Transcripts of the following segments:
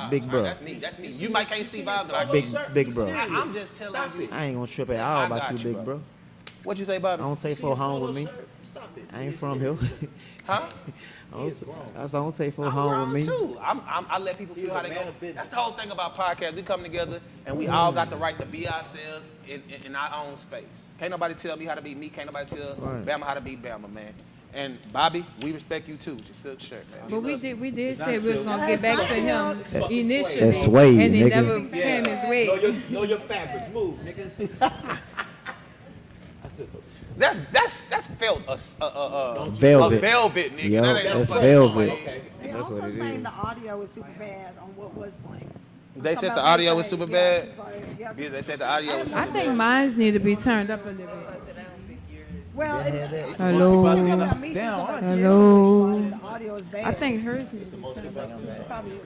Big bro. That's me. That's me. You might can't see Bob, but I Big bro. I'm just telling you. I ain't gonna trip at all about you, big bro. What you say, Bobby? I don't take for home with me. I ain't from here. Huh? I don't take for home with me. Too. I let people feel how they go. That's the whole thing about podcasts. We come together and we all got the right to be ourselves in our own space. Can't nobody tell me how to be me. Can't nobody tell Bama how to be Bama, man. And Bobby, we respect you too. Your silk shirt, man. But we did say we was gonna get back to him initially, That's suede, and it nigga. never came his way. Know your fabrics. Move, nigga. I still feel That's felt Velvet. a velvet, nigga. Yo, That ain't no that's fucking velvet. suede. okay. They That's also what it saying is. the audio was super bad on what was playing. They said the Somebody audio was said, super yeah, bad. she's like, yeah. Yeah, they said the audio was super I bad. think mines need to be turned up a little bit. Well, Hello. Hello. The audio is bad. I think hers needs to be turned up. She probably is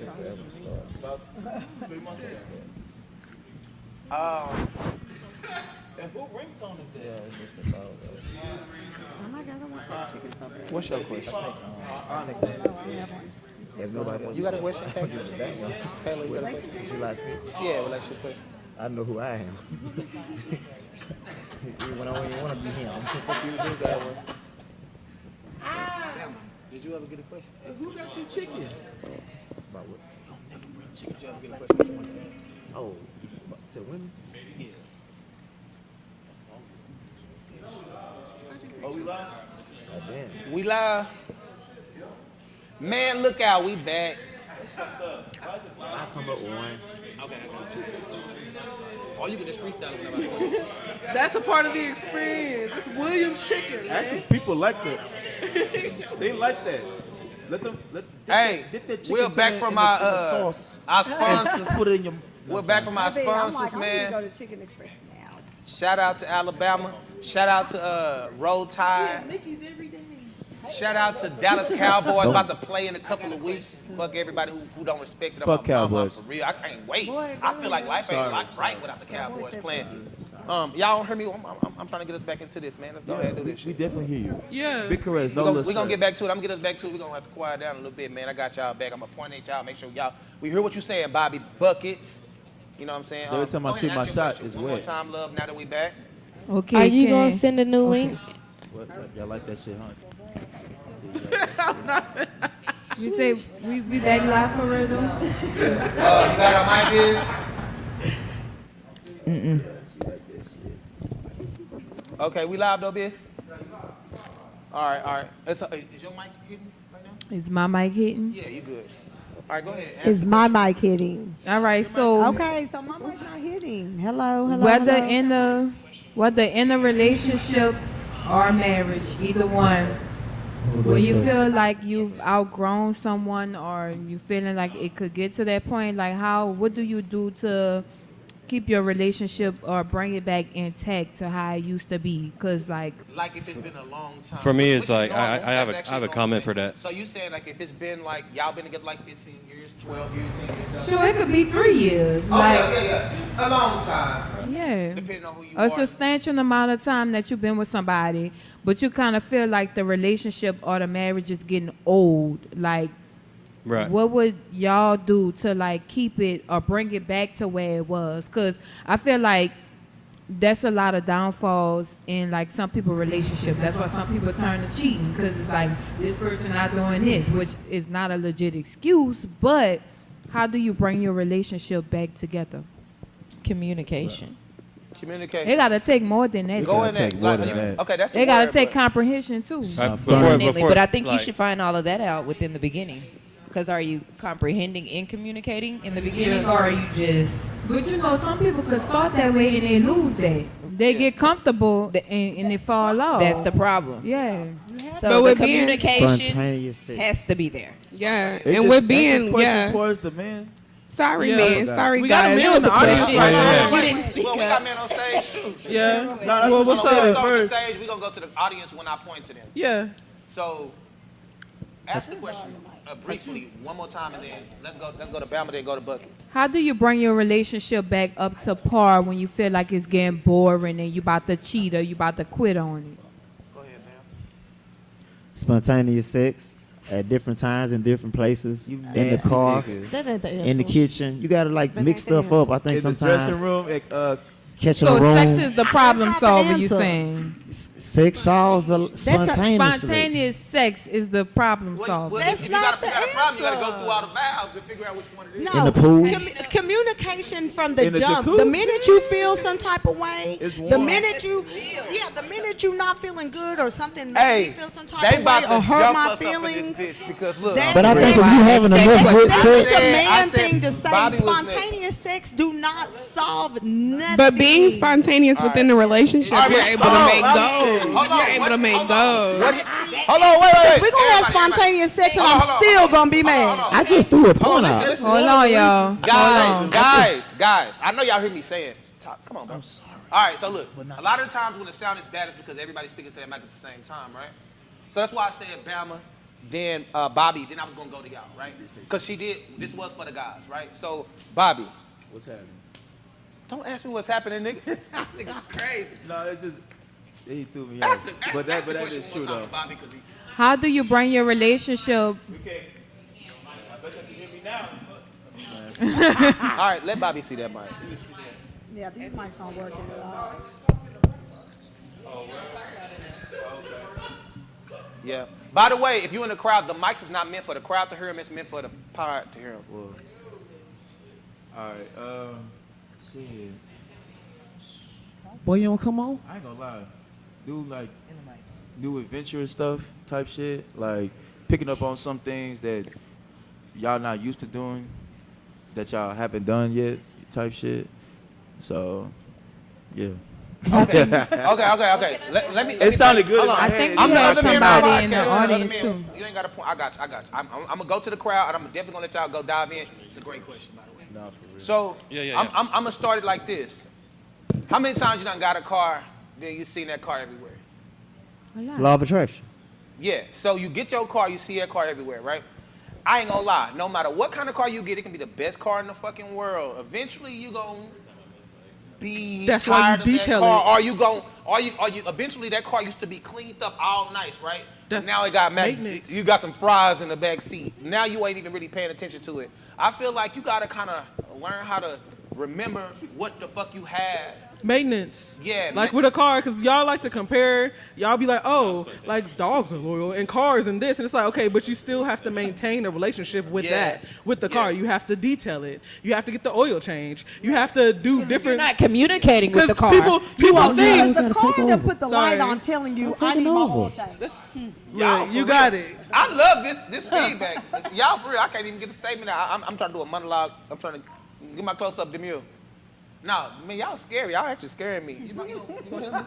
And who ringtone is there? Oh my God, I want that chicken so bad. What's your question? Oh, I have one. If nobody else, You got a question, Kayla? Kayla, you got a question? you like me? Yeah, relationship question. I know who I am. When I don't even want to be him. You do got one. Did you ever get a question? Who got you chicken? About what? Did you ever get a question? Oh, to women? Oh, we live? Damn. We live. Man, look out, we back. I come up with one. Okay, I got you. Or you can just freestyle whenever I want. That's a part of the experience. It's Williams chicken. Actually, people like that. They like that. Let them. Hey, dip that chicken we're back from in the sauce. our sponsors. Put it in your. We're back from our I'm like, sponsors, I need to man. go to Chicken Express now. Shout out to Alabama. Shout out to Roll Tide. Mickey's every day. Shout out to Dallas Cowboys about to play in a couple of weeks. Fuck everybody who don't respect it. Fuck I'm Cowboys. For real, I can't wait. Boy, I feel like life ain't Sorry. right without the Cowboys said playing. Y'all heard me. I'm trying to get us back into this, man. Let's go ahead and do this We shit. definitely hear you. Yeah. Big caress. We're No gonna, less we gonna get stress. back to it. I'm gonna get us back to it. We're gonna have to quiet down a little bit, man. I got y'all back. I'm gonna point at y'all, make sure we hear what you saying, Bobby. Buckets. You know what I'm saying? Every time I go ahead shoot and my ask your shot, question. it's One more wet. time, love, now that we back. Okay. Are you Ken. gonna send a new link? What? Y'all like that shit, huh? You say we back live for real though? You got our mic is? Okay, we live though, bitch? All right. Is your mic hitting right now? Is my mic hitting? Yeah, you good. All right, go ahead. Is my mic hitting? All right. So Okay, so my mic not hitting. Hello. whether in a relationship or marriage, either one, when you feel like you've outgrown someone or you feeling like it could get to that point, like what do you do to keep your relationship or bring it back intact to how it used to be? Because like if it's been a long time. For me, Which it's is like normal. I have That's a actually I have a normal comment thing. for that. So you saying like if it's been like y'all been together like 15 years, 12 years, 10 years, something? sure, it could be 3 years. Oh, like yeah. A long time. yeah. Depending on who you A are. substantial amount of time that you've been with somebody, but you kind of feel like the relationship or the marriage is getting old. Like, Right. what would y'all do to like keep it or bring it back to where it was? Because I feel like that's a lot of downfalls in like some people's relationship. That's why some people turn to cheating, because it's like this person not doing this, which is not a legit excuse. But how do you bring your relationship back together? Communication. Communication. It gotta take more than that. Go though. in there. take more than that. Okay, that's a It gotta word, take but- comprehension too. Definitely, but I think you like- should find all of that out within the beginning. Because are you comprehending and communicating in the beginning, or are you just... But you know, some people could start that way and they lose that. They get comfortable and they fall off. That's the problem. Yeah. So But the with being communication Spontaneous sex. has to be there. Yeah. They And just- with they being, just question yeah. towards the man. Sorry, Yeah. man. Sorry, We got a guys. man It was on the an audience audience. right Yeah. now. You didn't speak Well, we got up. men on stage too. Yeah. No, that's Well, what what's we up? said Let's at go to the first. stage. We're going to go to the audience when I point to them. Yeah. So, ask the question briefly one more time, and then let's go to Bama, then go to Bucky. How do you bring your relationship back up to par when you feel like it's getting boring and you about to cheat or you about to quit on it? Go ahead, Bam. Spontaneous sex. at different times in different places, You in the nasty car, nigga. That ain't the answer. in the kitchen. You gotta like That mix ain't the stuff up. I think In the sometimes dressing room, catching So a room. sex is the problem That's not the solver, you answer. saying? Sex solves spontaneously. Spontaneous sex is the problem solver. That's if you not gotta the figure out a problem, you gotta go answer. through all the valves and figure out which one it is. No, In the pool? communication from the In the jump. jacuzzi? The minute you feel some type of way, It's the warm. minute you not feeling good or something makes Hey, me feel some they type of about way to or hurt jump my us up in feelings. this bitch because look. That- But I think if you having enough good That's sex, such a I man said thing to say. Bobby was Spontaneous sex do not solve nothing. But being spontaneous within the relationship, All right, you're but able to hold make on, goals. hold on, You're able to make hold goals. Hold on, wait. We're gonna have spontaneous sex and I'm still gonna be mad. I just threw a Hold on, point listen, out. listen. Hold on, y'all. Guys. I know y'all hear me saying. Come on, bro. I'm sorry. All right, so look. A lot of the times when the sound is bad, it's because everybody's speaking to their mic at the same time, right? So that's why I said Bama, then Bobby, then I was gonna go to y'all, right? Because this was for the guys, right? So Bobby, What's happening? don't ask me what's happening, nigga. This nigga crazy. No, it's just he threw me Ask off. the But that question is one true more time though. to Bobby, because he. How do you bring your relationship? Okay. I bet you can hear me now. All right, let Bobby see that mic. Yeah, these mics aren't working at all. Yeah. By the way, if you're in the crowd, the mics is not meant for the crowd to hear him. It's meant for the pod to hear him. Well, all right. Shit. Boy, you don't come on. I ain't gonna lie. Do like new adventurous stuff type shit. Like picking up on some things that y'all not used to doing, that y'all haven't done yet type shit. So, yeah. Okay. Let me. It sounded good. Hold in on. my I head. think I'm we the have other man of somebody my in the podcast. I'm the other audience man. too. You ain't got a point. I got you. I'm gonna go to the crowd, and I'm definitely gonna let y'all go dive in. It's a great question, by the way. Nah, for real. So I'm gonna start it like this. How many times you done got a car, then you seen that car everywhere? Law of attraction. Yeah. So you get your car, you see that car everywhere, right? I ain't gonna lie. No matter what kind of car you get, it can be the best car in the fucking world. Eventually, you gonna be That's why you tired of that detail car, it. or you. Eventually, that car used to be cleaned up all nice, right? That's Now it got maintenance. you got some fries in the back seat. Now you ain't even really paying attention to it. I feel like you gotta kind of learn how to remember what the fuck you had. Maintenance. Yeah, Like ma- with a car, because y'all like to compare. Y'all be like, oh, like dogs are loyal and cars and this. And it's like, okay, but you still have to maintain a relationship with Yeah. that, with the car. Yeah. You have to detail it. You have to get the oil change. You have to do You're different. not communicating with the car. People Because think, the car take that over. put the Sorry. light on telling you, I'm I need taking my over. oil change. Y'all look, you for got real. it. I love this feedback. Y'all for real. I can't even get a statement out. I'm trying to do a monologue. I'm trying to get my close up demure. No, man, y'all scary. Y'all actually scaring me. You tell me?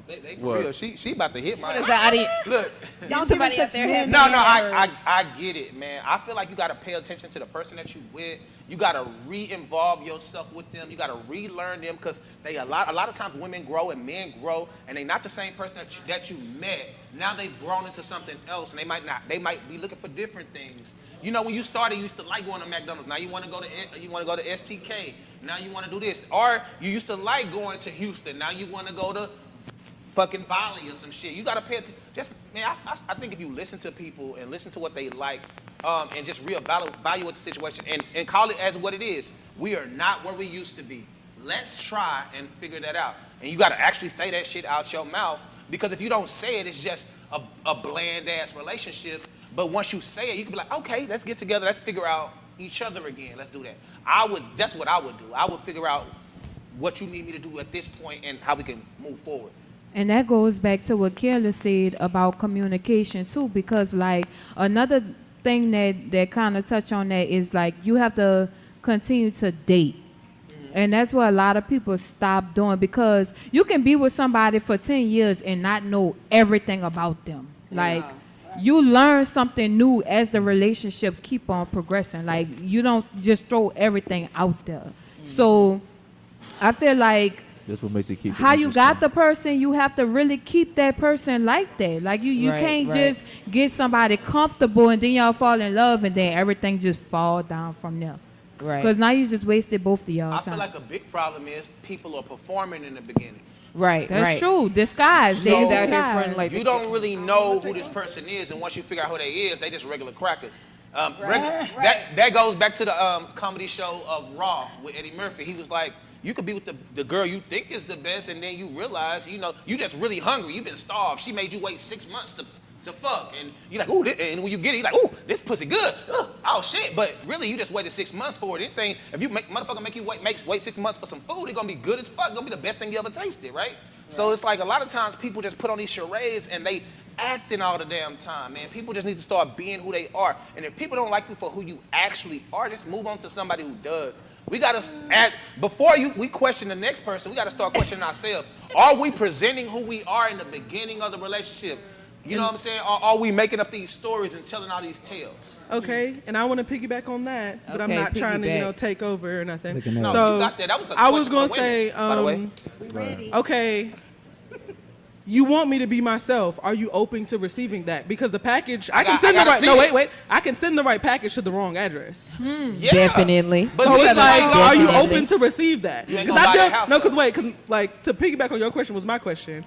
They for What? real. She about to hit my. What is the audience? Look. Y'all Somebody giving out such there has men No, nerves. I get it, man. I feel like you gotta pay attention to the person that you with. You gotta re-involve yourself with them. You gotta relearn them because a lot of times women grow and men grow, and they not the same person that you met. Now they've grown into something else, and they might be looking for different things. You know, when you started, you used to like going to McDonald's. Now you want to go to STK. Now you want to do this, or you used to like going to Houston. Now you want to go to fucking Bali or some shit. You gotta pay attention. Just man, I think if you listen to people and listen to what they like, and just reevaluate the situation and call it as what it is. We are not where we used to be. Let's try and figure that out. And you gotta actually say that shit out your mouth, because if you don't say it, it's just a bland ass relationship. But once you say it, you can be like, okay, let's get together. Let's figure out each other again. Let's do that. That's what I would do. I would figure out what you need me to do at this point and how we can move forward. And that goes back to what Kayla said about communication too, because like another thing that kind of touch on that is like you have to continue to date. And that's what a lot of people stop doing, because you can be with somebody for 10 years and not know everything about them. Like you learn something new as the relationship keep on progressing. Like you don't just throw everything out there. So I feel like That's what makes it keep. how you got the person, you have to really keep that person like that. Like you Right, can't right. just get somebody comfortable and then y'all fall in love and then everything just fall down from there. Right. Because now you just wasted both of y'all I time. feel like a big problem is people are performing in the beginning. Right, That's right. true. Disguise. So- They Niggas out here disguise. fronting like You don't really know who this person is, and once you figure out who they is, they just regular crackers. That goes back to the comedy show of Raw with Eddie Murphy. He was like, you could be with the girl you think is the best, and then you realize, you just really hungry. You've been starved. She made you wait 6 months to fuck, and you're like, ooh, and when you get it, you're like, ooh, this pussy good. Ugh, oh shit, but really you just waited 6 months for it. Anything, if you motherfucker make you wait 6 months for some food, it's gonna be good as fuck. It's gonna be the best thing you ever tasted, right? So it's like a lot of times people just put on these charades and they acting all the damn time, man. People just need to start being who they are. And if people don't like you for who you actually are, just move on to somebody who does. We gotta before we question the next person, we gotta start questioning ourselves. Are we presenting who we are in the beginning of the relationship? You know what I'm saying? Or are we making up these stories and telling all these tales? Okay, and I want to piggyback on that, but I'm Okay, not trying to, piggyback. take over or nothing. No, So you got that. That was a I was question gonna for say, women, by the way. okay, you want me to be myself. Are you open to receiving that? Because the package, I can send the gotta right. see No, it. wait. I can send the right package to the wrong address. Yeah. Definitely. But So we it's gotta like, go- are you Definitely. open to receive that? You ain't 'Cause gonna I buy that just- house, no, because though. wait, because like to piggyback on your question was my question.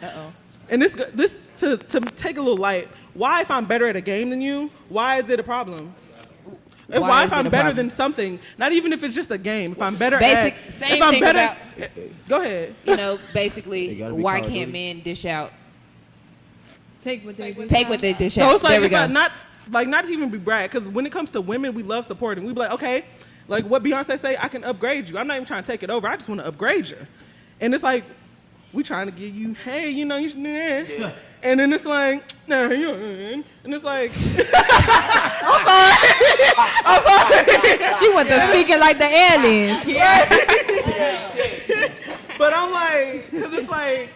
And this to take a little light. Why, if I'm better at a game than you, why is it a problem? And Why why is if it I'm a better problem? than something? Not even if it's just a game. If I'm better Basic- at, same if I'm thing better, go ahead. Basically, gotta be why Call of can't Duty. men dish out? Take what they Take what they dish So out. it's like There we if I go. not to even be brag, because when it comes to women, we love supporting. We be like, okay, like what Beyonce say, I can upgrade you. I'm not even trying to take it over. I just want to upgrade you. And it's like, we trying to give you, hey, you should do that. Yeah. And then it's like, nah, and it's like, She went to speaking like the aliens. but I'm like, because it's like,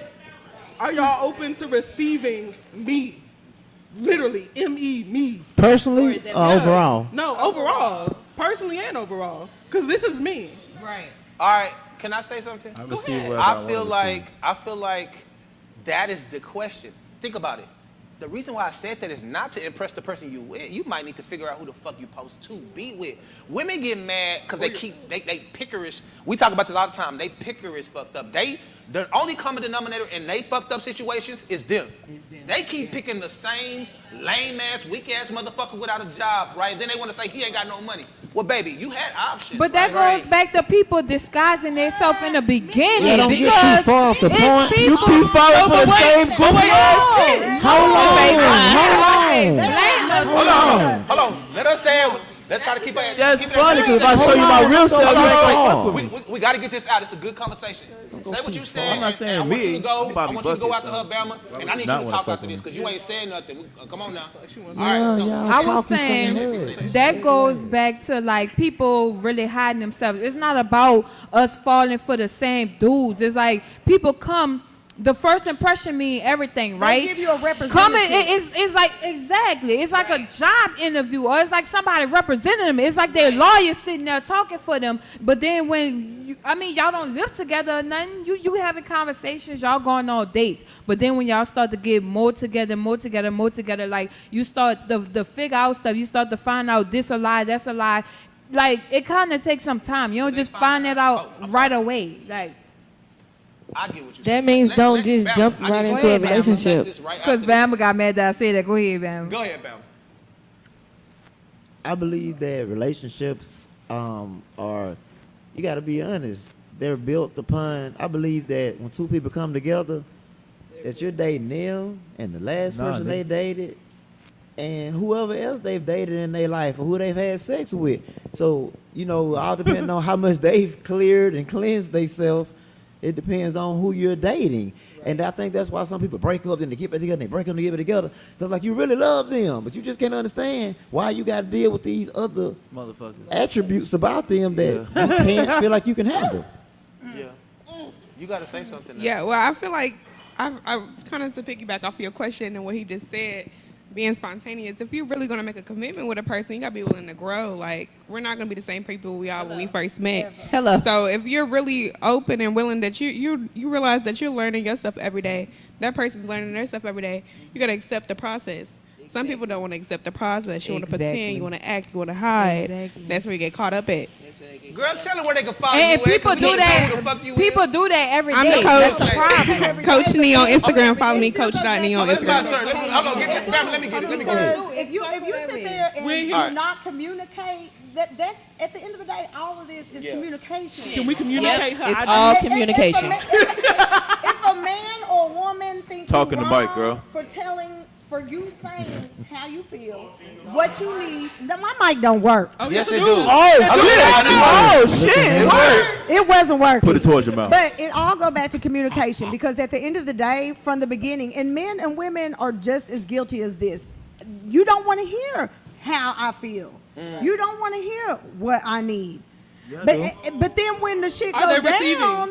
are y'all open to receiving me? Literally, M-E, me. Personally, overall. No, overall. Personally and overall. Because this is me. Right. All right, can I say something? I receive whatever I I feel like that is the question. Think about it. The reason why I said that is not to impress the person you with. You might need to figure out who the fuck you supposed to be with. Women get mad because they pickerish. We talk about this all the time. They pickerish fucked up. The only common denominator in they fucked up situations is them. They keep picking the same lame ass, weak ass motherfucker without a job, right? Then they want to say he ain't got no money. Well, baby, you had options. But that right? goes back to people disguising themselves in the beginning. Yeah, don't get because too far off the it's point. You people- keep falling for the same goofy ass shit. How long? Hold on. Let us say it. Let's try to keep it. That's keep it funny at because if I Hold show you on, my real hold self, on, you ain't hold gonna on. fuck with me. We got to get this out. It's a good conversation. Say what you said. I'm not and saying I want me. you to go. You I probably want you to go bucket after her, Bama, and I need you not to wanna talk fuck after with this because you ain't saying nothing. Come on now. All Yeah, right, so y'all I was talking so saying much. that goes back to like people really hiding themselves. It's not about us falling for the same dudes. It's like people come. The first impression mean everything, right? They give you a representative. Coming, it's like exactly. It's like a job interview, or it's like somebody representing them. It's like their lawyer sitting there talking for them. But then when y'all don't live together or nothing. You having conversations, y'all going on dates. But then when y'all start to get more together, like you start to figure out stuff. You start to find out this a lie, that's a lie. Like it kind of takes some time. You don't just find it out right away. Like. I get what you're That saying. means don't Bama, just jump I right need into you a to relationship. this right Because after this. Bama got mad that I said that. Go ahead, Bama. Go ahead, Bama. I believe that relationships are, you got to be honest, they're built upon, I believe that when two people come together, that you're dating them and the last person they dated and whoever else they've dated in their life or who they've had sex with. So, all depending on how much they've cleared and cleansed themselves, it depends on who you're dating. And I think that's why some people break up and they get back together and they break up and they get back together. Because, like, you really love them, but you just can't understand why you got to deal with these other Motherfuckers. attributes about them that you can't feel like you can handle. Yeah. You got to say something. now. Yeah, well, I feel like I kind of to piggyback off your question and what he just said, being spontaneous. If you're really gonna make a commitment with a person, you gotta be willing to grow. Like we're not gonna be the same people we are when we first met. Hello. So if you're really open and willing that you realize that you're learning your stuff every day, that person's learning their stuff every day, you gotta accept the process. Some people don't want to accept the process. You want to pretend, you want to act, you want to hide. Exactly. That's where you get caught up at. Girl, tell them where they can follow And you. people do that. People do that every I'm day. the coach. Coach Nee on Instagram. Follow me, Coach.Nee on It's my Instagram. turn. Let me get it. Because if you sit there and We're do here. not communicate, that's at the end of the day, all of this is communication. Can we communicate her? It's I all If- communication. If a man or woman thinks Talking you're to Mike, wrong girl. for you saying how you feel, what you need, my mic don't work. Yes, it do. Oh shit! It works. It wasn't working. Put it towards your mouth. But it all go back to communication because at the end of the day, from the beginning, and men and women are just as guilty as this. You don't want to hear how I feel. You don't want to hear what I need. But then when the shit Are they goes receiving? down,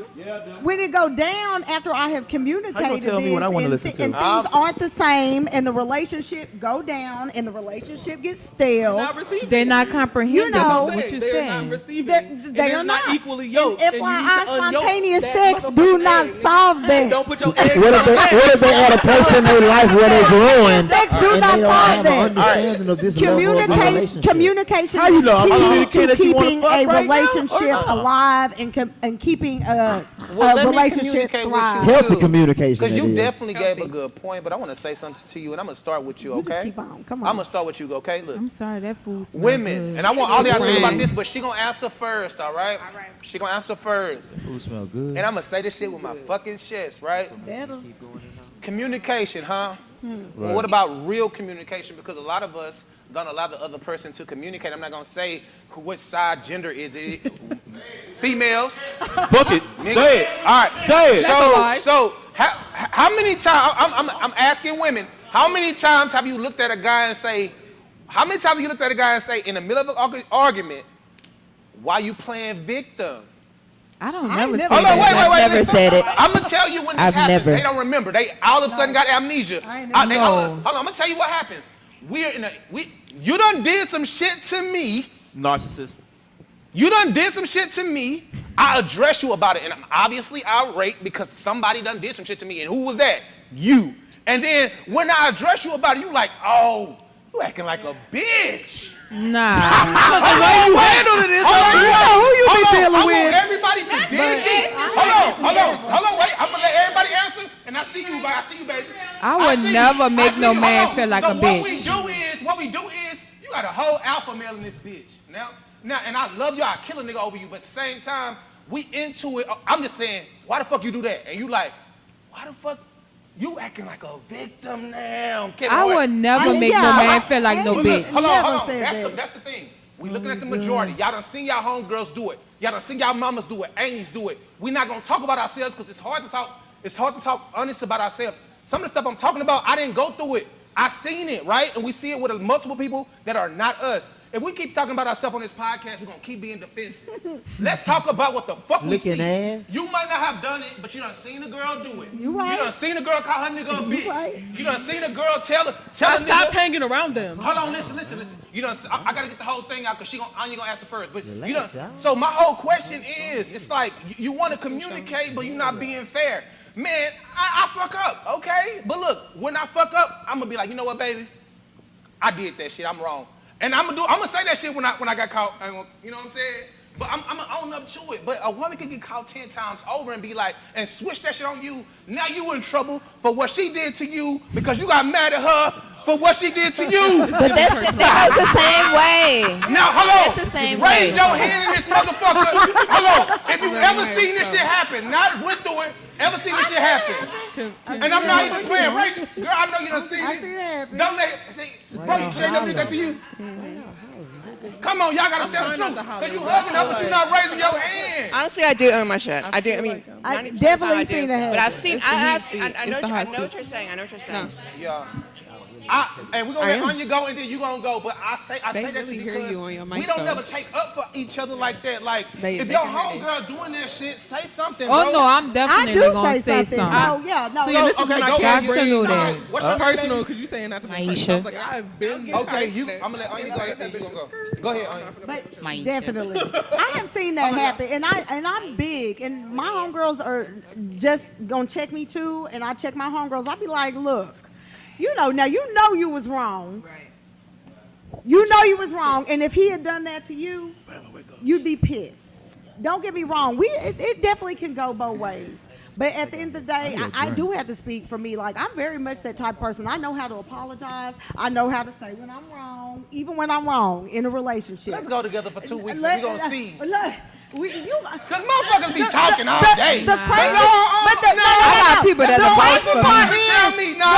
when it go down after I have communicated tell me this what I wanna and, listen to? and things aren't the same and the relationship go down and the relationship gets stale. not receiving. They're not comprehending You know, what you're they're saying. not receiving. They and are it's not equally And yoked. And you need FYI, to unyoke spontaneous that sex motherfucking do not egg. solve that. Don't put your eggs What if they at a place in their life where they're growing Sex do and not they don't solve have an that. understanding of this level of the relationship? Communication How you is know? I'm key communicating to that you wanna keeping fuck a right now, or relationship not? alive and keeping a Well, let me relationship communicate with thrive. you. Healthy communication. Because you that is. definitely gave a good point, but I want to say something to you, and I'm going to start with you, You just okay? keep on. Come on. I'm going to start with you, okay? Look, I'm sorry, that food smells women, good. and I want all y'all to think about Right. this, but she going to answer first, all right? All right. She going to answer first. Food smell good. And I'm going to say this shit with my fucking chest, right? Better. Communication, huh? Well, what about real communication? Because a lot of us don't allow the other person to communicate. I'm not going to say which side gender is it. Females. Book it. Say it. All right. Say it. That's a lie. So how many times, I'm asking women, how many times have you looked at a guy and say, how many times have you looked at a guy and say, in the middle of an argument, why you playing victim? I don't I never ain't say never- Hold on, that. wait. Never listen. said it. I'm gonna tell you when this I've happens. never. They don't remember. They all of a sudden got amnesia. I ain't Hold never- on, I'm gonna tell you what happens. You done did some shit to me. Narcissist. You done did some shit to me. I address you about it, and I'm obviously irate because somebody done did some shit to me. And who was that? You. And then when I address you about it, you like, oh, you acting like a bitch. Nah. The way you handled it is who you be dealing I with. want everybody to dig it. Hold on, wait. I'm gonna let everybody answer, and I see you, baby. I would see you. never make I see no you. man Hold on. feel like so a bitch. What we do is, you got a whole alpha male in this bitch. Now, and I love you, I kill a nigga over you, but at the same time, we into it. I'm just saying, why the fuck you do that? And you like, why the fuck you acting like a victim now? I would never make no man feel like no Look, bitch. Hold Never on. said that. That's the thing. We looking at the majority. Y'all done seen y'all homegirls do it. Y'all done seen y'all mamas do it. Aunties do it. We not gonna talk about ourselves because it's hard to talk. It's hard to talk honest about ourselves. Some of the stuff I'm talking about, I didn't go through it. I've seen it, right? And we see it with multiple people that are not us. If we keep talking about ourselves on this podcast, we're gonna keep being defensive. Let's talk about what the fuck we Licking see. ass. You might not have done it, but you done seen a girl do it. You right. You done seen a girl call her nigga a bitch. right. You done seen a girl tell a I nigga. stopped hanging around them. Hold on, listen. You know, I gotta get the whole thing out because Anya gonna answer first. But Relax, you know, y'all. so my whole question is, it's like you want to communicate, but you're not being fair. Man, I fuck up, okay? But look, when I fuck up, I'm gonna be like, you know what, baby? I did that shit. I'm wrong, and I'm gonna say that shit when I got caught. You know what I'm saying? But I'm gonna own up to it. But a woman can get caught 10 times over and be like, and switch that shit on you. Now you in trouble for what she did to you because you got mad at her for what she did to you. But that goes the same way. Now, hold on. It's the same Raise way. your hand in this motherfucker. Hold on. If you ever seen this shit happen, not went through it, ever seen this shit happen. And I'm not even playing. Girl, I know you done seen I it. see that happen. Don't let see. Bro, you say something did that to you? Come on, y'all gotta tell the truth. Cause you hugging her, but you not raising your hand. Honestly, I do own my shit. I do. I mean, I 90% definitely I do. seen that But I've happen. seen. It's the I heat seat. know. It's the I hot know what seat. you're saying. I know what you're saying. Yeah. And we're gonna let Anya go, and then you gonna go. But I say They that to really you hear because you on your we mic, don't though. never take up for each other like that. Like They if your can hear homegirl doing that shit, say something. Oh bro. no, I'm I definitely do gonna say say something. something. So yeah, no. See, So, this is okay, when I go can't ahead. bring You it know What's your name, personal baby? because you saying not to be Aisha. personal. I was like, I've been. Okay, I'm gonna let Anya go. You gonna go. Go ahead, Anya. But definitely, I have seen that happen, and I'm big, and my homegirls are just gonna check me too, and I check my homegirls. I be like, look, now you know you was wrong. Right. You know you was wrong, and if he had done that to you, you'd be pissed. Don't get me wrong. It definitely can go both ways. But at the end of the day, I do have to speak for me. Like, I'm very much that type of person. I know how to apologize. I know how to say when I'm wrong, even when I'm wrong in a relationship. Let's go together for 2 weeks and we're going to see. Because motherfuckers be talking all day. The crazy, I got people that are both for me. Tell me, no.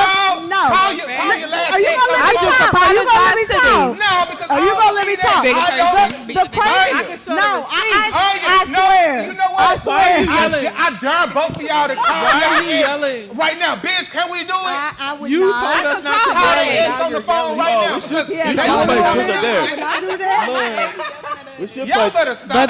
Call your last Are you going to let me talk? Are you going to let me talk? No, because Are you going to let me talk? The crazy, no, I swear. You know I what? swear. I dare both of y'all to call. Why are you yelling? Right now, bitch, can we do it? I would You not. told us not to Call yell. the ex on the phone right now. Yeah, should play truth or dare. Would I do that? We should Y'all play. better stop.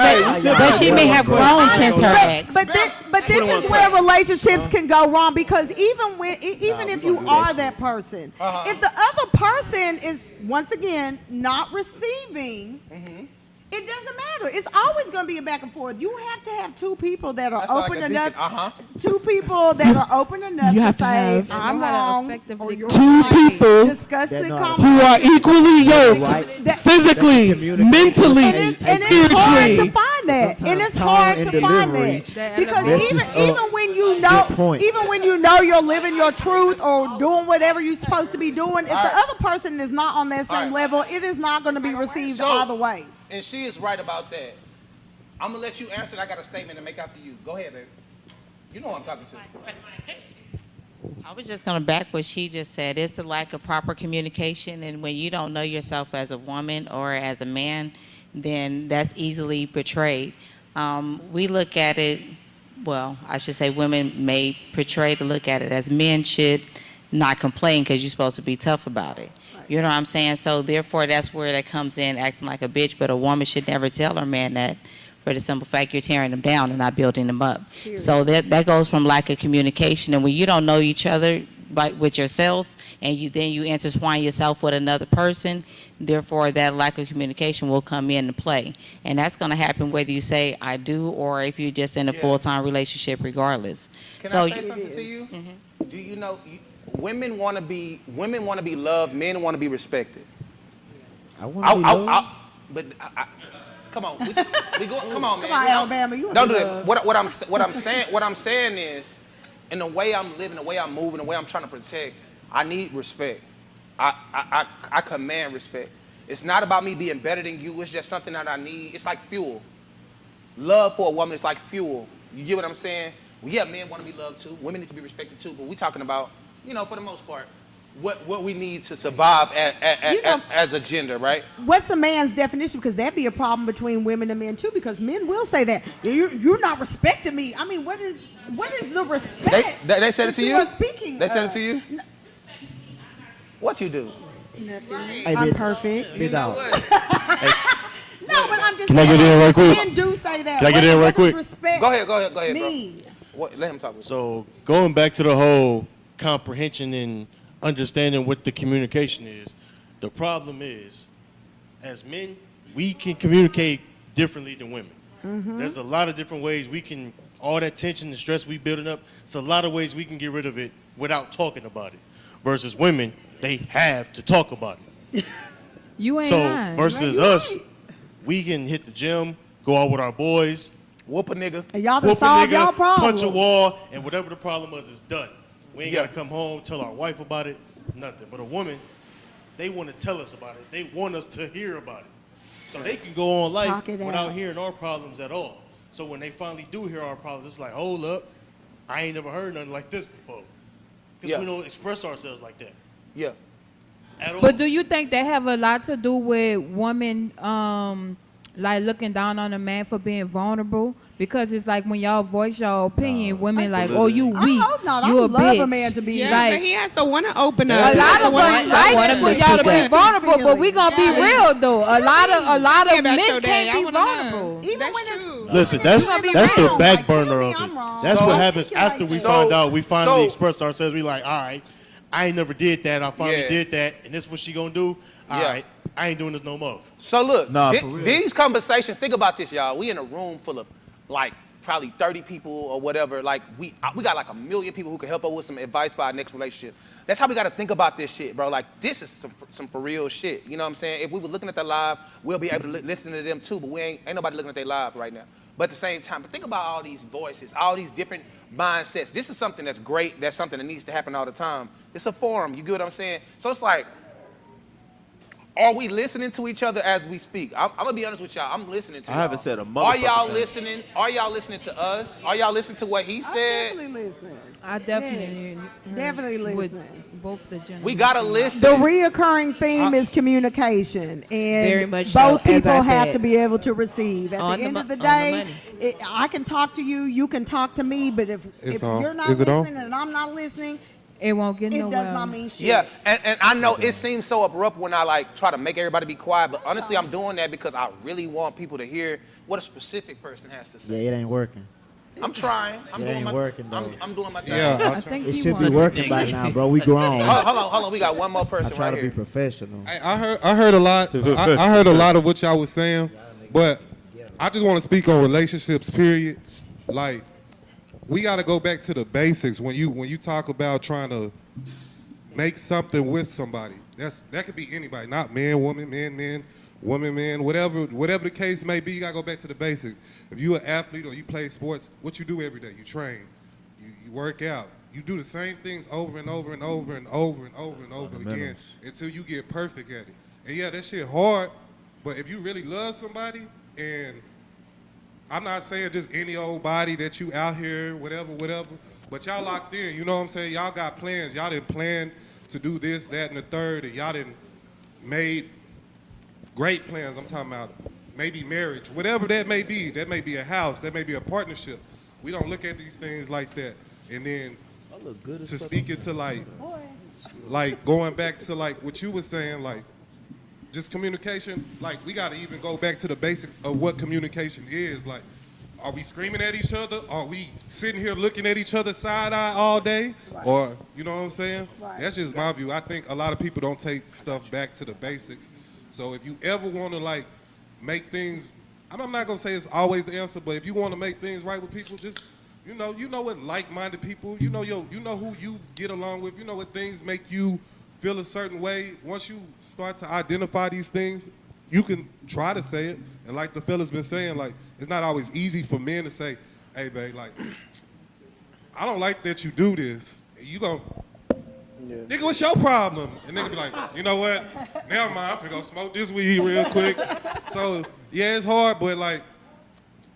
But she may have grown since her ex. But this is where relationships can go wrong, because even if you are that person, if the other person is once again not receiving, it doesn't matter. It's always going to be a back and forth. You have to have two people that are open enough. Two people that are open enough to say I'm wrong, or you're Two right. people Discuss it who are equally yoked, physically, mentally, and it's hard to spiritually. find that. Sometimes And it's tone hard and to find delivery, that. Because that's even just when you good know points. even when you know you're living your truth or doing whatever you're supposed to be doing, if the other person is not on that same level, it is not going to be received either way. And she is right about that. I'm going to let you answer it. I got a statement to make after you. Go ahead, baby. You know who I'm talking to. I was just going to back what she just said. It's the lack of proper communication, and when you don't know yourself as a woman or as a man, then that's easily betrayed. We look at it, well, I should say women may portray to look at it as men should not complain because you're supposed to be tough about it. You know what I'm saying? So therefore, that's where that comes in, acting like a bitch. But a woman should never tell her man that, for the simple fact you're tearing them down and not building them up. Period. So that goes from lack of communication. And when you don't know each other with yourselves, and then you intertwine yourself with another person, therefore that lack of communication will come into play. And that's going to happen whether you say I do or if you're just in a full-time relationship, regardless. Can I say something to you? Mm-hmm. Do you know? Women want to be loved. Men want to be respected. I want to be loved. Come on, we go. Come on, man. Come on, Alabama. You don't do that. What I'm saying is, in the way I'm living, the way I'm moving, the way I'm trying to protect, I need respect. I command respect. It's not about me being better than you. It's just something that I need. It's like fuel. Love for a woman is like fuel. You get what I'm saying? Well, yeah, men want to be loved too. Women need to be respected too. But we're talking about, for the most part, what we need to survive as a gender, right? What's a man's definition? Because that'd be a problem between women and men too. Because men will say that you're not respecting me. I mean, what is the respect? They said it to you. Are speaking. They said it to you. What you do? Nothing. Hey, I'm perfect. Big dog. No, but I'm just Can I saying. get in right quick? Men do say that. Can I get in right quick? Respect Go ahead, mean? bro. Let him talk. So going back to the whole comprehension and understanding what the communication is, the problem is, as men, we can communicate differently than women. Mm-hmm. There's a lot of different ways we can, all that tension and stress we building up, it's a lot of ways we can get rid of it without talking about it. Versus women, they have to talk about it. You ain't so lying. versus us, we can hit the gym, go out with our boys, whoop a nigga, and y'all can solve y'all problem. Punch a wall, and whatever the problem was, it's done. We ain't gotta come home, tell our wife about it, nothing. But a woman, they want to tell us about it. They want us to hear about it. So they can go on life without hearing our problems at all. So when they finally do hear our problems, it's like, hold up, I ain't never heard nothing like this before. Because we don't express ourselves like that. Yeah. At all. But do you think they have a lot to do with women like looking down on a man for being vulnerable? Because it's like when y'all voice your opinion, women like, oh, you weak, I hope not. you I a love bitch. a man to be but he has to want to open up. A lot of us like for y'all to be vulnerable, but we gonna be real though. A lot of men can't be vulnerable. Even when it's listen, that's the back burner of it. That's what happens after we find out. We finally express ourselves. We like, all right, I ain't never did that. I finally did that, and this is what she gonna do. All right, I ain't doing this no more. So look, these conversations. Think about this, y'all. We in a room full of like probably 30 people or whatever. Like we got like 1 million people who can help us with some advice for our next relationship. That's how we got to think about this shit, bro. Like this is some for real shit. You know what I'm saying? If we were looking at their live, we'll be able to listen to them too. But we ain't nobody looking at their live right now. But at the same time, but think about all these voices, all these different mindsets. This is something that's great. That's something that needs to happen all the time. It's a forum. You get what I'm saying? So it's like, are we listening to each other as we speak? I'm gonna be honest with y'all. I'm listening to y'all. I haven't said a motherfucking Are y'all thing. listening? Are y'all listening to us? Are y'all listening to what he said? Definitely listen. I definitely, Definitely with listen. both the gentlemen. We gotta listen. The reoccurring theme is communication, and Very much both so, as people I have said. to be able to receive. At On the the end mo- of the on the day, money. I can talk to you, you can talk to me, but if on. you're not Is it on? listening and I'm not listening, It won't get it nowhere. does not mean shit. Yeah, and I know it seems so abrupt when I like try to make everybody be quiet, but honestly, I'm doing that because I really want people to hear what a specific person has to say. Yeah, it ain't working. I'm trying. I'm It doing ain't my. working, though. I'm doing my thing. Yeah, I think It he should be wants- working by now, bro. We grown. Hold on. We got one more I person try right to be here. professional. I heard a lot. I heard a lot of what y'all was saying, but I just want to speak on relationships. Period. Like, we got to go back to the basics when you talk about trying to make something with somebody. That could be anybody, not man, woman, woman, man, whatever the case may be. You got to go back to the basics. If you're an athlete or you play sports, what you do every day? You train. You work out. You do the same things over and over and over and over and over and over again until you get perfect at it. And yeah, that shit hard, but if you really love somebody, and I'm not saying just any old body that you out here, whatever, but y'all locked in, you know what I'm saying? Y'all got plans. Y'all didn't plan to do this, that, and the third, and y'all didn't made great plans. I'm talking about maybe marriage, whatever that may be. That may be a house, that may be a partnership. We don't look at these things like that. And then to speak it to like going back to like what you were saying, like just communication, like we gotta even go back to the basics of what communication is. Like, are we screaming at each other? Are we sitting here looking at each other side-eye all day? Right. Or, you know what I'm saying? Right. That's just my view. I think a lot of people don't take stuff back to the basics. So if you ever want to like make things, I'm not gonna say it's always the answer, but if you want to make things right with people, just you know what like-minded people, you know who you get along with, you know what things make you feel a certain way. Once you start to identify these things, you can try to say it. And like the fella's been saying, like it's not always easy for men to say, "Hey, babe, like I don't like that you do this." You go. Yeah. Nigga, what's your problem? And nigga be like, you know what? Never mind, I'm finna go smoke this weed real quick. So, yeah, it's hard, but like,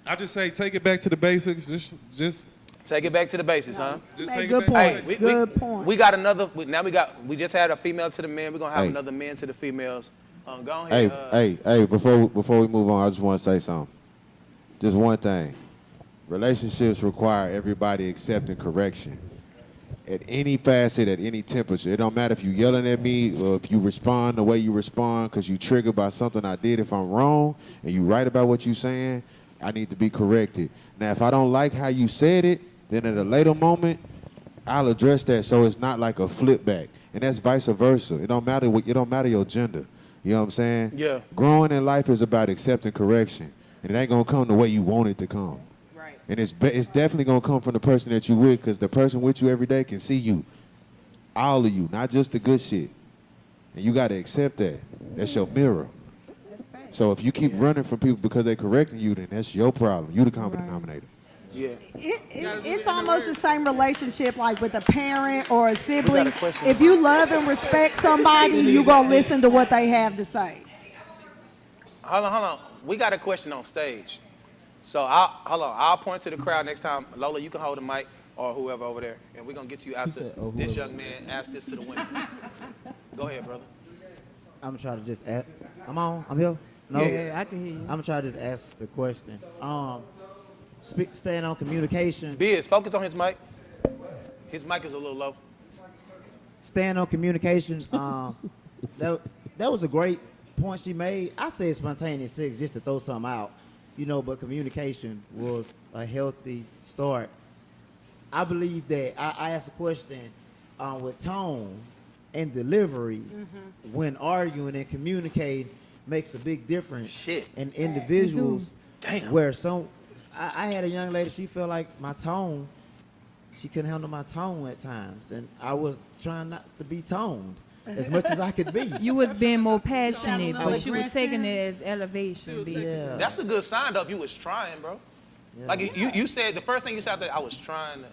I just say take it back to the basics. Just take it back to the basics, huh? Just take it back. Hey, good point. We got another, we just had a female to the men. We're gonna have another man to the females. Go ahead. Hey, before we move on, I just want to say something. Just one thing. Relationships require everybody accepting correction. At any facet, at any temperature. It don't matter if you yelling at me or if you respond the way you respond because you triggered by something I did. If I'm wrong and you right about what you're saying, I need to be corrected. Now, if I don't like how you said it, then at a later moment, I'll address that so it's not like a flip back. And that's vice versa. It don't matter your gender. You know what I'm saying? Yeah. Growing in life is about accepting correction. And it ain't going to come the way you want it to come. And it's definitely going to come from the person that you with, because the person with you every day can see you. All of you, not just the good shit. And you got to accept that. That's your mirror. So if you keep running from people because they're correcting you, then that's your problem. You the common denominator. Yeah. It's almost the same relationship like with a parent or a sibling. If you love and respect somebody, you're going to listen to what they have to say. Hold on. We got a question on stage. So I'll point to the crowd next time. Lola, you can hold the mic, or whoever over there, and we're gonna get you out there. This young man asked this to the women. Go ahead, brother. I'm gonna try to just ask. I'm on. I'm here. No, yeah, I can hear you. I'm gonna try to just ask the question. Staying on communication. Biz, focus on his mic. His mic is a little low. Staying on communication. That was a great point she made. I said spontaneous sex just to throw something out. But communication was a healthy start. I believe that I asked a question with tone and delivery when arguing and communicating makes a big difference in individuals where I had a young lady. She felt like my tone. She couldn't handle my tone at times, and I was trying not to be toned as much as I could be. You was being more passionate, but she was taking it as elevation. Yeah. That's a good sign, though, if you was trying, bro. Yeah. Like you said, the first thing you said after I was trying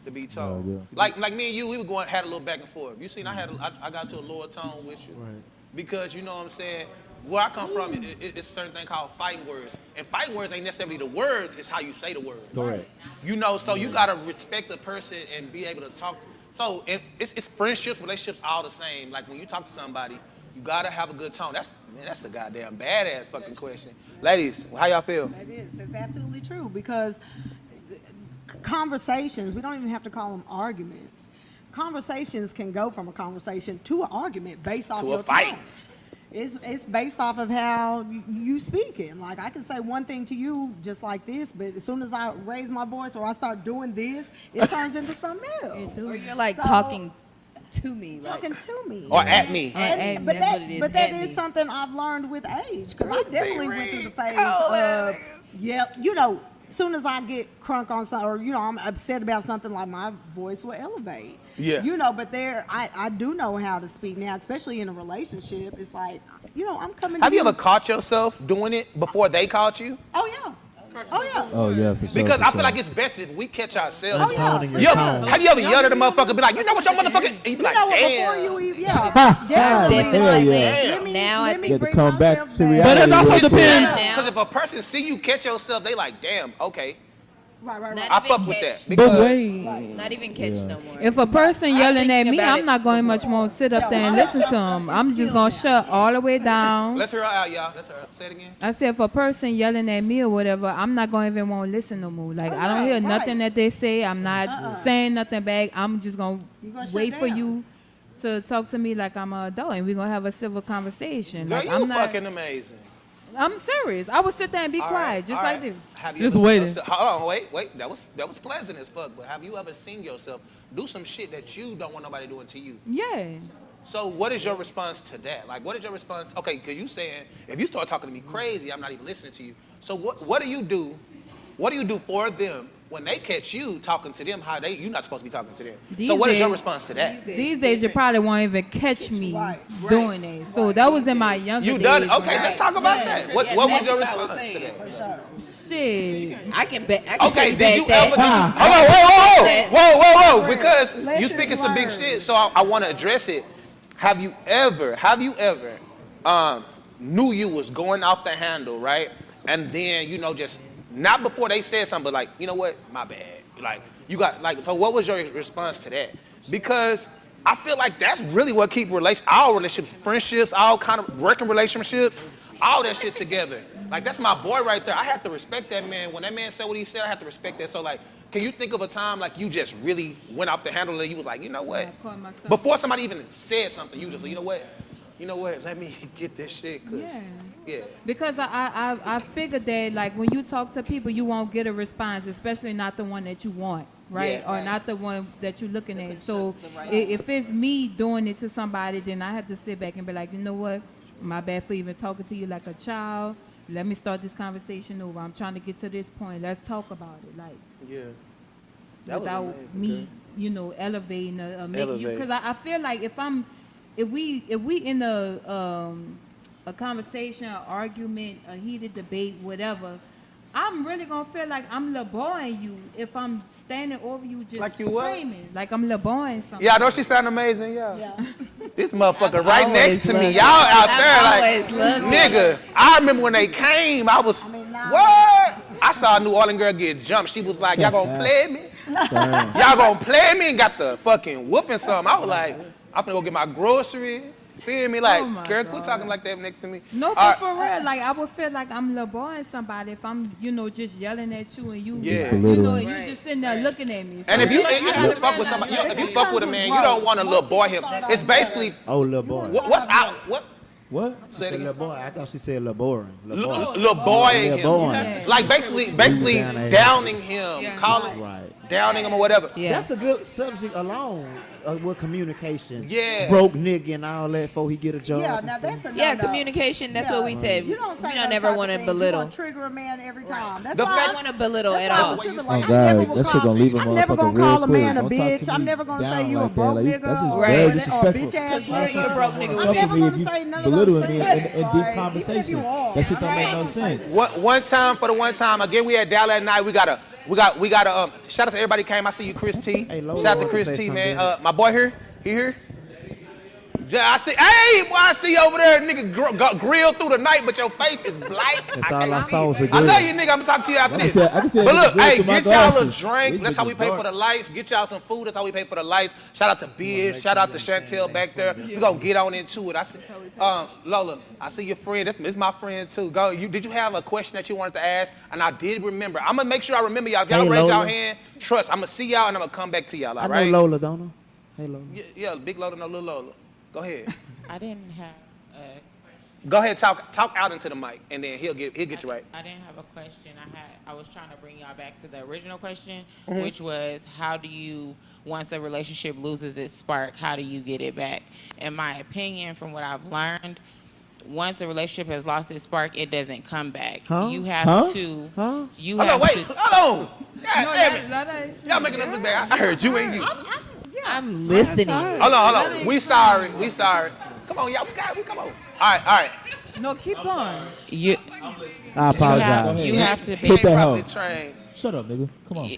to be toned. yeah. Like me and you, we were had a little back and forth. You seen, I got to a lower tone with you. Right. Because you know what I'm saying, where I come from, it's a certain thing called fighting words. And fighting words ain't necessarily the words, it's how you say the words. Correct. You know, so you gotta respect the person and be able to talk. So it's friendships, relationships, all the same. Like when you talk to somebody, you gotta have a good tone. That's a goddamn badass fucking question. Ladies, how y'all feel? It is. It's absolutely true because conversations, we don't even have to call them arguments. Conversations can go from a conversation to an argument based off your tone. It's based off of how you speaking. Like I can say one thing to you just like this, but as soon as I raise my voice or I start doing this, it turns into something else. So you're like talking to me. Talking to me. Or at me. But that is something I've learned with age because I definitely went through the phase of, you know, as soon as I get crunk on something or, you know, I'm upset about something, like my voice will elevate. Yeah. You know, but I do know how to speak now, especially in a relationship. It's like, you know, I'm coming to Have you ever caught yourself doing it before they caught you? Oh, yeah. Oh, yeah. Oh yeah, for sure. Because for I feel sure. like it's best if we catch ourselves. Oh, yeah. Have you ever yelled at a motherfucker, be like, you know what your motherfucking, and you be like, know what, damn. before you even, definitely. Hell yeah. Let me You have to bring come back myself to back. reality. But it also real quick. depends. Because if a person see you catch yourself, they like, damn, okay. Right. I fuck with that. But Because wait. Not even catch no more. If a person yelling at thinking me, about I'm it not going much more sit up there and listen to him. I'm just going to shut all the way down. let's hear her out, y'all. Let's hear her. Say it again. I said, if a person yelling at me or whatever, I'm not going to even want to listen no more. Like, I don't hear nothing that they say. I'm not saying nothing back. I'm just going to wait for you to talk to me like I'm an adult, and we're going to have a civil conversation. Girl, Like, you I'm not, fucking amazing. I'm serious. I would sit there and be All quiet, right, just all like right. this. Have you Just ever waiting. seen yourself, hold on, wait. That was pleasant as fuck. But have you ever seen yourself do some shit that you don't want nobody doing to you? Yeah. So what is your response to that? Like, what is your response? Okay, because you saying if you start talking to me crazy, I'm not even listening to you. So what do you do? What do you do for them when they catch you talking to them how you're not supposed to be talking to them? So what is your response to that? These days, you probably won't even catch me doing it. So that was in my younger days. You done? Okay, when let's talk about that. What was your response to that? Shit. I can bet. Okay, did you ever? Whoa! Because you speaking some big shit, so I want to address it. Have you ever knew you was going off the handle, right? And then just not before they said something, but like, you know what? My bad. Like you got like. So what was your response to that? Because I feel like that's really what keep our relationships, friendships, all kind of working relationships, all that shit together. Like that's my boy right there. I have to respect that man. When that man said what he said, I have to respect that. So like, can you think of a time like you just really went off the handle and you was like, you know what? Before somebody even said something, you just like, you know what? Let me get this shit. Yeah. Because I figured that like when you talk to people, you won't get a response, especially not the one that you want, right? Yeah. Or not the one that you're looking at. So if it's me doing it to somebody, then I have to sit back and be like, you know what? My bad for even talking to you like a child. Let me start this conversation over. I'm trying to get to this point. Let's talk about it. Like, that without was me, elevating or making you. Because I feel like if we in a conversation, an argument, a heated debate, whatever, I'm really gonna feel like I'm lowballing you if I'm standing over you just like you screaming, like I'm lowballing something. Yeah, I know she sound amazing. Yeah. This motherfucker right next to me. Y'all out there like, nigga. I remember when they came. I was what? I saw a New Orleans girl get jumped. She was like, y'all gonna play me? Y'all gonna play me? And got the fucking whooping something. I was like, I'm finna go get my grocery. Feel me? Like, girl, quit talking like that next to me. No, but for real, like I would feel like I'm lowballing somebody if I'm, just yelling at you and you, and you just sitting there looking at me. So and if you fuck with somebody, if you fuck with a man, you don't want to lowball him. It's basically. Oh, little boy. What's out? What? What? Say little boy. I thought she said little boring. Little boy him. Like basically downing him, calling downing them or whatever. That's a good subject alone with communication. Yeah. Broke nigga and all that before he get a job. Yeah, and now stuff. that's a Yeah, no-no. communication. That's Yeah. what we said. You don't say we those don't never type of want to things. You belittle. gonna trigger a man every time. That's The why fact- I want to belittle that's at why I all. was tripping, Oh, like, God, I'm never that gonna shit gonna leave a I'm never motherfucker gonna real call a quick. man a Don't talk bitch. to I'm me never gonna say down you a like that. broke Like, nigga that's just or very or a disrespectful. bitch ass Cause you're a broke nigga I'm with never me. gonna say none of Belittling those me things. in deep Like, even if conversation. you are. That shit don't make no sense. One time for the one time. Again, we at Dallas at night. We got shout out to everybody came. I see you, Chris T. Hey, Lola Shout out to wanted Chris to say T, something. man. My boy here. He here? Yeah, I see. Hey, boy, I see you over there, nigga, got grilled through the night, but your face is black. That's all I saw was a I grill. love you, nigga. I'm gonna talk to you after I can this. see- I can see that But nigga look, grill hey, through my get y'all a glasses. drink. These That's how we bitches pay dark. for the lights. Get y'all some food. That's how we pay for the lights. Shout out to Biz. Shout out to Chantel back there. We gonna get on into it. I see, Lola, I see your friend. This my friend too. Go. Did you have a question that you wanted to ask? And I did remember. I'm gonna make sure I remember y'all. If y'all Hey, raise y'all Lola. hand, trust. I'm gonna see y'all and I'm gonna come back to y'all. I All know right? Lola, don't I? Hey, Lola. Yeah, big Lola, no little Lola. Go ahead. I didn't have Go ahead, talk out into the mic, and then he'll get you right. I didn't have a question. I was trying to bring y'all back to the original question, Mhm. which was how do you, once a relationship loses its spark, how do you get it back? In my opinion, from what I've learned, once a relationship has lost its spark, it doesn't come back. Huh? You have Huh? to. Huh? You Hold have on, to. wait, hold on. God No, damn it. let her explain. Y'all making us look bad. I heard you ain't you. I'm listening. Hold on. We sorry. Come on, y'all. We come on. All right. No, keep going. You. I apologize. You have to Hit that Properly hoe. trained. Shut up, nigga. Come on.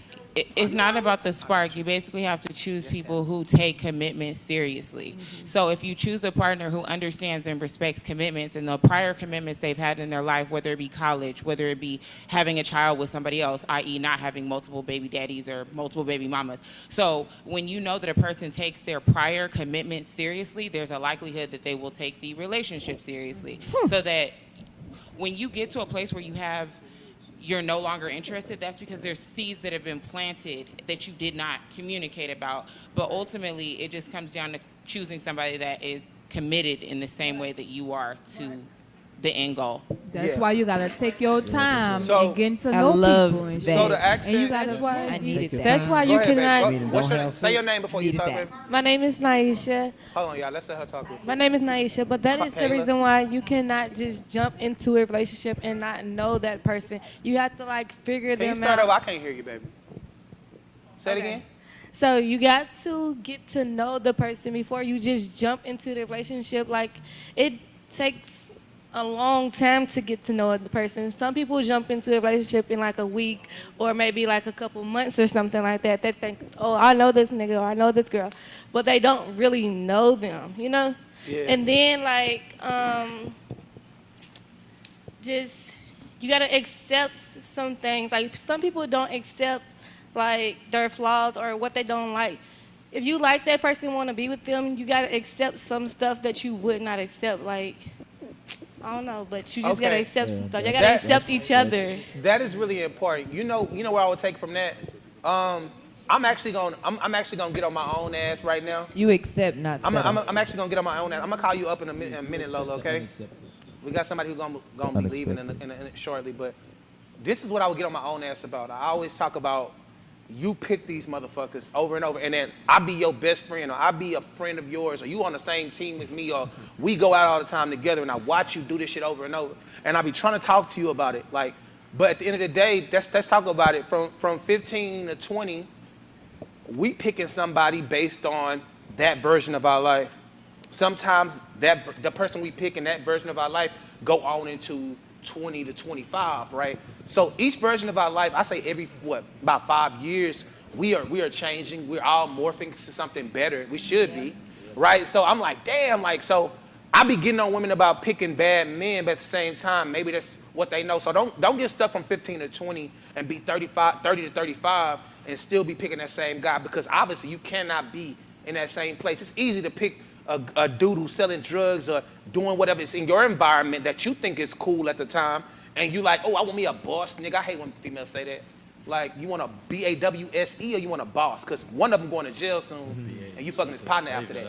It's not about the spark. You basically have to choose people who take commitment seriously. So if you choose a partner who understands and respects commitments and the prior commitments they've had in their life, whether it be college, whether it be having a child with somebody else, i.e. not having multiple baby daddies or multiple baby mamas. So when you know that a person takes their prior commitment seriously, there's a likelihood that they will take the relationship seriously. So that when you get to a place where you're no longer interested, that's because there's seeds that have been planted that you did not communicate about. But ultimately, it just comes down to choosing somebody that is committed in the same way that you are to the end goal. That's why you gotta take your time So- and getting to I know love people and that. shit. So the accent. And you gotta. That's why I needed that. That's why Go you ahead, babe. cannot. What's your name? Say your name before you Needed talk, that. babe. My name is Naisha. Hold on, y'all. Let's let her talk. My name is Naisha, but that is the Kayla. reason why you cannot just jump into a relationship and not know that person. You have to like figure Can you them start out. over? I can't hear you, baby. Say it again. So you got to get to know the person before you just jump into the relationship. Like it takes a long time to get to know the person. Some people jump into a relationship in like a week or maybe like a couple months or something like that. They think, oh, I know this nigga or I know this girl, but they don't really know them, you know? Yeah. And then like, just, you gotta accept some things. Like some people don't accept like their flaws or what they don't like. If you like that person, want to be with them, you gotta accept some stuff that you would not accept. Like, I don't know, but you just gotta accept some stuff. You gotta accept each other. That is really important. You know where I would take from that. I'm actually gonna get on my own ass right now. You accept not I'm settle. actually gonna get on my own ass. I'm gonna call you up in a minute, Lola. Okay? We got somebody who's gonna be leaving in shortly, but this is what I would get on my own ass about. I always talk about you pick these motherfuckers over and over, and then I be your best friend, or I be a friend of yours, or you on the same team as me, or we go out all the time together, and I watch you do this shit over and over, and I be trying to talk to you about it, like. But at the end of the day, let's talk about it. From 15 to 20, we picking somebody based on that version of our life. Sometimes the person we pick in that version of our life go on into 20 to 25, right? So each version of our life, I say every, about 5 years, we are changing. We're all morphing to something better. We should be, right? So I'm like, damn, like, so I be getting on women about picking bad men, but at the same time, maybe that's what they know. So don't get stuck from 15 to 20 and be 30 to 35 and still be picking that same guy, because obviously you cannot be in that same place. It's easy to pick a dude who's selling drugs or doing whatever is in your environment that you think is cool at the time, and you like, oh, I want me a boss nigga. I hate when females say that. Like, you want a BAWSE or you want a boss? Because one of them going to jail soon, and you fucking his partner after that.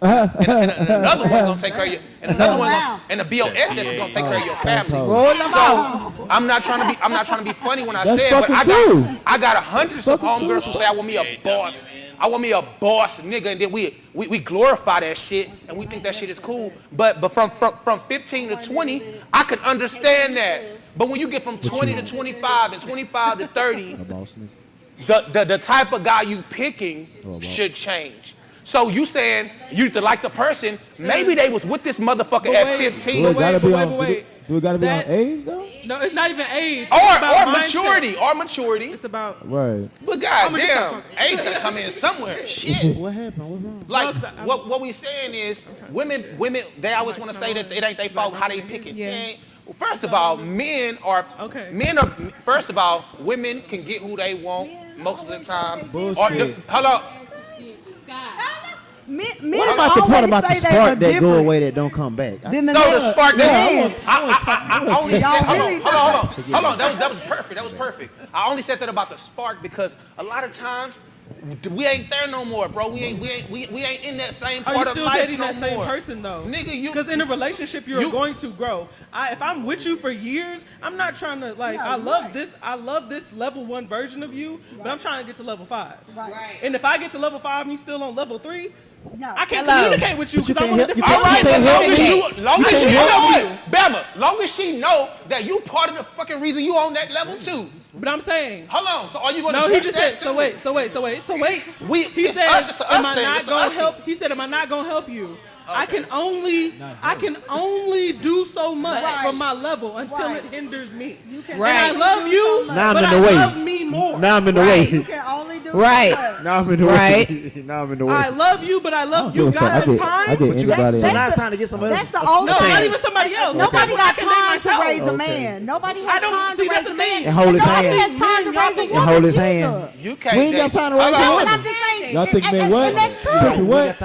and another one gonna take care of you, and another one, and the BOSS is gonna take care of your family. So I'm not trying to be funny when I say it, but I got hundreds of homegirls who say I want me a boss. I want me a boss nigga, and then we glorify that shit, and we think that shit is cool. But from 15 to 20, I can understand that. But when you get from 20 to 25 and 25 to 30, the type of guy you picking should change. So you saying you to like the person, maybe they was with this motherfucker at 15. Do it gotta be on age though? No, it's not even age. Or maturity. Or maturity. It's about. Right. But goddamn, age gotta come in somewhere. Shit. What happened? What's wrong? Like what we saying is women they always want to say that it ain't their fault how they picking. Yeah. Well, first of all, men are first of all, women can get who they want most of the time. Bullshit. Hello. What about the part about the spark that go away that don't come back? So the spark that I only said, hold on. That was perfect. That was perfect. I only said that about the spark because a lot of times we ain't there no more, bro. We ain't in that same part of life no more. Are you still dating that same person though? Nigga, you. Because in a relationship, you're going to grow. If I'm with you for years, I'm not trying to I love this level 1 version of you, but I'm trying to get to level 5. Right. And if I get to level 5 and you still on level 3, no. I can't communicate with you because I want a different. All right, but long as she know, Bama, long as she know that you part of the fucking reason you on that level 2. But I'm saying, hold on. So are you going to? No, he just that said. So wait. He it's said, us, it's "Am us I thing, not it's going us to help?" He said, "Am I not going to help you?" Okay. I can only do so much from my level until it hinders me. And I love you, now but I'm in the I way. love me more. Now I'm in the way. You can only do Now I'm in the way. Now I'm in the way. I love you, but I love you. Got some time. But you got now it's time to get somebody else. That's the old No, not even somebody else. Nobody got I time can to raise a name man. Nobody has don't time see to that's raise a the man. thing. And hold his Nobody hand. has time to raise a And woman. hold his either. hand. You can't. We ain't got time to raise a No, woman. and I'm just saying. Y'all think men what? And that's true. Think what?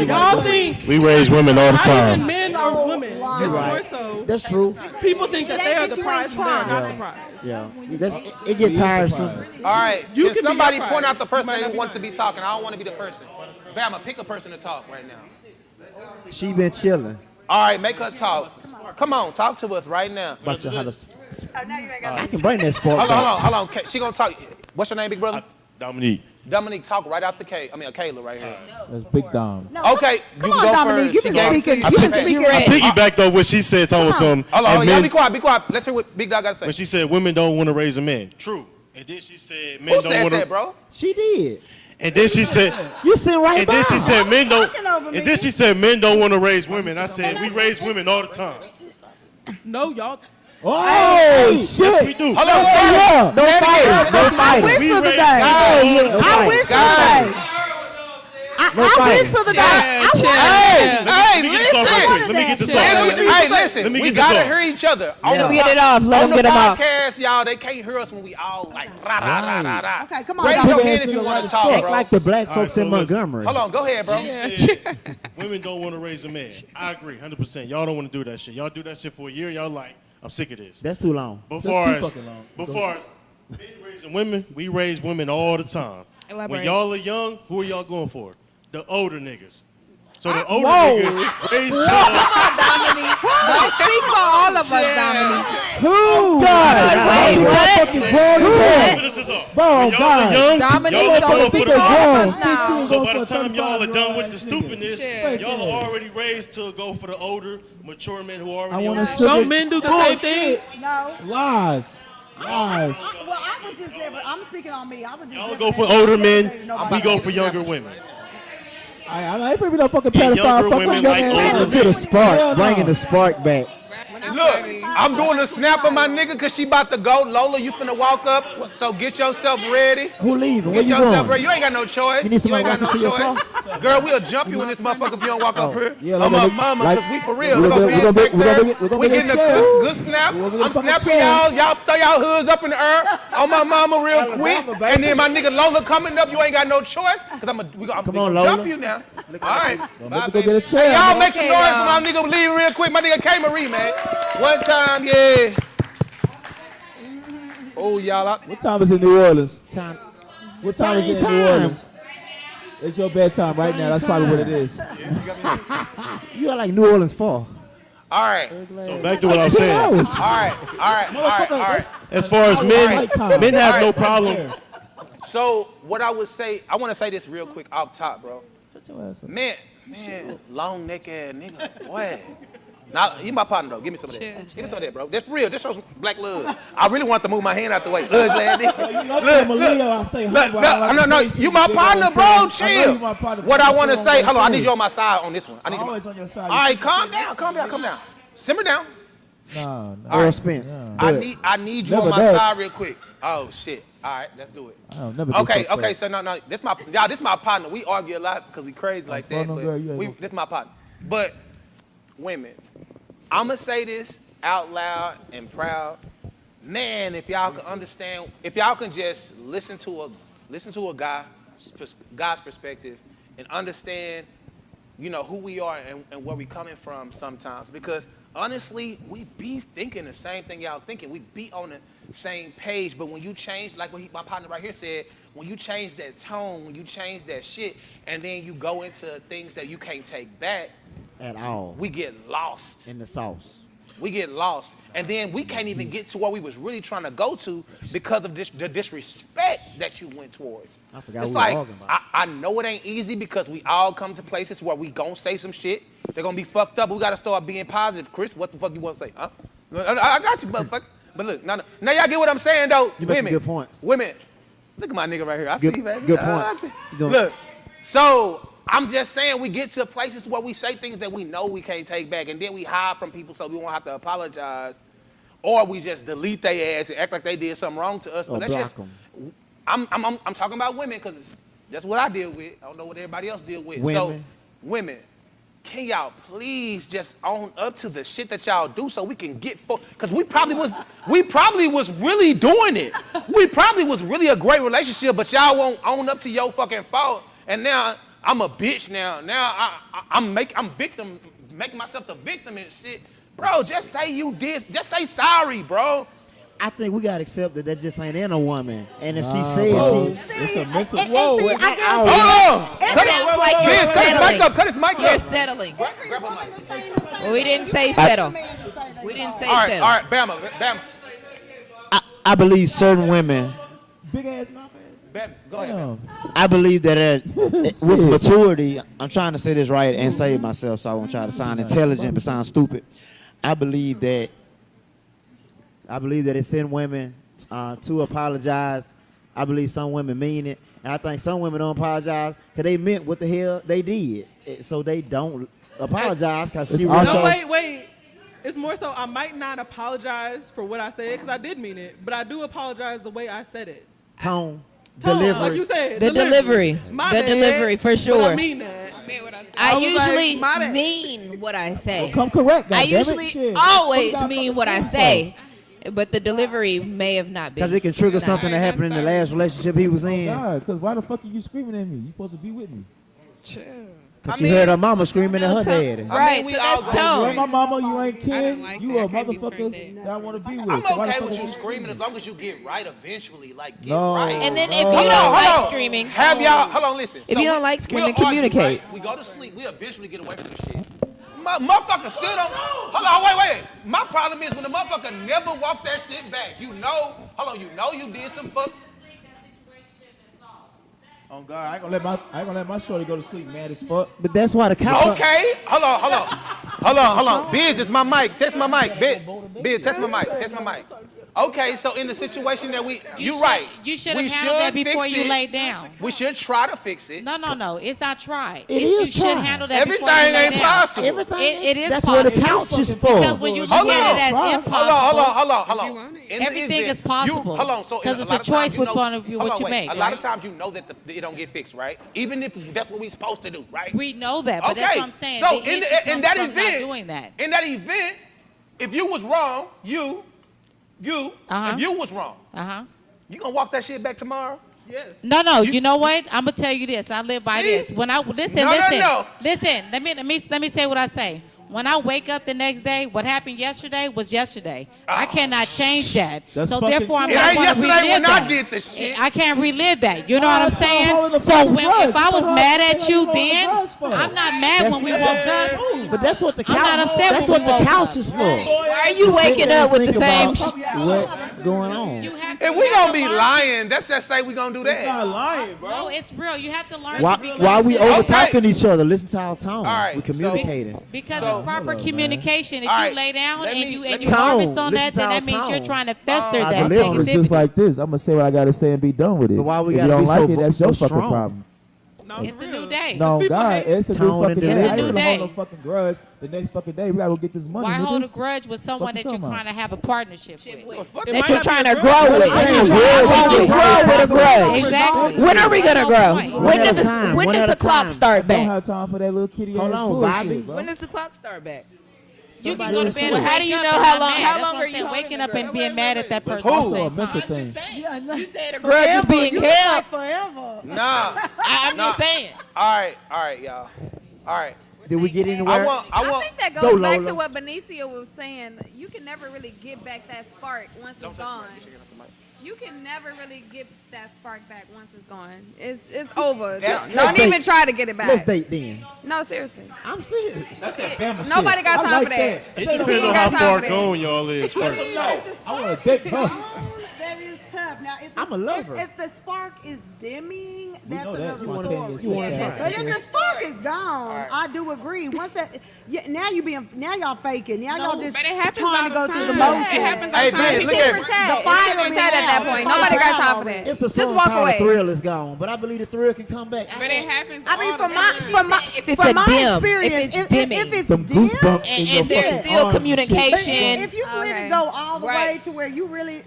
Y'all think We raise women all the not even time. men or women. It's more Right. so That's true. people think that It they ain't are that the you prize ain't and they're not trying. the prize. Yeah. It gets tiresome. All right. You Can can be somebody your point prize. out the person You might they not want be to be talking? I don't want to be the person. Bama, pick a person to talk right now. She been chilling. All right, make her talk. Come on, talk to us right now. About to how to. I can bring that spark. Hold on. She gonna talk. What's your name, big brother? Dominique. Dominique, talk right out the Kayla right here. That's Big Dom. Okay, Come you on, can go Dominique, first. you She been gave it to speaking. you. You been Okay. speaking. I piggybacked off what she said, talking some. Hold on, y'all be quiet. Let's hear what Big Dog got to say. When she said women don't want to raise a man. True. And then she said men Who don't said want that, to. bro? She did. And then she said. You sitting right And by. then she said men don't. talking over me. And then she said men don't want to raise women. I said we raise women all the time. No, y'all. Oh shit! Yes, we do. Hold on, Yeah. No fighters. No I fighters. wish We for the raise day. women all the I time. wish for the day. I wish for the day. Hey, Let me get this off right quick. Let me get this off. Hey, listen, Let me we get this gotta off. hear each other. Let On the get it off. Let on them the get 'em off. podcast, y'all, they can't hear us when we all like rah rah rah rah rah. Okay, come on, Raise Dom. your Big hand ass if you nigga want to like talk, Act bro. like the black All right, folks so in listen. Montgomery. Hold on, go ahead, bro. She said women don't want to raise a man. I agree, 100%. Y'all don't want to do that shit. Y'all do that shit for a year. Y'all like, I'm sick of this. That's too long. But That's far too as fucking long. men raising women, we raise women all the time. Elaborate. When y'all are young, who are y'all going for? The older niggas. So the older niggas raise y'all. Dominique. Don't speak for all of us, Dominique. Who? Wait, what? Finish this off. Bro, When y'all God. are young, Dominique, y'all are don't going for speak the for all older. of us now. So by the time y'all are done with the stupidness, y'all are already raised to go for the older, mature men who are I already want on to the sugar. Some men do the same thing. No. Lies. Lies. Well, I was just never. I'm speaking on me. I was just. Y'all never go for dated older men, nobody. we go for younger women. I ain't probably no fucking And pedophile. younger Fuck women with young like ass older niggas. To the spark, Hell no. bringing the spark back. Look, I'm doing a snap for my nigga because she about to go. Lola, you finna walk up, so get yourself ready. Who leaving? Where Get you yourself going? ready. You ain't got no choice. You need somebody ain't got no walking to your choice. Girl, we'll jump you in this motherfucker if you don't walk up here. Yeah, I'm like- my mama, like- because we for real. we We gonna gonna get- be we back gonna there. get- we gonna We get getting a a chair. good snap. We gonna get a I'm fucking snapping chair. y'all. Y'all throw y'all hoods up in the air on my mama real quick. And then my nigga Lola coming up. You ain't got no choice because we Come gonna on, Lola. jump you now. All right. Bye, Go baby. get a chair. Y'all man. make some noise for my nigga leave real quick. My nigga K. Marie, man. One time, yeah. Oh, y'all. What time is it in New Orleans? Time. What time is it in Same New time. Orleans? It's your bedtime right now. That's probably what it is. You are like New Orleans fall. All right. So back to what I was saying. All right. As far as men have no problem. So what I would say, I want to say this real quick off top, bro. Man, long neck ass nigga, boy. Now, you my partner though. Give me some of that. Give me some of that, bro. That's real. Just show some black love. I really want to move my hand out the way. Ugly ass nigga. No. You my partner, bro. Chill. What I want to say. Hold on. I need you on my side on this one. I need you always on your side. All right, calm down. Simmer down. No. All right. Spence. I need you on my side real quick. Oh shit. All right, let's do it. Okay. So no. This my partner. We argue a lot because we crazy like that. But this my partner. But women, I'ma say this out loud and proud. Man, if y'all can understand, if y'all can just listen to a guy's perspective and understand, who we are and where we coming from sometimes. Because honestly, we be thinking the same thing y'all thinking. We be on the same page. But when you change, like what my partner right here said, when you change that tone, when you change that shit, and then you go into things that you can't take back at all, we get lost in the sauce. We get lost, and then we can't even get to where we was really trying to go to because of the disrespect that you went towards. I forgot it's what like, we were talking about. I know it ain't easy because we all come to places where we gonna say some shit. They're gonna be fucked up. We gotta start being positive. Chris, what the fuck you wanna say? Huh? I got you, motherfucker. But look, now y'all get what I'm saying, though. You making good points. Women, look at my nigga right here. I Good- see you, man. good point. Look, so I'm just saying we get to places where we say things that we know we can't take back, and then we hide from people so we won't have to apologize, or we just delete their ass and act like they did something wrong to us. Or But that's block just, 'em. I'm talking about women because that's what I deal with. I don't know what everybody else deal with. Women. So women, can y'all please just own up to the shit that y'all do so we can get because we probably was really doing it. We probably was really a great relationship, but y'all won't own up to your fucking fault. And now I'm a bitch now. Now I'm making myself the victim and shit. Bro, just say you did. Just say sorry, bro. I think we gotta accept that just ain't in a woman. And if she Bro. says It's a mental. whoa, See, I guarantee Hold on. it Cut sounds it. like you're Vince, cut his mic up. Cut his mic You're up. settling. Grab a mic. Well, we didn't say settle. We didn't say settle. All right, Bama. I believe certain women. Big ass mouth ass. Go ahead. I believe that with maturity, I'm trying to say this right and save myself, so I won't try to sound intelligent but sound stupid. I believe that it's in women to apologize. I believe some women mean it, and I think some women don't apologize because they meant what the hell they did, so they don't apologize because she was. No, wait. It's more so I might not apologize for what I said because I did mean it, but I do apologize the way I said it. Tone, Delivery. delivery. Like you said. The delivery. My The bad, delivery, for but sure. I mean that. I was usually like, my bad. mean what I say. Come correct, I goddammit. usually Shit. always What you mean got what I from the say, but the delivery may have not been. Because it can trigger something that happened in the last relationship he was in. God, because why the fuck are you screaming at me? You supposed to be with me. Because she heard her mama screaming at her daddy. Right, so that's You ain't tone. my mama, you ain't kin. You a motherfucker that I want to be with. I'm So why the okay fuck with is you screaming as long as you get right eventually. Like, get No. right. And then if No. you Hold don't on, like screaming, Have y'all, hold on, listen. If you don't like screaming, we'll argue, communicate. right? We go to sleep, we eventually get away from the shit. Motherfucker still don't. Hold on, wait. My problem is when the motherfucker never walk that shit back. You know you did some fuck. Oh God, I ain't gonna let my shorty go to sleep mad as fuck. But that's why the couch. Okay, hold on. Biz, it's my mic. Test my mic. Biz, test my mic. Okay, so in the situation that you're right. You should We have handled that should before fix you it. lay down. We should try to fix it. No. It's not try. It You is should try. handle that before you Everything lay ain't down. possible. Everything. It is That's possible. what the couch is for. Because when you look Hold at it as on. impossible, Hold on. In the everything event- is possible. Hold on. So Because a it's lot a of choice times, with know- point of view hold what on, you wait. make. A lot right? of times you know that it don't get fixed, right? Even if that's what we supposed to do, right? We know that, but that's what I'm saying. So The in issue that comes from not event, doing that. in that event, if you was wrong, if you was wrong, you gonna walk that shit back tomorrow? Yes. No. You know what? I'm gonna tell you this. I live by See? this. When I listen. No. Listen. Let me say what I say. When I wake up the next day, what happened yesterday was yesterday. I cannot change that. That's so fucking therefore, I'm true. not It ain't going to yesterday relive when I that. did the shit. I can't relive that. You know what I'm That's saying? holding the So fucking when, grudge. if I was That's mad what at you holding the then, grudge for. I'm not mad when we woke up. But that's what the I'm couch. not upset That's when what we the woke couch up. is for. Why are you waking up with the same What's going on? If we gonna be lying, that's just say we gonna do that. It's not lying, bro. No, it's real. You have to learn Why, to be why we conscious. over talking each other? Listen to our tone. All right, we communicating. Because it's proper communication. If All you right, lay down let and me- you let and me- you harvest Tone. on that, Listen then to that our means you're tone. trying to fester I that. deliver it's just like this. I'm gonna say what I gotta say and be done with it. But why we if gotta you don't be like so- it, that's so your fucking strong? problem. It's a new day. No, God, it's a new Tone fucking and day. It's a I ain't new gonna hold day. no fucking grudge. The next fucking day, we gotta go get this money. Why nigga. hold a grudge with someone Fuck that you you're talking trying to have a partnership with? That you're trying to grow with. I That ain't you're trying to grow grow with a grudge. Exactly. When are we gonna grow? When at a does time, when one does at the a clock time. start Don't back? have time for that little kitty Hold ass on, bullshit, Bobby. bro. When does the clock start back? You can Somebody go to was bed saying. and How do you wake know up how and long- I'm how mad. long That's are what I'm you saying. holding Waking the up and grudge? being mad at that person Who? at the Also a same mental time. thing. Yeah, no. You said a grudge is being You held. like forever. Nah. I'm just saying. All right, y'all. All right. Did we get anywhere? I I want. think that Go, goes back Lola. to what Benicia was saying. You can never really get back that spark once it's gone. You can never really get that spark back once it's gone. It's over. That's- Don't even try to get it back. Let's date then. No, seriously. I'm serious. That's that Bama shit. Nobody got I time like for that. It We depends ain't on got how time far for that. gone y'all is first. I want to date her. That is tough. Now, if the, I'm a lover. If the spark is dimming, that's know that. another Spontaneous story. sex. But if the spark is gone, I do agree. Once that, now y'all faking. Now y'all just But it happens trying to all go the through the time. motions. It happens all Hey, the time. man, It's look tit at for tat. The It's fire tit for tat at that point. out. Nobody got Fire time for already. that. It's a Just song walk called away. The Thrill is gone, but I believe the thrill can come back. But it happens. I mean, all from the my time. from my If it's from a my dim, experience, if it's dimming. if it's Them dim, goosebumps in your And there's fucking still arms and shit. communication. if you let Okay. it go all the Right. way to where you really.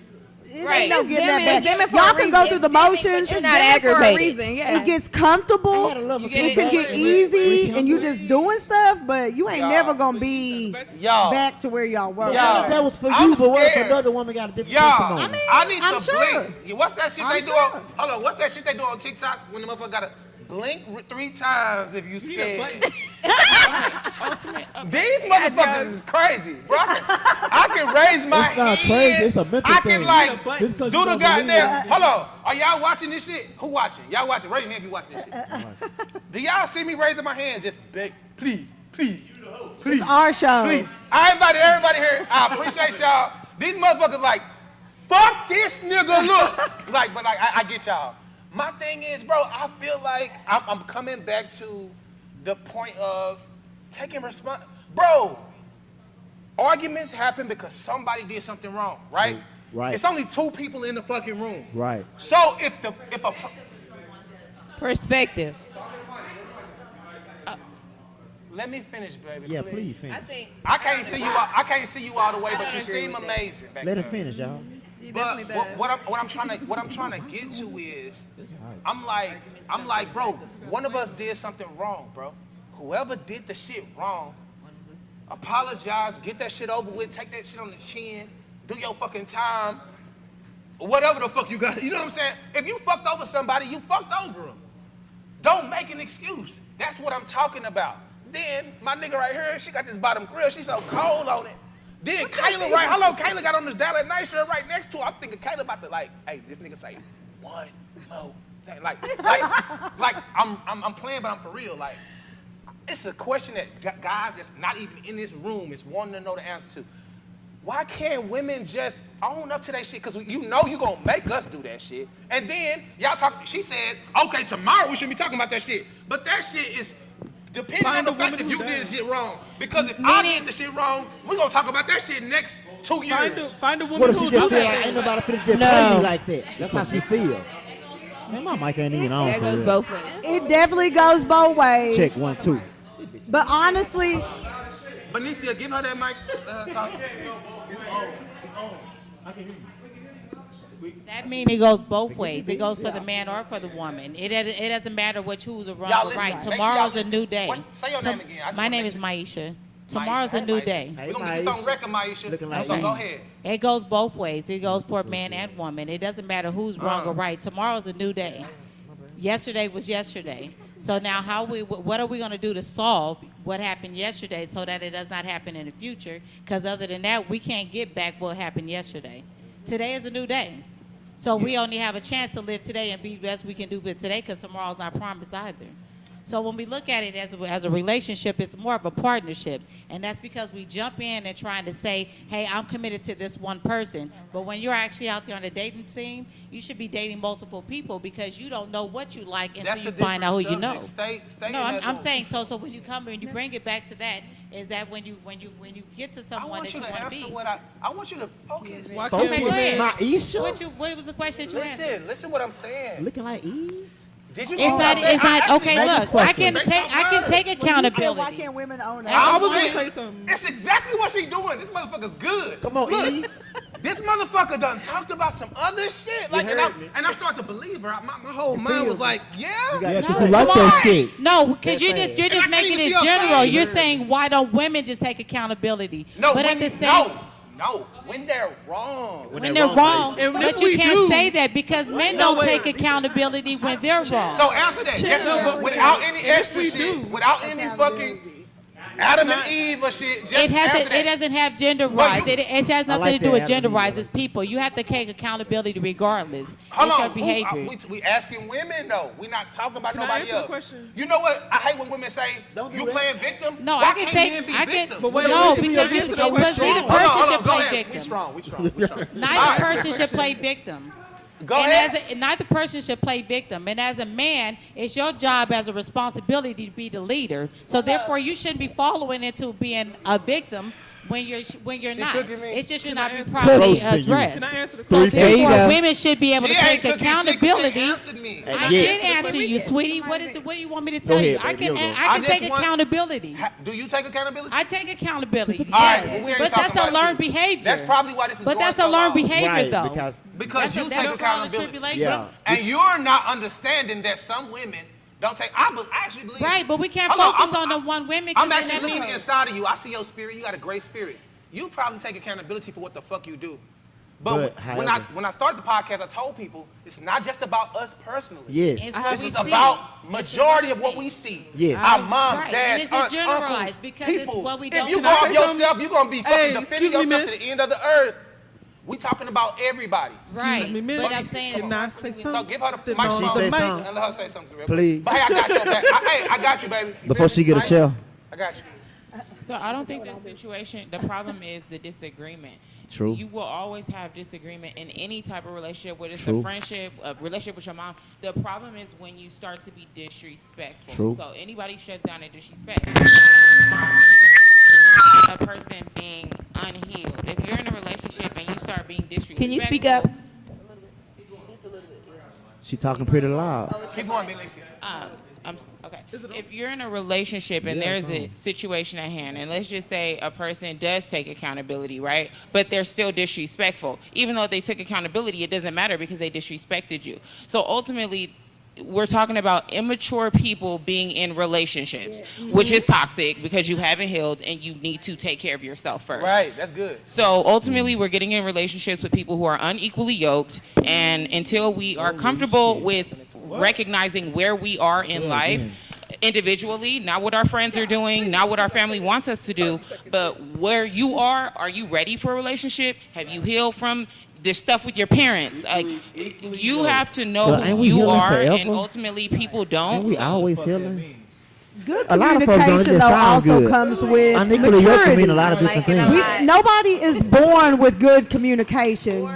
It Right. ain't no It's getting dimming. that It's dimming back. for Y'all a can go reason. through the It's dimming, motions. but you're It's not dimming for a aggravated. reason, yeah. It gets comfortable. I had a love You affair. It can get easy, and you just doing stuff, but you ain't Y'all. never gonna be Y'all. back to where y'all were. Y'all. That was for I'm you, but what if scared. another woman got a different Y'all, testimony? I need I'm to sure. blink. Yeah, what's that shit I'm they do? sure. Hold on, what's that shit they do on TikTok when the motherfucker gotta blink 3 times if you scared? These motherfuckers is crazy, bro. I can raise my It's not hand. crazy, it's a mental I thing. can like Just 'cause do you the don't believe goddamn. it. Hold on, are y'all watching this shit? Who watching? Y'all watching? Raise your hand if you watching this shit. Do y'all see me raising my hand? Just beg, please, please, please. It's our show. Please. I invited everybody here. I appreciate y'all. These motherfuckers like, fuck this nigga look. Like, but like, I get y'all. My thing is, bro, I feel like I'm coming back to the point of taking response. Bro, arguments happen because somebody did something wrong, right? Right. It's only 2 people in the fucking room. Right. So if a Perspective. let me finish, baby. Yeah, please finish. I can't see you. I can't see you all the way, but you seem amazing. Back Let him there. finish, y'all. He But definitely does. what I'm trying to get to is, I'm like, bro, one of us did something wrong, bro. Whoever did the shit wrong, apologize, get that shit over with, take that shit on the chin, do your fucking time, whatever the fuck you got. You know what I'm saying? If you fucked over somebody, you fucked over them. Don't make an excuse. That's what I'm talking about. Then my nigga right here, she got this bottom grill. She's so cold on it. Then Kayla, right? How long Kayla got on this Dallas night shirt right next to her? I'm thinking Kayla about to like, hey, this nigga say one more thing. Like I'm playing, but I'm for real. Like, it's a question that guys that's not even in this room is wanting to know the answer to. Why can't women just own up to that shit? Because you know you gonna make us do that shit. And then y'all talk, she said, okay, tomorrow we shouldn't be talking about that shit. But that shit is depending on the fact if you did shit wrong. Because if I did the shit wrong, we gonna talk about that shit next 2 years. Find a woman What if she who's just feel okay. like ain't nobody finna just play you like that? That's how she feel. Man, my mic ain't even on. That for goes real. both ways. It definitely goes both ways. Check 1, 2. But honestly, Benicia, give her that mic. Talk. It's on. It's on. I can hear you. That means it goes both ways. It goes for the man or for the woman. It doesn't matter who's a wrong Y'all or listen. right. Make sure Tomorrow's y'all a new day. What? Say your name again. I just My wanna name make is sure. Maisha. Tomorrow's a new day. We're gonna get you something record, Maisha. Looking like So me. go ahead. It goes both ways. It goes for man and woman. It doesn't matter who's wrong or right. Tomorrow's a new day. Yesterday was yesterday. So now what are we going to do to solve what happened yesterday so that it does not happen in the future. Because other than that, we can't get back what happened yesterday. Today is a new day. So we only have a chance to live today and be the best we can do with today because tomorrow's not promised either. So when we look at it as a relationship, it's more of a partnership. And that's because we jump in and trying to say, hey, I'm committed to this one person. But when you're actually out there on the dating scene, you should be dating multiple people because you don't know what you like until you find out who you know. Stay No, I'm saying so when you come and you bring it back to that, is that when you get to someone that you want to be. I want you to focus. Okay, go ahead. Isha? What was the question that you asked? Listen what I'm saying. Looking like Eve? Did you It's not okay. Look, I can take accountability. Why can't women own that? I was gonna say something. It's exactly what she's doing. This motherfucker's good. Come on, Look, Eve. this motherfucker done talked about some other shit. Like, and I start to believe her. My whole mind was like, yeah. Yeah, she like that shit. No, because you're just And I can't making even it see her general. face. You're saying why don't women just take accountability? No, but at the same no, when they're wrong. when they're wrong, And but if you we can't do- say that because men don't take accountability when they're wrong. So answer that. Yes, without any extra we shit, do. without any fucking Adam and Eve or shit. Just It answer hasn't. that. It doesn't have gender Well, rise. you- It has nothing like to do that, with gender Adam. rise. It's people. You have to take accountability regardless. Hold it's on. your behavior. We asking women though. We not talking about Can I nobody answer the else. question? You know what? I hate when women say you playing victim. No, Why I can can't take. men be I can. victims? But wait, No, wait, because we you answer the because question. neither Hold on, person hold should on, go play ahead. victim. We strong. We strong. Neither person should play victim. Go and ahead. neither person should play victim. And as a man, it's your job as a responsibility to be the leader. So therefore, you shouldn't be following into being a victim when you're She not. cooking me. It's just you're not being Can properly Close to you. addressed. Can I answer the So question? There you therefore, go. women should be able to She take ain't cooking shit 'cause she accountability. answered me. I Yeah. did answer you, sweetie. What do you want me to tell ahead, you? I baby, can you go. I can I take just want- accountability. Do you take accountability? I take accountability. All right, Yes, well, we ain't but talking that's a about learned you. behavior. That's probably why this is But going that's so a learned long. behavior, Right, though. Because you take that's trial and accountability. tribulation. Yeah. And you're not understanding that some women don't take. I actually believe. Right, but we can't Hold on, focus I'm- on the one women. 'cause I'm then actually that looking means- inside of you. I see your spirit. You got a great spirit. You probably take accountability for what the fuck you do. But when I started the podcast, I told people it's not just about us personally. Yes. It's what This we is see. about majority of what we see. Yes. Our moms, Right, dads, and it's aunts, generalized uncles, because people. it's what we If don't you know. go off Can I say yourself, something? you're gonna be fucking Hey, defending excuse me, yourself to miss. the end of the earth. We talking about everybody. Right, me, miss. but I'm saying Can I say something? So give her the She microphone say and something. let her say something real Please. quick. But hey, I got your back. Hey, I got you, baby. You Before feel she me? get a Right? chair. I got you. So I don't think the situation, the problem is the disagreement. True. You will always have disagreement in any type of relationship, whether it's True. a friendship, a relationship with your mom. The problem is when you start to be disrespectful. True. So anybody shuts down and disrespect. A person being unhealed. If you're in a relationship and you start being disrespectful. Can you speak up? She talking pretty loud. Keep going, Big Lacey. Okay. If you're in a relationship and there's a situation at hand, and let's just say a person does take accountability, right? But they're still disrespectful. Even though they took accountability, it doesn't matter because they disrespected you. So ultimately, we're talking about immature people being in relationships, which is toxic because you haven't healed and you need to take care of yourself first. Right, that's good. So ultimately, we're getting in relationships with people who are unequally yoked, and until we are comfortable with recognizing where we are in life individually, not what our friends are doing, not what our family wants us to do, but where you are you ready for a relationship? Have you healed from the stuff with your parents? Like, you have to know Well, ain't who we you healing are, forever? and ultimately, people don't. Ain't we always healing? Good A lot of folks don't communication, just though, sound also good. comes with Unequally yoked can mean a maturity. lot of different things. Nobody is born with good communication.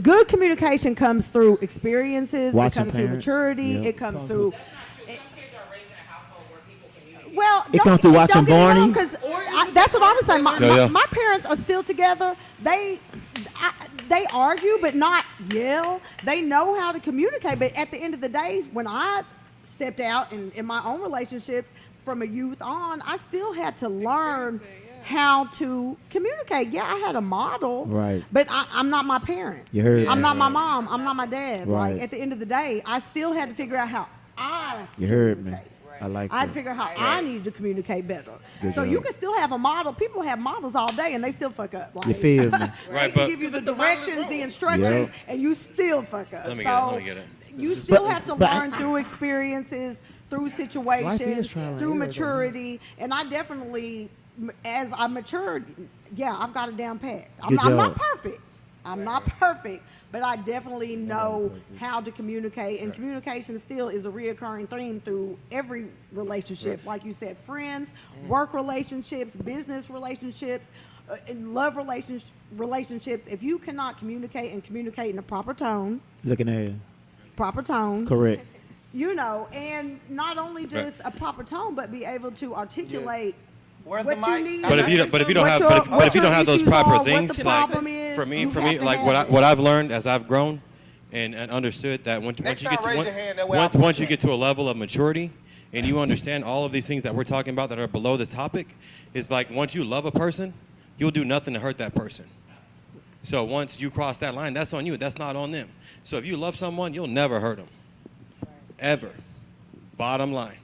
Good communication comes through experiences. Watching it comes through parents. maturity. Yeah. It comes through. Well, It comes through watching Barney. Because that's what I was saying. Yeah. My parents are still together. They argue, but not yell. They know how to communicate. But at the end of the day, when I stepped out in my own relationships from a youth on, I still had to learn how to communicate. Yeah, I had a model, Right. but I'm not my parents. You heard I'm me. not my mom. I'm not my dad. Right. Like at the end of the day, I still had to figure out how You heard me. I like I had to that. figure out how I needed to communicate better. Good So job. you can still have a model. People have models all day and they still fuck up. Like, You feel me? they Right, can but- give you the directions, the instructions, and you still fuck up. Let me so get it. you still But- have to but- learn through experiences, through Life situations, is trial and through error, though, maturity, and I definitely, as I matured, yeah, I've got it down pat. Good I'm not job. perfect. I'm not perfect, but I definitely know how to communicate, and communication still is a reoccurring theme through every relationship. Like you said, friends, work relationships, business relationships, and love relationships. If you cannot communicate and communicate in a proper tone, Looking at you. proper tone, Correct. you know, and not only just a proper tone, but be able to articulate Where's what the you mic? need. But if you don't have those proper things, like for me, like what I've learned as I've grown and understood that once you get to once you get to a level of maturity and you understand all of these things that we're talking about that are below this topic, is like once you love a person, you'll do nothing to hurt that person. So once you cross that line, that's on you. That's not on them. So if you love someone, you'll never hurt them, ever. Bottom line.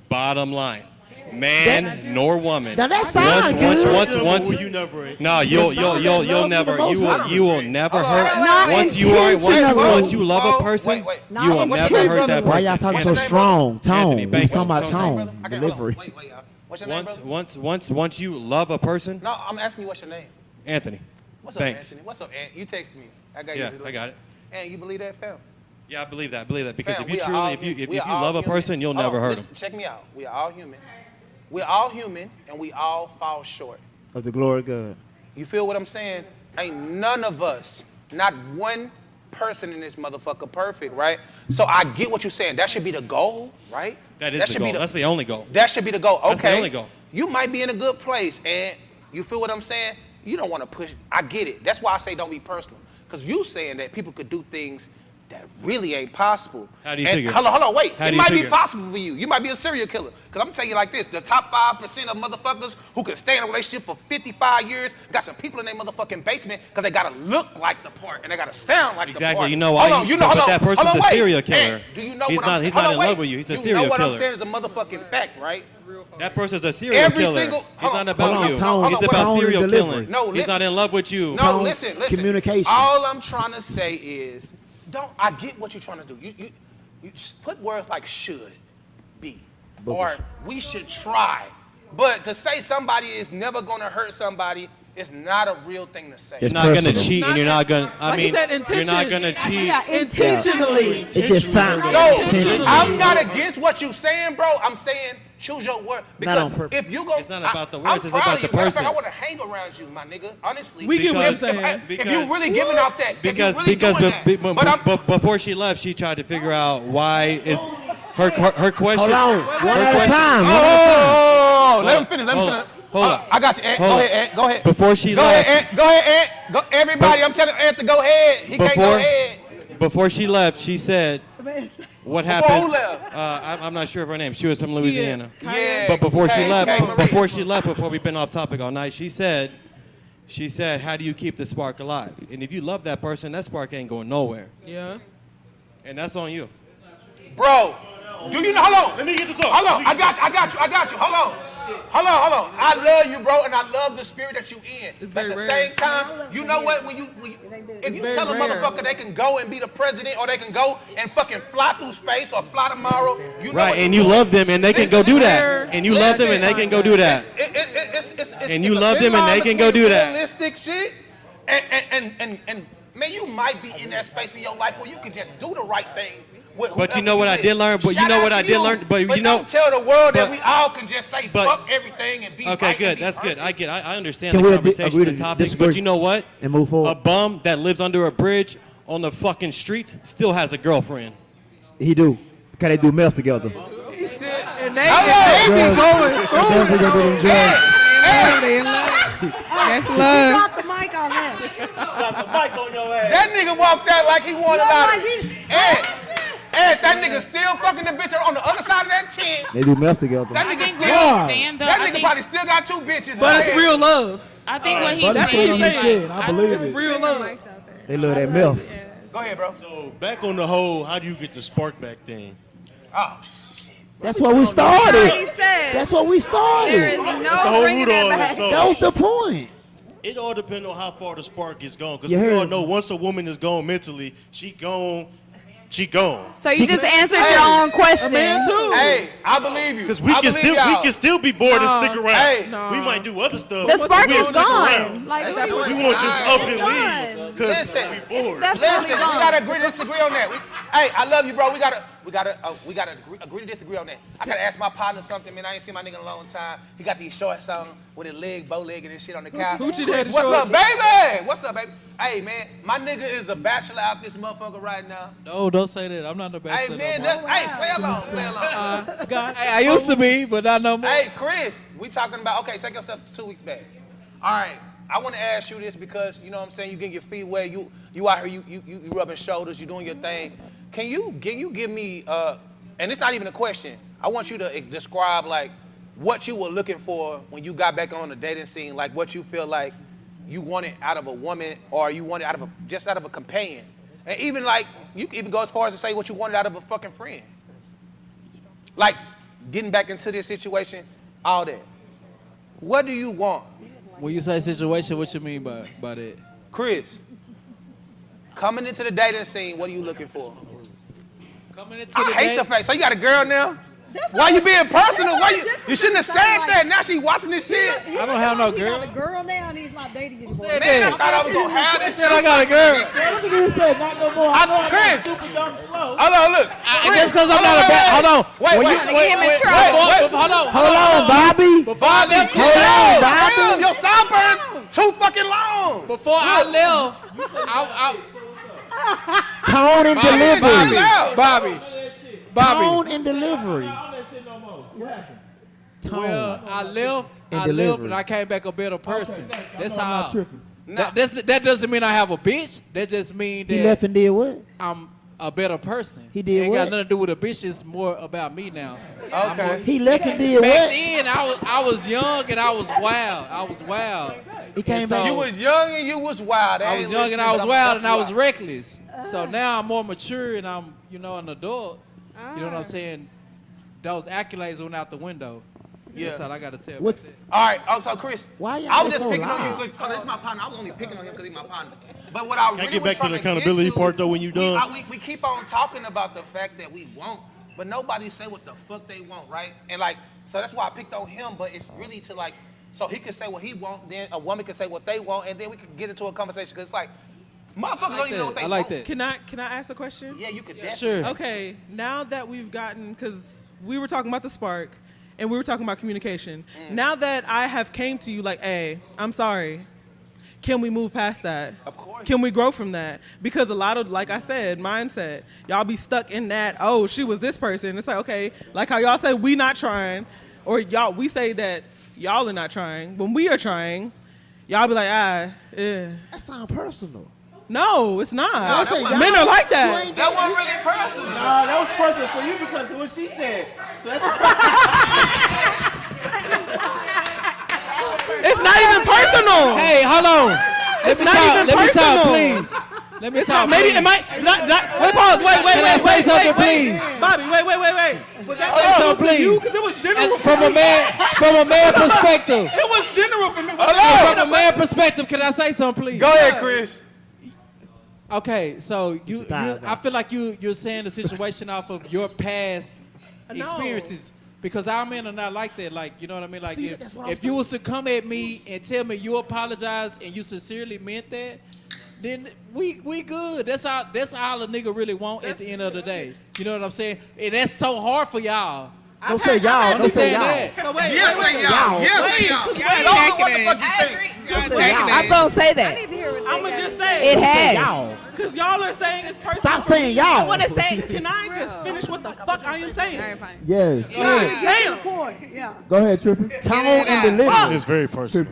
Bottom line. Man nor woman. Now that sounds good. Once you never. No, you'll never hurt. Once you love a person, you will never hurt that person. Why y'all talking so strong? Tone. Anthony, We talking about tone. Delivery. What's your name, brother? Once you love a person. No, I'm asking you what's your name. Anthony. What's up, Thanks. Anthony? What's up, Ant? You texted me. I got Yeah, you. I got it. And you believe that, fam? Yeah, I believe that. Because Fam, if you we are all truly, if we you are all love a human. person, you'll Hold never on, hurt listen, them. Check me out. We are all human. We're all human, and we all fall short. Of the glory of God. You feel what I'm saying? Ain't none of us, not one person in this motherfucker perfect, right? So I get what you're saying. That should be the goal, right? That is the goal. That's the only goal. That should be the goal. Okay. That's the only goal. You might be in a good place, and you feel what I'm saying? You don't want to push. I get it. That's why I say don't be personal. Because you saying that people could do things that really ain't possible. How do you figure? Hold on, wait. How It do you might figure? be possible for you. You might be a serial killer. Because I'm going to tell you like this. The top 5% of motherfuckers who can stay in a relationship for 55 years got some people in their motherfucking basement because they got to look like the part and they got to sound like the part. Exactly. You know why? But that person's a serial killer. Do you know He's what not. I'm He's saying? not in love with you. He's a serial You know what I'm killer. saying is a motherfucking fact, right? That person's a serial Every killer. single- He's not about Hold on, you. tone, He's about tone and serial delivery. killing. No, He's listen. not in love with you. No, listen. Communication. All I'm trying to say is, I get what you're trying to do. You just put words like should be, or we should try. But to say somebody is never going to hurt somebody is not a real thing to say. You're not going to cheat, and you're not going to. I mean, you're not going to cheat. Yeah, intentionally. It just sounds So I'm not against what you're saying, bro. I'm saying choose your word. Not on Because purpose. if you go, It's not about the words, it's I'm proud about of the you. Matter of person. fact, I want to hang around you, my nigga. Honestly, We get what you're if saying. you really giving off that, Because if you really doing that. but before she left, she tried to figure out why is her question. Hold on. One at a question- time. Oh, let him finish. Let him finish. Hold on. I got you, Ant. Hold Go on. ahead, Ant. Go ahead. Before she Go left, ahead, Ant. Go ahead, Ant. Go, everybody, I'm telling Ant to go ahead. He can't go ahead. before she left, she said, "What Before happens?" who left? I'm not sure of her name. She was from Louisiana. Yeah. But before she Kay left, Marie. before we've been off topic all night, she said, "How do you keep the spark alive? And if you love that person, that spark ain't going nowhere. Yeah. And that's on you." Bro, do you know? Hold on. Let me get this off. Hold on. I got you. Hold on. I love you, bro, and I love the spirit that you in. It's But very at the rare. same time, you know what? When you if you very tell a rare. motherfucker they can go and be the president or they can go and fucking fly through space or fly tomorrow, you know Right, what and you're you doing. love them and they can go do that. And you love them and they can go do that. And you love them and they can go do that. Realistic shit, and man, you might be in that space in your life where you can just do the right thing. But you know what I did learn? But you know what I did learn? But you know. Don't tell the world that but- we all can just say but- fuck everything and be Okay, right good. and be That's good. perfect. I understand Can the we conversation agree and to topic. disagree But you know what? and move forward? A bum that lives under a bridge on the fucking streets still has a girlfriend. He do. Can they do meth together? And they be going through Definitely gonna do them drugs. That's You love. dropped the mic on that. That nigga walked out like he wanted No, out. like he- And that nigga still fucking the bitch on the other side of that tent. They do meth together. That I nigga think what still, he's saying, though, that I nigga think- probably still got 2 bitches. But it's real love. I think what he's Buddy saying saying is his shit, like, and I believe it. Real love. They love that meth. Go ahead, bro. So back on the whole, how do you get the spark back thing? Oh shit. That's what we He started. said That's what we there started. is the no whole bringing root of that it, back. so- That was the point. It all depends on how far the spark is gone. Because You we all heard. know once a woman is gone mentally, she gone she gone. So you just answered your own question. Hey, I believe you. Because we can still be bored and stick around. Hey, we might do other stuff. The spark we'll is stick gone. around. Like, we won't just up and leave because Listen, we bored. Listen, we gotta agree to disagree on that. Hey, I love you, bro. We gotta agree to disagree on that. I gotta ask my partner something, man. I ain't seen my nigga in a long time. He got these shorts on with his leg, bow leg, and this shit on the couch. Hoochie Chris, daddy what's shorts. up, baby? What's up, baby? Hey, man, my nigga is a bachelor out this motherfucker right now. No, don't say that. I'm not a bachelor. Hey, man, play along, play along. Hey, I used to be, but not no more. Hey, Chris, we talking about, okay, take us up to 2 weeks back. All right, I want to ask you this because, you know what I'm saying, you getting your feet wet, you out here, you rubbing shoulders, you doing your thing. Can you give me, and it's not even a question, I want you to describe, like, what you were looking for when you got back on the dating scene, like what you feel like you wanted out of a woman or you wanted just out of a companion. And even like, you can even go as far as to say what you wanted out of a fucking friend. Like, getting back into this situation, all that. What do you want? When you say situation, what you mean by that? Chris, coming into the dating scene, what are you looking for? Coming into I hate the fact. So you got a girl now? Why you being personal? Why you shouldn't have said that. Now she watching this shit. I don't have no girl. He got a girl now and he's not dating anymore. Man, I thought I was gonna have this shit. I got a girl. Look at this said, not no more. I know I'm Chris. stupid, dumb, slow. Hold on, look. Just because I'm not a bad. Hold on. Wait. Hold on, Bobby. Before I left, Damn, your sideburns too fucking long. Before I left, Tone and delivery. Bobby. Tone and delivery. Well, I left and I came back a better person. That's how. No. That doesn't mean I have a bitch. That just means that He left and did what? I'm a better person. He did Ain't what? got nothing to do with a bitch. It's more about me now. Okay. He left and did Back what? then, I was young and I was wild. He came And back. You was young and you was wild. I was young and I was wild and I was reckless. So now I'm more mature and I'm, an adult. You know what I'm saying? Those accolades went out the window. Yeah. That's all I got to say What? about that. All right. Oh, so Chris, Why y'all I was just so picking on loud? you because that's my partner. I was only picking on him because he's my partner. But what I Can I really get was back to trying the get accountability to, part, though, when you done? We keep on talking about the fact that we want, but nobody say what the fuck they want, right? And like, so that's why I picked on him. But it's really to like, so he can say what he want, then a woman can say what they want, and then we can get into a conversation. Because it's like, motherfuckers don't even know what they want. that. Can I ask a question? Yeah, you could. Sure. Okay, now that we've gotten, because we were talking about the spark, and we were talking about communication. Now that I have came to you like, hey, I'm sorry. Can we move past that? Of course. Can we grow from that? Because a lot of, like I said, mindset, y'all be stuck in that, oh, she was this person. It's like, okay, like how y'all say we not trying, or we say that y'all are not trying. When we are trying, y'all be like, That sounds personal. No, it's not. No, Men are like that. That wasn't really personal. Nah, that was personal for you because of what she said. So that's It's not even personal. Hey, hold on. It's not even Let me talk, personal. please. Let me It's talk, not, maybe please. it might not. Wait, pause. Wait. Can I say something, please? Bobby, wait. Was that Say personal something, to you? please. 'Cause it was general From a man perspective. It was general for me. From a man perspective, can I say something, please? Go ahead, Chris. Okay, so I feel like you're saying the situation off of your past experiences. Because our men are not like that. Like, you know what I mean? Like, See, that's what I'm if you was to come at me and tell me you apologize and you sincerely meant that, then we good. That's all a nigga really want at the end of the day. You know what I'm saying? And that's so hard for y'all. Don't say y'all. Don't say y'all. That. So wait, Yes, say y'all. Yes, say y'all. Don't know what the fuck you think. I'm gonna say that. I'm gonna just say It has. Y'all. because y'all are saying it's personal. Stop for saying me. y'all. I want to say. Can I just finish what the fuck I am saying? yes. Get to the point. Yeah. Go ahead, Trippy. Tone and delivery. It's very personal.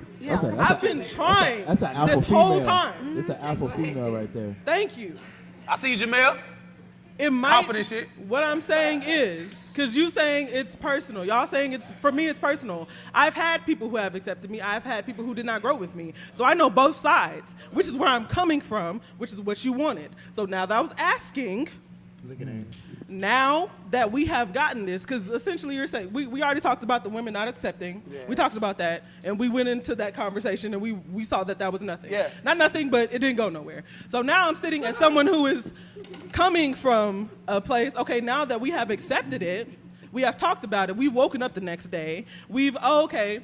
I've been trying That's an alpha this female. whole time. It's an alpha female right there. Thank you. I see you, Jamel. It might. Confident shit. What I'm saying is, because you saying it's personal, y'all saying for me it's personal. I've had people who have accepted me. I've had people who did not grow with me. So I know both sides, which is where I'm coming from, which is what you wanted. So now that I was asking, now that we have gotten this, because essentially you're saying, we already talked about the women not accepting. Yeah. We talked about that, and we went into that conversation, and we saw that was nothing. Yeah. Not nothing, but it didn't go nowhere. So now I'm sitting as someone who is coming from a place, okay, now that we have accepted it, we have talked about it, we've woken up the next day, okay,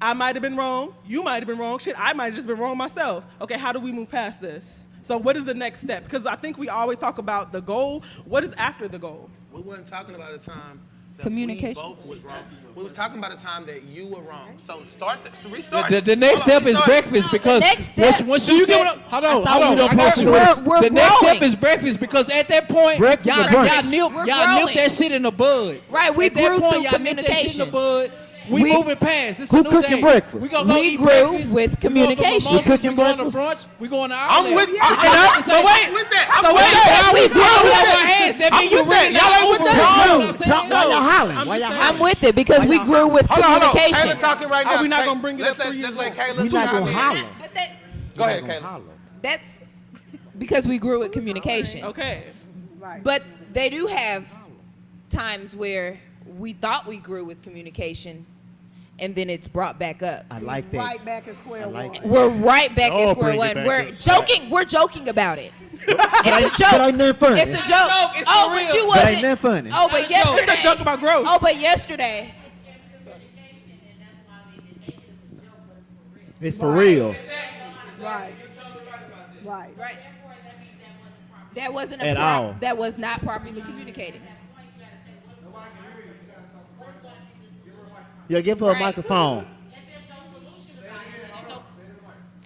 I might have been wrong, you might have been wrong, shit, I might have just been wrong myself. Okay, how do we move past this? So what is the next step? Because I think we always talk about the goal. What is after the goal? We weren't talking about a time that communication. we both was wrong. We was talking about a time that you were wrong. So restart. The next step is breakfast because once you get hold on, I got you. The next step is breakfast because at that point y'all nip that shit in the bud. Right, we at that grew point through y'all nip that shit in the communication. bud. We moving past. This Who is a new cooking day. breakfast? We gonna go We eat grew breakfast. with communication. We cooking going to breakfast? brunch. We going to I'm with outlet. that. So wait. With that. So wait. I'm We with grew that. our hands. That means you I'm with really that. Y'all not ain't with over that. it. You know what I'm saying? Why y'all hollering? Why y'all I'm hollering? with it because we grew with Hold on. communication. Kayla talking right now. Are we not gonna bring it up 3 years Let's let ago? Kayla We not gonna holler. But that, Go ahead, Kayla. that's because we grew with communication. Okay. Right. But they do have times where we thought we grew with communication, and then it's brought back up. I like that. Right back at square one. We're right back Y'all at square bring it one. back We're up. joking. We're joking about it. It's a But ain't joke. nothing funny. It's a joke. It's Oh, for but real. you But wasn't. ain't nothing funny. Oh, but yesterday. It's a joke about growth. Oh, but yesterday. It's for real. Right. Right. Right. That wasn't At all. That was not properly communicated. Yeah, give her a microphone.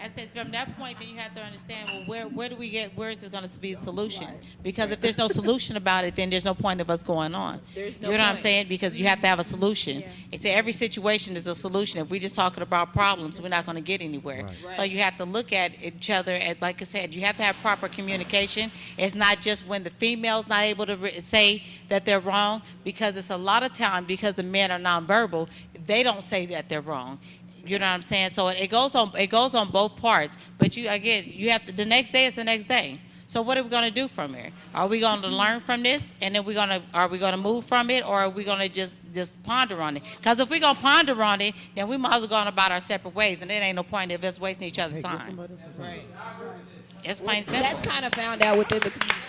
I said from that point, then you have to understand, well, where do we get, where is it going to be a solution? Because if there's no solution about it, then there's no point of us going on. There's no You know what I'm point. saying? Because you have to have a solution. Yeah. It's every situation is a solution. If we're just talking about problems, we're not going to get anywhere. Right. So you have to look at each other, and like I said, you have to have proper communication. It's not just when the female's not able to say that they're wrong, because it's a lot of time because the men are nonverbal, they don't say that they're wrong. You know what I'm saying? So it goes on both parts. But you have to, the next day is the next day. So what are we going to do from here? Are we going to learn from this, and then are we going to move from it, or are we going to just ponder on it? Because if we're going to ponder on it, then we might as well go on about our separate ways, and there ain't no point of us wasting each other's time. Right. It's plain and simple. That's kind of found out within the community.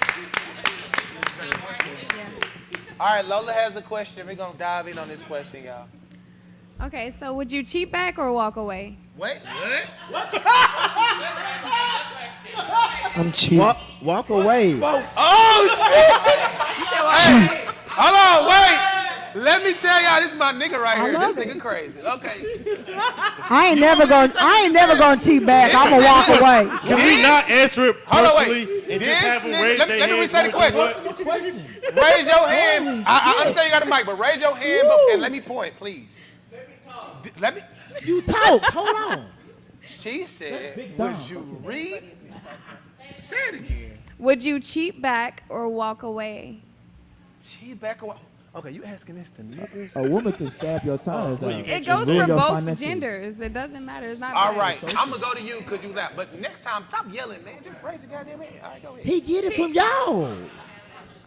All right, Lola has a question. We're gonna dive in on this question, y'all. Okay, so would you cheat back or walk away? Wait, what? I'm cheap. Walk away. Oh shit! Hey, hold on, wait. Let me tell y'all, this is my nigga right here. This nigga crazy. Okay. I ain't never gonna cheat back. I'm gonna walk away. Can we not answer it Hold on, personally wait. and just have them raise their hands? Let me reset the question. Raise your hand. I understand you got a mic, but raise your hand and let me point, please. Let me. You talk. Hold on. She said, would you read? Say it again. Would you cheat back or walk away? Cheat back or okay, you asking this to niggas? A woman can stab your tires out. It goes for both genders. It doesn't matter. It's not All bad. right, I'm gonna go to you because you laugh. But next time, stop yelling, man. Just raise your goddamn hand. All right, go ahead. He get it from y'all.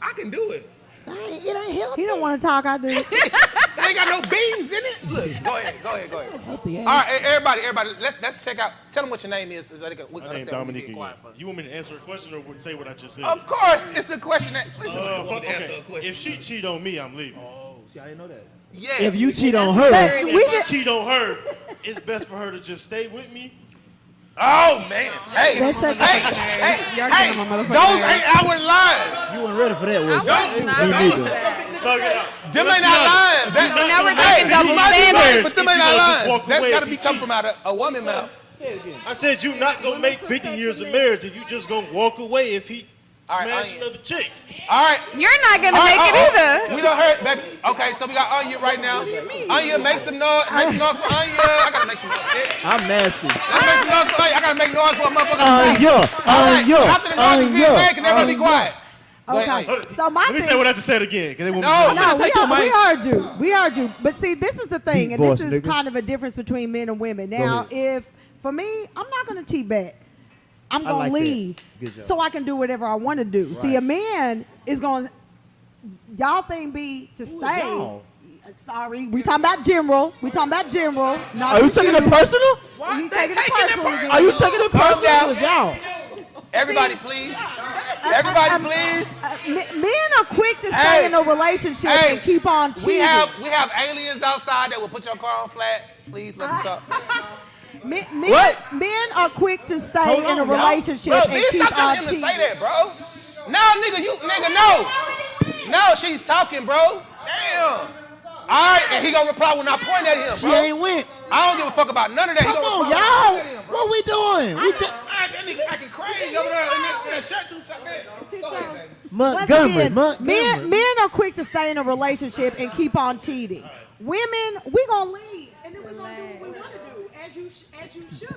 I can do it. It ain't healthy. He don't want to talk. I do. They ain't got no beans in it. Look, go ahead. All right, everybody, let's check out. Tell them what your name is. So they can, we can My name understand when you Dominique. get quiet for. You want me to answer a question or say what I just said? Of course, it's a question that. Listen, Okay. If she cheat on me, I'm leaving. Oh, see, I didn't know that. Yeah. If you cheat on her, If I cheat on her, it's best for her to just stay with me. Oh man! Hey, That's such Y'all getting on my motherfucking those nerves. ain't our lines. you weren't ready for that, was I was you? not Me ready for neither. that. Thug it out. Them ain't our lines. So now we're talking double You might be right, standards. but them If ain't you our gonna just lines. walk That's away gotta if be you come cheat. from out of a woman mouth. I said you not gonna make 50 years of marriage if you just gonna walk away if he smash another chick. All right. You're not gonna make it either. We don't hurt, baby. Okay, so we got Anya right now. Anya, make some noise. Make some noise for Anya. I gotta make some noise. Shit. I'm nasty. Let's make some noise for Anya. I gotta make noise for a motherfucker. Anya. After the noise is being made, can everybody be quiet? Okay. So my Let me thing. say what I just said again, because they won't No, be we heard you. We heard you. But see, this is the thing, and voice, this is nigga. kind of a difference between men and women. Now, if for me, I'm not going to cheat back. I'm I going like to that. leave Good job. so I can do whatever I want to do. See, a man is going to y'all thing be to stay. y'all? Sorry, we talking about general. We talking about general. Not Are you taking it personal? Are you taking it personal? Are you taking it Calm personal? down. With y'all? Everybody, please. Everybody, please. Men are quick to stay in a relationship and keep on cheating. We have aliens outside that will put your car on flat. Please let me talk. Men are quick to stay in a relationship bro, and keep stop on telling him cheating. to say that, bro. No, no. No, she's talking, bro. Damn. All right, and he gonna reply when I point at him, bro. She ain't went. I don't give a fuck about none of that. Come on, y'all. What we doing? We just That nigga acting crazy over there in that shirt too tight. Go ahead, baby. Montgomery. Men are quick to stay in a relationship and keep on cheating. Women, we gonna leave and then we gonna do what we want to do, as you should.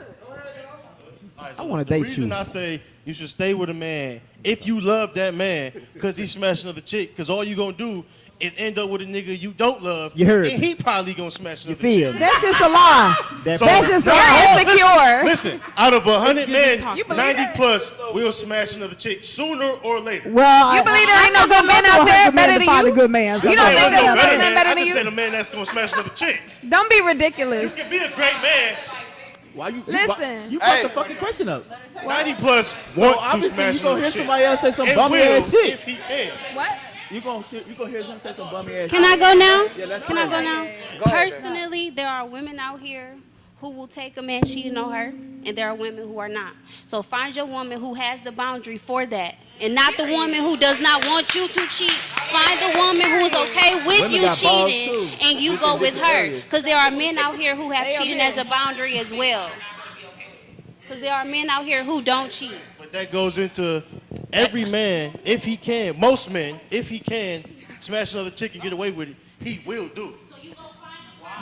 Right, I wanna date The reason you. I say you should stay with a man if you love that man because he smashed another chick, because all you gonna do is end up with a nigga you don't love, You heard and me. he probably gonna smash another feel chick. me? That's just a lie. That's just a lie. You're insecure. Listen, out of 100 men, You believe 90 that? plus will smash another chick sooner or later. Well, You believe there ain't no good men out there better than find you? a good man. You don't think there's no good men better I than just said you? a man that's gonna smash another chick. Don't be ridiculous. You can be a great man. Why you? Listen. You brought the fucking question up. 90 plus So want to obviously smash you gonna another hear chick. somebody else say some And bummy will ass shit. if he can. What? You gonna hear him say some bummy ass Can shit. I go now? Yeah, let's Can go. I go now? Go ahead, Personally, there are women out here who will take a man cheating on her, and there are women who are not. So find your woman who has the boundary for that, and not the woman who does not want you to cheat. Find the woman who is okay with Women you got balls, cheating, too. and you Just go in with different her. areas. Because there are men out here who have They are cheating men. as a boundary as well. Because there are men out here who don't cheat. But that goes into every man, if he can, most men, if he can, smash another chick and get away with it, he will do it.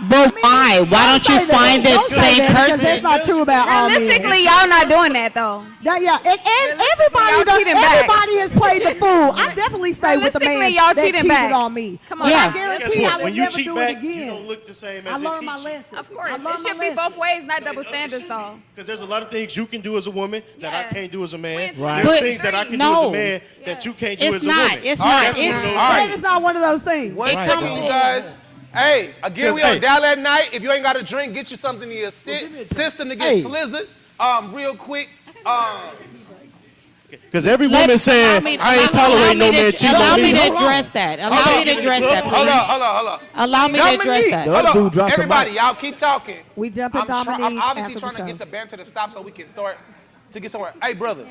But why? Why don't you find the same Because person? that's not true about all men. Realistically, y'all not doing that though. Yeah, and everybody, y'all cheating back. everybody has played the fool. I definitely stay with the man Realistically, y'all that cheating cheated back. on me. Come on. But Yeah. I guarantee Guess I what? would When you never cheat do back, it again. you don't look the same I as if learned he my cheat. lesson. Of course, I it learned should my be lesson. both ways, not double standards though. Because there's a lot of things you can do as a woman that I Yeah. can't do as a man. Right. There's But things that I can do as no. a man that you can't do It's as a not. woman. It's All right, not. That's one It's of those all right. That is not one of those things. One It second, comes you in. guys. Hey, again, we Hey. on Dial at Night. If you ain't got a drink, get you something in your system to get Hey. slizzard. Real quick. Because every Let- woman saying, I ain't tolerating no man cheating Allow on me me. to address that. Allow me to address that. Hold on, please. hold on. Allow me to address Dominique, that. The hold other on. dude dropped the Everybody, mic. y'all keep talking. We jump at I'm Dominique obviously after trying the to show. get the banter to stop so we can start to get somewhere. Hey, brother,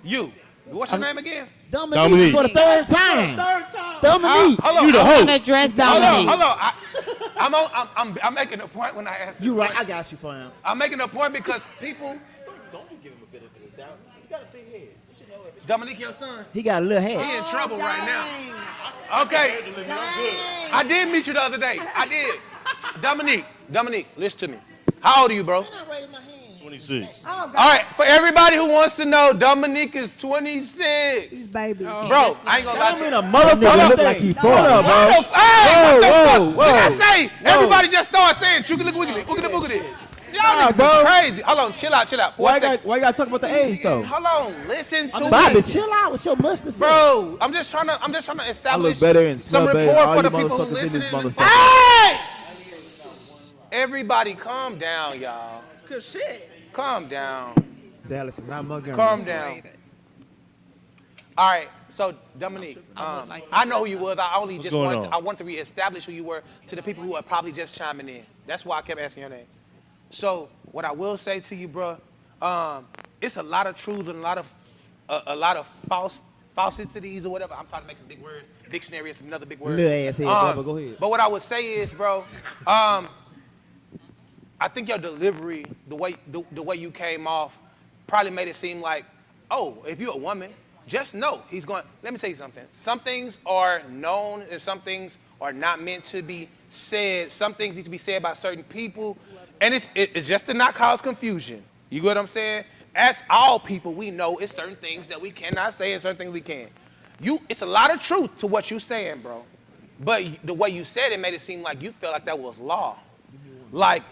you. What's your name again? Dominique for the third time. Dominique. Hold on. You the I'm gonna host. address Hold on, Dominique. hold on. I'm making a point when I ask this You right. I question. got you, fam. I'm making a point because people. Don't you give him a benefit of the doubt. You got a big head. You should know it. Dominique, your son, He got a little he head. in trouble right now. Okay. I did meet you the other day. I did. Dominique, listen to me. How old are you, bro? 26. All right, for everybody who wants to know, Dominique is 26. These babies. Bro, I ain't gonna lie That to mean you. a motherfucker look like he Hold fought. up, bro. Hey, Whoa, what the whoa, fuck? Did I whoa. say? Whoa. Everybody just started saying, "Chookity wiggity, wiggity boogity." Y'all Nah, niggas bro. is crazy. Hold on, chill out. For Why a you second. got to talk about the age though? Hold on, listen to Bobby, me. chill out with your mustard. Bro, I'm just trying to establish better and some smell better rapport than all for the you people who motherfuckers in this listening. motherfucker. Hey! Everybody calm down, y'all. Cause shit. Calm down. Dallas is not Montgomery. Calm down. All right, so Dominique, I know who you was. I only just going want on? I want to reestablish who you were to the people who are probably just chiming in. That's why I kept asking your name. So what I will say to you, bro, it's a lot of truths and a lot of falsities or whatever. I'm trying to make some big words. Dictionary is another big word. Little ass head, Bubba, go ahead. But what I would say is, bro, I think your delivery, the way you came off, probably made it seem like, oh, if you're a woman, just know he's going. Let me say something. Some things are known and some things are not meant to be said. Some things need to be said by certain people, and it's just to not cause confusion. You get what I'm saying? As all people, we know it's certain things that we cannot say and certain things we can. It's a lot of truth to what you're saying, bro. But the way you said it made it seem like you felt like that was law. Like,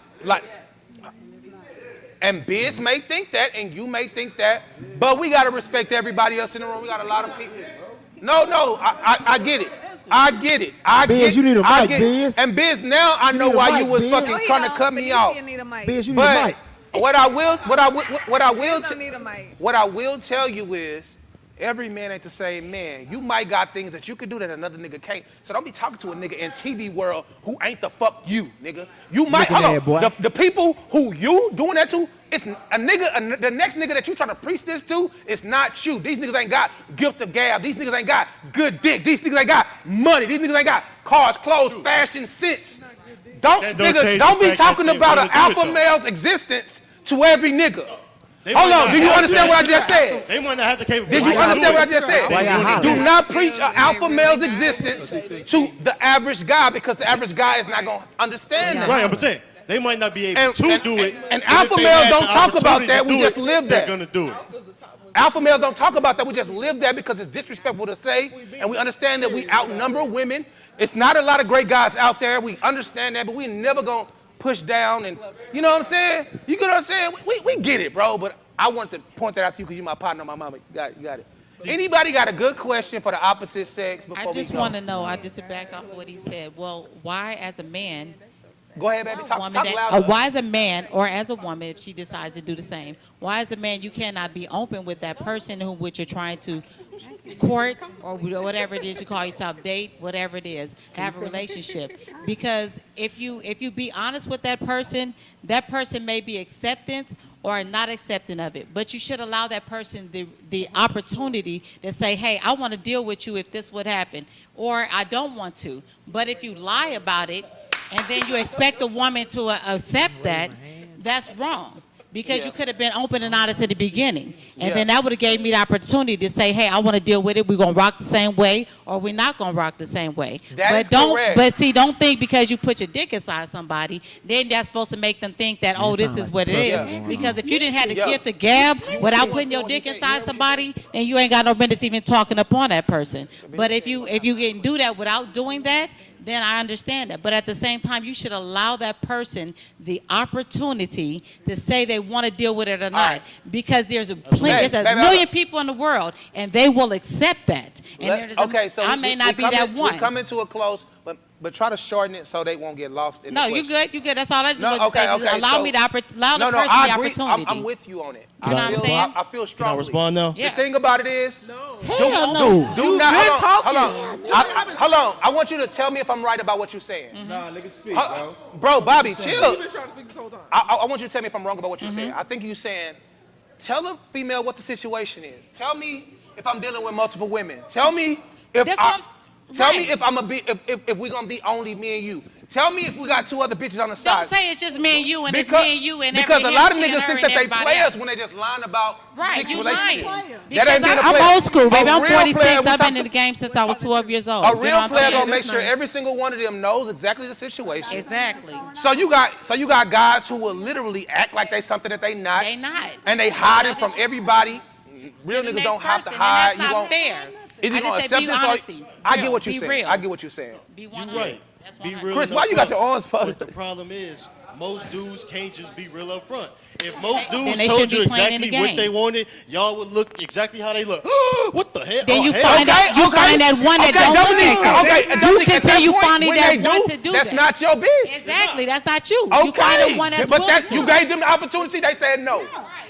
and Biz may think that, and you may think that, but we gotta respect everybody else in the room. We got a lot of people. No, I get it. I get it. I Biz, get you need a I mic, get- Biz. And Biz, now I know need a why mic, you was Biz. fucking No, he trying to don't. cut me off. Benicia need a mic. Biz, you need a mic. But what I will don't need a mic. what I will tell you is, every man ain't the same man. You might got things that you can do that another nigga can't. So don't be talking to a nigga in TV world who ain't the fuck you, nigga. You might, Looking hold at it, boy. on. The people who you doing that to, it's a nigga, the next nigga that you trying to preach this to, it's not you. These niggas ain't got gift of gab. These niggas ain't got good dick. These niggas ain't got money. These niggas ain't got cars, clothes, fashion, sense. Don't be talking about an alpha male's existence to every nigga. Hold on, do you understand what I just said? They might not have the capability. Did you understand what I just said? Why Do not preach an alpha male's existence to the average guy, because the average guy is not going to understand that. Right, I'm saying they might not be able to do it. And but alpha if they males had don't the talk about opportunity that. to We do just it, live they're that. gonna do it. Alpha males don't talk about that. We just live that because it's disrespectful to say, and we understand that we outnumber women. It's not a lot of great guys out there. We understand that, but we never gonna push down. And you know what I'm saying? You get what I'm saying? We get it, bro. But I want to point that out to you because you're my partner, my mama. You got it. Anybody got a good question for the opposite sex before we go? I just want to know, just to back off what he said, well, why as a man, go ahead, baby, talk louder. why as a man or as a woman, if she decides to do the same, why as a man you cannot be open with that person who which you're trying to court or whatever it is you call yourself, date, whatever it is, have a relationship? Because if you be honest with that person may be acceptance or not accepting of it. But you should allow that person the opportunity to say, hey, I want to deal with you if this would happen, or I don't want to. But if you lie about it and then you expect a woman to accept that, that's wrong. Because you could have been open and honest at the beginning. And then that would have gave me the opportunity to say, hey, I want to deal with it. We're going to rock the same way, or we're not going to rock the same way. That is correct. But see, don't think because you put your dick inside somebody, then that's supposed to make them think that, oh, this is what it is. Because if you didn't have the gift of gab without putting your dick inside somebody, then you ain't got no business even talking upon that person. But if you can do that without doing that, then I understand that. But at the same time, you should allow that person the opportunity to say they want to deal with it or not. Because there's a million people in the world, and they will accept that. And I may not be that one. We're coming to a close, but try to shorten it so they won't get lost in the question. You good. You good. That's all I just want to say. Allow the person the opportunity. I'm with you on it. You know what I'm saying? I feel strongly. Can I respond now? The thing about it is, Hell no. do not. Hold on. I want you to tell me if I'm right about what you're saying. Nah, nigga, speak, bro. Bro, Bobby, chill. You've been trying to speak this whole time. I want you to tell me if I'm wrong about what you're saying. I think you're saying, tell a female what the situation is. Tell me if I'm dealing with multiple women. Tell me if if I'm gonna be if we're gonna be only me and you. Tell me if we got two other bitches on the side. Don't say it's just me and you and it's me and you and because a lot of niggas think that they play us else. when they just lying about Right, you lying. That ain't being a I'm player. old school, baby. I'm A real 46. player, I've been in the game since I was 12 years old. A You know real what I'm player saying? gonna make sure every single one of them knows exactly the situation. Exactly. So you got guys who will literally act like they something that they not. They not. And they hide it from everybody. Real niggas don't have to hide. And that's not fair. Either you gonna accept this or I get what you're saying. I get what you're saying. Be right. Be real. Chris, why you got your arms folded? But the problem is, most dudes can't just be real up front. If most dudes they told should you be playing in exactly the what game. they wanted, y'all would look exactly how they look. What the hell? Then you hell. find that one that don't look like that. You continue finding that one to do that. That's not your bitch. Exactly, that's not you. Okay. You find the one that's but willing to. you gave them the opportunity, they said no.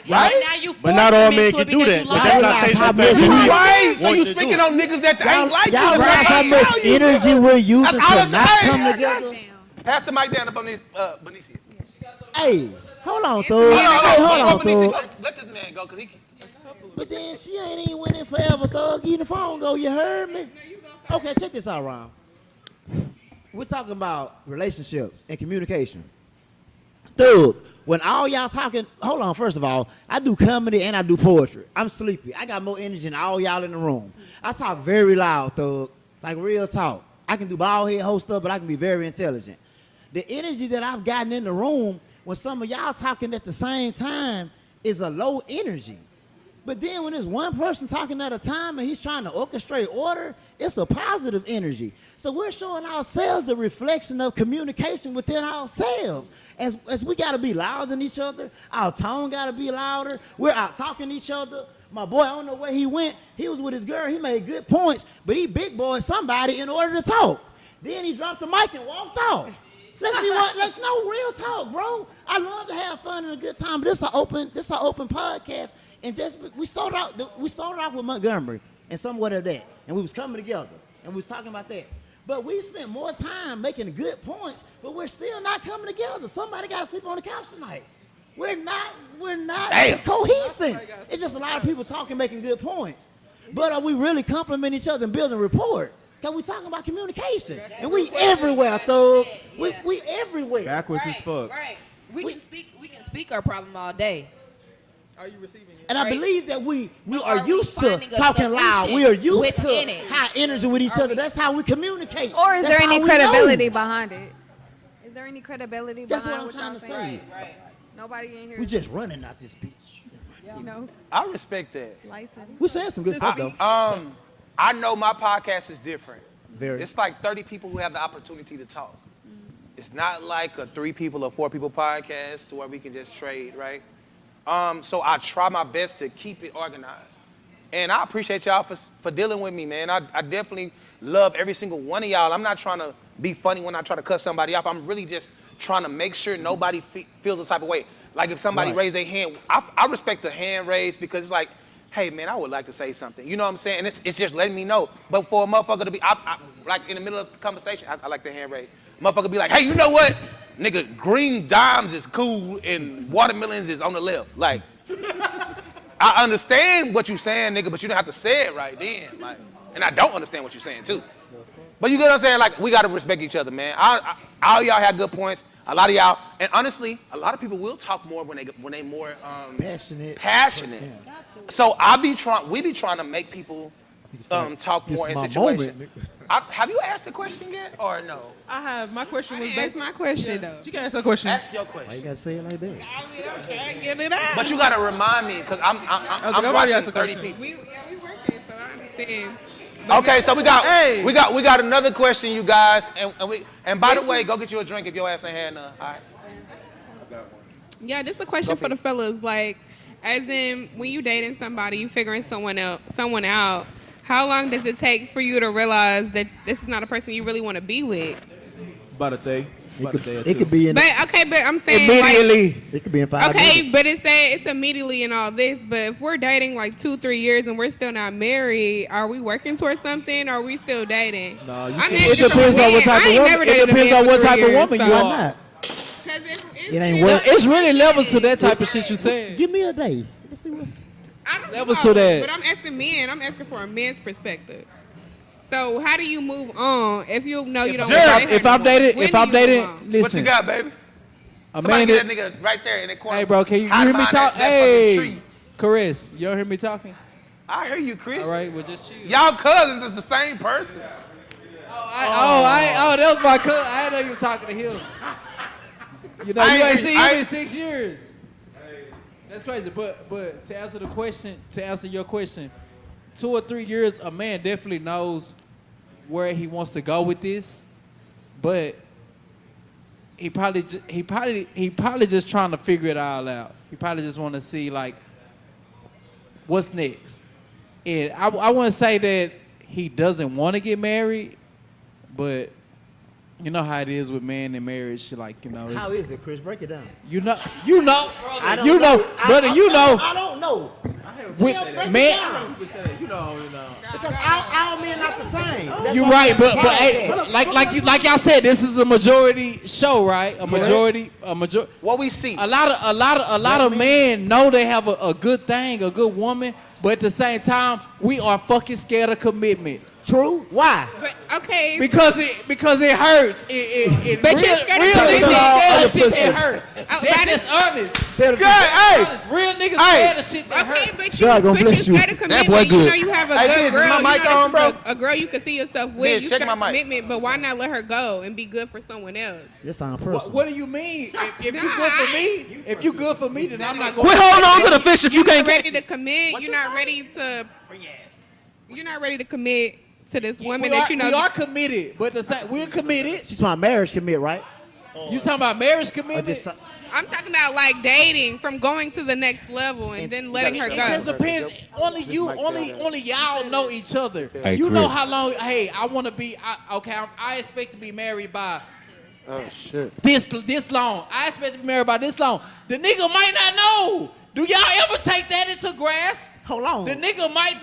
Right? Now you But not all men can do that. But that's not changing the fact You that right. we So want you to do speaking it. on niggas that ain't like you. Y'all realize how much energy we're using to not come together? Pass the mic down to Benicia. Hey, hold on, Thug. Hold on, Thug. Let this man go, because he... But then she ain't even winning forever, Thug. Even if I don't go, you heard me? Okay, check this out, Ron. We're talking about relationships and communication. Thug, when all y'all talking, hold on, first of all, I do comedy and I do poetry. I'm sleepy. I got more energy than all y'all in the room. I talk very loud, Thug, like real talk. I can do bald head host stuff, but I can be very intelligent. The energy that I've gotten in the room when some of y'all talking at the same time is a low energy. But then when there's one person talking at a time and he's trying to orchestrate order, it's a positive energy. So we're showing ourselves the reflection of communication within ourselves. As we got to be louder than each other, our tone got to be louder. We're out talking to each other. My boy, I don't know where he went. He was with his girl. He made good points, but he big boy somebody in order to talk. Then he dropped the mic and walked off. Let's be like no real talk, bro. I love to have fun and a good time, but this is an open podcast. And just we started off with Montgomery and somewhat of that, and we was coming together and we was talking about that. But we spent more time making good points, but we're still not coming together. Somebody got to sleep on the couch tonight. We're not cohesive. It's just a lot of people talking, making good points. But are we really complimenting each other and building rapport? Because we talking about communication. And we everywhere, thug. We everywhere. Backwards as fuck. Right. We can speak our problem all day. Are you receiving it? And I believe that we are used to talking loud. We are used to high energy with each other. That's how we communicate. Or is there any credibility behind it? Is there any credibility That's behind what I'm trying to say. Right. Nobody in here. We just running out this bitch. You know. I respect that. License. We're saying some good stuff though. I know my podcast is different. Very. It's like 30 people who have the opportunity to talk. It's not like a 3 people or 4 people podcast where we can just trade, right? So I try my best to keep it organized. And I appreciate y'all for dealing with me, man. I definitely love every single one of y'all. I'm not trying to be funny when I try to cut somebody off. I'm really just trying to make sure nobody feels the type of way. Like if somebody raised their hand, I respect the hand raise because it's like, hey, man, I would like to say something. You know what I'm saying? And it's just letting me know. But for a motherfucker to be, like in the middle of the conversation, I like the hand raise. Motherfucker be like, hey, you know what? Nigga, green dimes is cool and watermelons is on the left. Like, I understand what you saying, nigga, but you don't have to say it right then. Like, and I don't understand what you're saying, too. But you get what I'm saying? Like, we got to respect each other, man. All y'all have good points. A lot of y'all, and honestly, a lot of people will talk more when they more passionate. Yeah. So we be trying to make people talk more in situations. Have you asked the question yet, or no? I have. My question was. That's my question though. You can ask a question. Ask your question. Why you gotta say it like that? I mean, I'm trying to get it out. But you gotta remind me, cause I'm watching 30 people. We working, so I understand. Okay, so we got another question, you guys, and by the way, go get you a drink if your ass ain't had none. All right. Yeah, this is a question for the fellas. Like, as in, when you dating somebody, you figuring someone out. How long does it take for you to realize that this is not a person you really want to be with? About a day. It could be in. But I'm saying immediately. Like, it could be in 5 minutes. Okay, but it's immediately and all this. But if we're dating like 2-3 years and we're still not married, are we working towards something? Or are we still dating? No, it depends on what type of woman. It depends on what type of woman you are. It ain't work. It's really levels to that type of shit you saying. Give me a day. Let's see what. I don't Levels know, to that. But I'm asking men. I'm asking for a man's perspective. So how do you move on if you know you don't? If I'm dating, listen. What you got, baby? Somebody get that nigga right there in the corner. Hey, bro, can you hear me talk? Hey, Chris, you don't hear me talking? I hear you, Chris. All right, well, just chill. Y'all cousins is the same person. That was my cousin. I didn't know you was talking to him. You know, you ain't seen him in 6 years. That's crazy. But to answer your question, 2 or 3 years, a man definitely knows where he wants to go with this, but he probably just trying to figure it all out. He probably just want to see like what's next. And I want to say that he doesn't want to get married, but you know how it is with men in marriage. Like, you know, How is it, Chris? Break it down. You know, brother. I don't know. I don't know. Man, Because all men not the same. That's you're why right, I'm but saying. like y'all said, this is a majority show, right? A majority. What we see. A lot of men know they have a good thing, a good woman, but at the same time, we are fucking scared of commitment. True. Why? But okay. Because it hurts. It But real, you're scared of real commitment. niggas shit that hurt. That's just honest. Real niggas scared of shit that hurt. Okay, but you scared of commitment. You know you have a good girl. My mic on, bro. A girl you can see yourself with. You check scared my of mic. commitment, but why not let her go and be good for someone else? This sounds personal. What do you mean? If you good for me, then I'm not going. Quit holding on to the fish if you can't ready to commit. You're not ready to. You're not ready to commit to this woman that you know. We are committed, but we're committed. She's my marriage commit, right? You talking about marriage commitment? I'm talking about like dating, from going to the next level and then letting her It go. just depends. Only y'all know each other. Hey, You know Chris. how long. Hey, I want to be. I expect to be married by Oh shit. this long. I expect to be married by this long. The nigga might not know. Do y'all ever take that into grasp? Hold on. The nigga might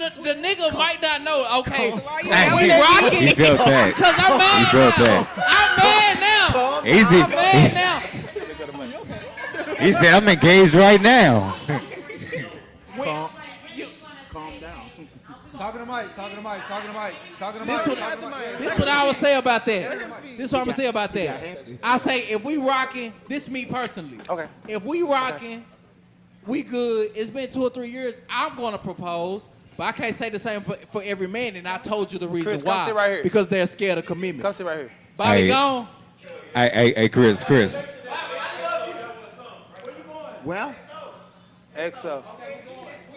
not know. Okay, He we rocking. He felt that. Because I'm mad He felt now. that. I'm mad now. Easy. I'm mad now. He said, "I'm engaged right now." Calm down. Talking to Mike. This what I would say about that. This what I'm gonna say about that. I say if we rocking, this me personally. Okay. If we rocking, we good. It's been 2 or 3 years. I'm gonna propose, but I can't say the same for every man. And I told you the reason Chris, why. come sit right here. Because they're scared of commitment. Come sit right here. Bobby Hey. gone. Hey, Chris. Well, XO.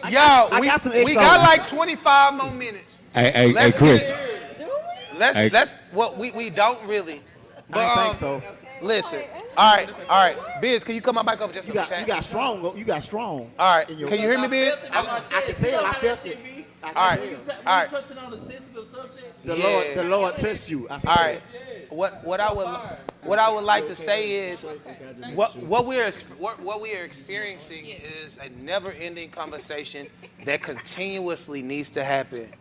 I Yo, got some we XO. got like 25 more minutes. Hey, Let's Chris. get it. Hey. Let's what we don't really. But I think so. listen. All right. Biz, can you come my mic up just You a got chat? strong. You got strong. All right. in your- Can you hear me, Biz? I can tell. I felt it. All right. All right. Touching on a sensitive subject. The Lord tests you. I see All right. What I would like to say is what we are experiencing is a never-ending conversation that continuously needs to happen.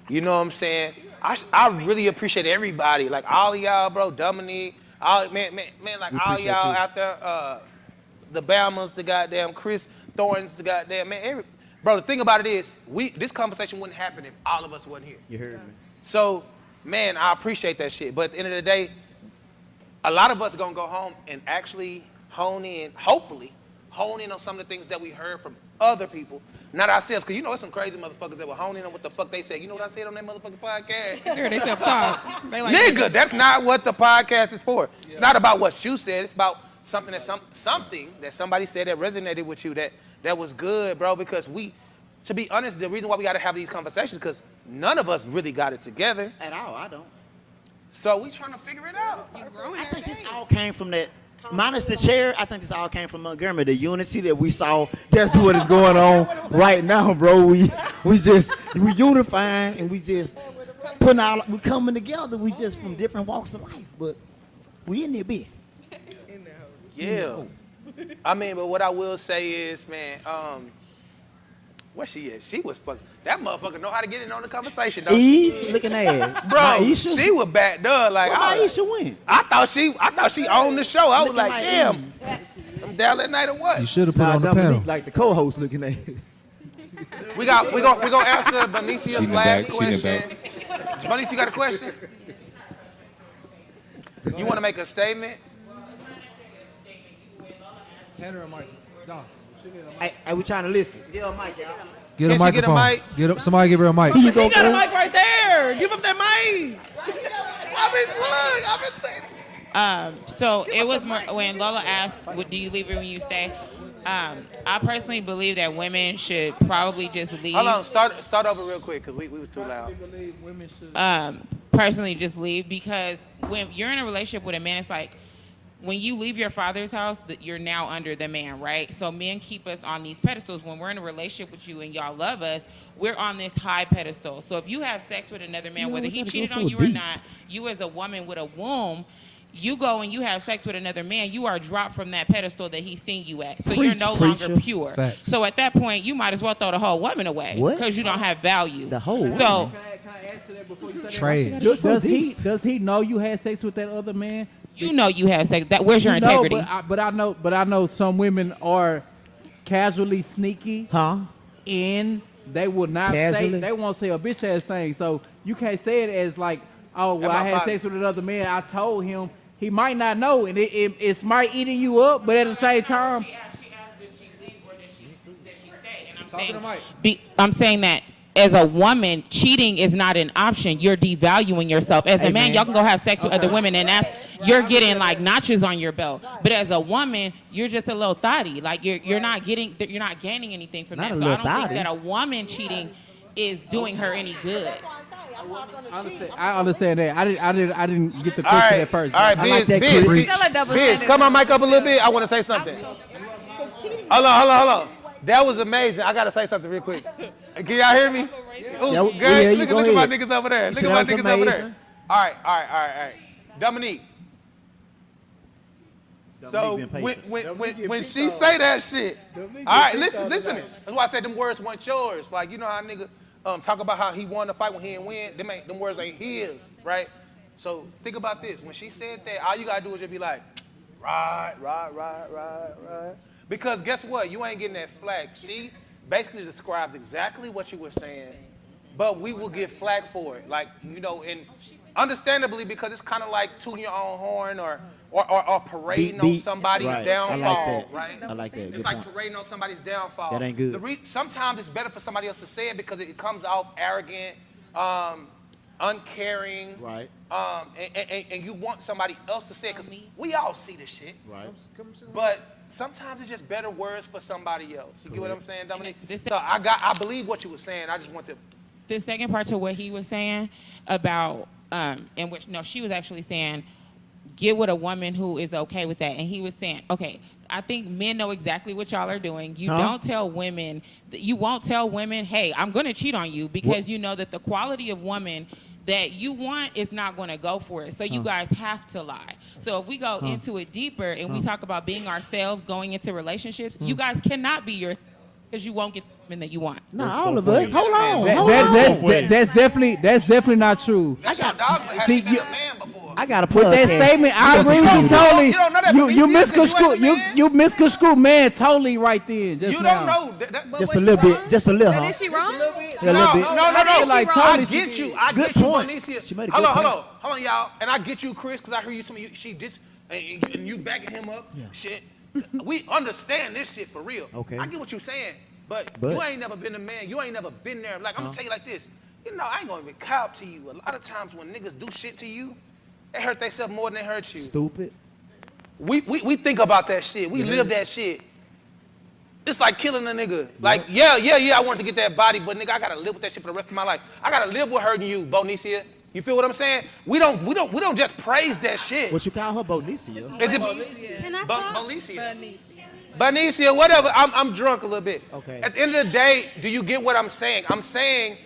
You know what I'm saying? I really appreciate everybody, like all of y'all, bro, Dominique, all man, like We all appreciate y'all you. out there, the Bamas, the goddamn Chris Thorns, the goddamn man. Bro, the thing about it is, this conversation wouldn't happen if all of us wasn't here. You heard me. So, man, I appreciate that shit. But at the end of the day, a lot of us are gonna go home and actually hopefully hone in on some of the things that we heard from other people, not ourselves. Cause you know there's some crazy motherfuckers that were honing on what the fuck they said. You know what I said on that motherfucking podcast? Sure, they self-talk. They like Nigga, that's not what the podcast is for. It's not about what you said. It's about something that somebody said that resonated with you that was good, bro. Because to be honest, the reason why we got to have these conversations because none of us really got it together at all. I don't. So we trying to figure it out. I think this all came from that. Minus the chair, I think this all came from Montgomery. The unity that we saw, that's what is going on right now, bro. We unifying and we just we coming together. We just from different walks of life, but we in there big. Yeah. I mean, but what I will say is, man, where she is? She was fucking. That motherfucker know how to get in on the conversation, though. Eve looking at Bro, Aisha? she was backed up. Like, Aisha win. I thought she owned the show. I was Looking like, like damn. I'm down that night or what? You should have put on the panel. Like the co-host looking at. We gonna answer Benicia's She in the last back, she in the question. Benicia, you got a question? You want to make a statement? Hand her a mic. Don. Hey, we trying to listen. Yeah, Mike. Get Can a she get a microphone. mic? Somebody give her a mic. He got a mic right there. Give up that mic. I've been saying. So it was more when Lola asked, "Do you leave it when you stay?" I personally believe that women should probably just leave. Hold on, start over real quick because we was too loud. Personally just leave because when you're in a relationship with a man, it's like when you leave your father's house, that you're now under the man, right? So men keep us on these pedestals. When we're in a relationship with you and y'all love us, we're on this high pedestal. So if you have sex with another man, whether he cheated on you or not, you as a woman with a womb, you go and you have sex with another man, you are dropped from that pedestal that he's seeing you at. So you're no longer pure. Facts. So at that point, you might as well throw the whole woman away What? because you don't have value. The whole So woman. Can I add to that before you say that? Trash. Does he know you had sex with that other man? you know you had sex. Where's your integrity? But I know some women are casually sneaky. And they will not Casually? say, they won't say a bitch ass thing. So you can't say it as like, oh, well, I had sex with another man. I told him. He might not know, and it's might eating you up, but at the same time. I'm saying that as a woman, cheating is not an option. You're devaluing yourself. As a man, y'all can go have sex with other women, and you're getting like notches on your belt. But as a woman, you're just a little thotty. Like you're not gaining anything from that. So I don't think that a woman cheating is doing her any good. I understand that. I didn't get the All question right, at first. all right, I like that Biz, Chris. Biz, come on, mic up a little bit. I want to say something. Hold on. That was amazing. I got to say something real quick. Can y'all hear me? Ooh, guys, look at my niggas over there. Look at my niggas over there. All right. Dominique. So when she say that shit, all right, listen. That's why I said them words weren't yours. Like, you know how a nigga talk about how he won the fight when he didn't win? Them words ain't his, right? So think about this. When she said that, all you gotta do is just be like, right. Because guess what? You ain't getting that flack. She basically described exactly what you were saying, but we will get flack for it. Like, you know, and understandably, because it's kind of like tooting your own horn or parading on somebody's downfall, right? I like that. It's Good like point. parading on somebody's downfall. That ain't good. Sometimes it's better for somebody else to say it because it comes off arrogant, uncaring, right? And you want somebody else to say it because we all see this shit, right? But sometimes it's just better words for somebody else. You get what I'm saying, Dominic? So I believe what you were saying. I just want to. The second part to what he was saying about, in which, no, she was actually saying, get with a woman who is okay with that. And he was saying, okay, I think men know exactly what y'all are doing. You don't tell women, you won't tell women, hey, I'm going to cheat on you because you know that the quality of woman that you want is not going to go for it. So you guys have to lie. So if we go into it deeper and we talk about being ourselves going into relationships, you guys cannot be yourselves because you won't get the women that you want. No, all of us. Hold on. That's definitely not true. That's your dog. Has he been a man before? I got to With that statement, I agree with you totally. You don't know that You from misconstrued. You misconstrued man totally right then. Just You now. don't know. Just a little bit. Just a little, huh? Is she wrong? A little bit. No. Like, I totally get you. Good point. Bonicia. She made a Hold good on, y'all. And I get you, Chris, because I heard you tell me she did, and you backing him up. Yeah. Shit. We understand this shit for real. Okay. I get what you're saying, but you ain't never been a man. You ain't never been there. Like, I'm going to tell you like this. You know, I ain't going to even cop to you. A lot of times when niggas do shit to you, they hurt themselves more than they hurt you. Stupid. We think about that shit. We live that shit. It's like killing a nigga. Like, yeah, I wanted to get that body, but nigga, I gotta live with that shit for the rest of my life. I gotta live with hurting you, Bonicia. You feel what I'm saying? We don't just praise that shit. What you call her, Bonicia? Is it Can I talk? Bonicia? Bonicia, whatever. I'm drunk a little bit. Okay. At the end of the day, do you get what I'm saying? I'm saying,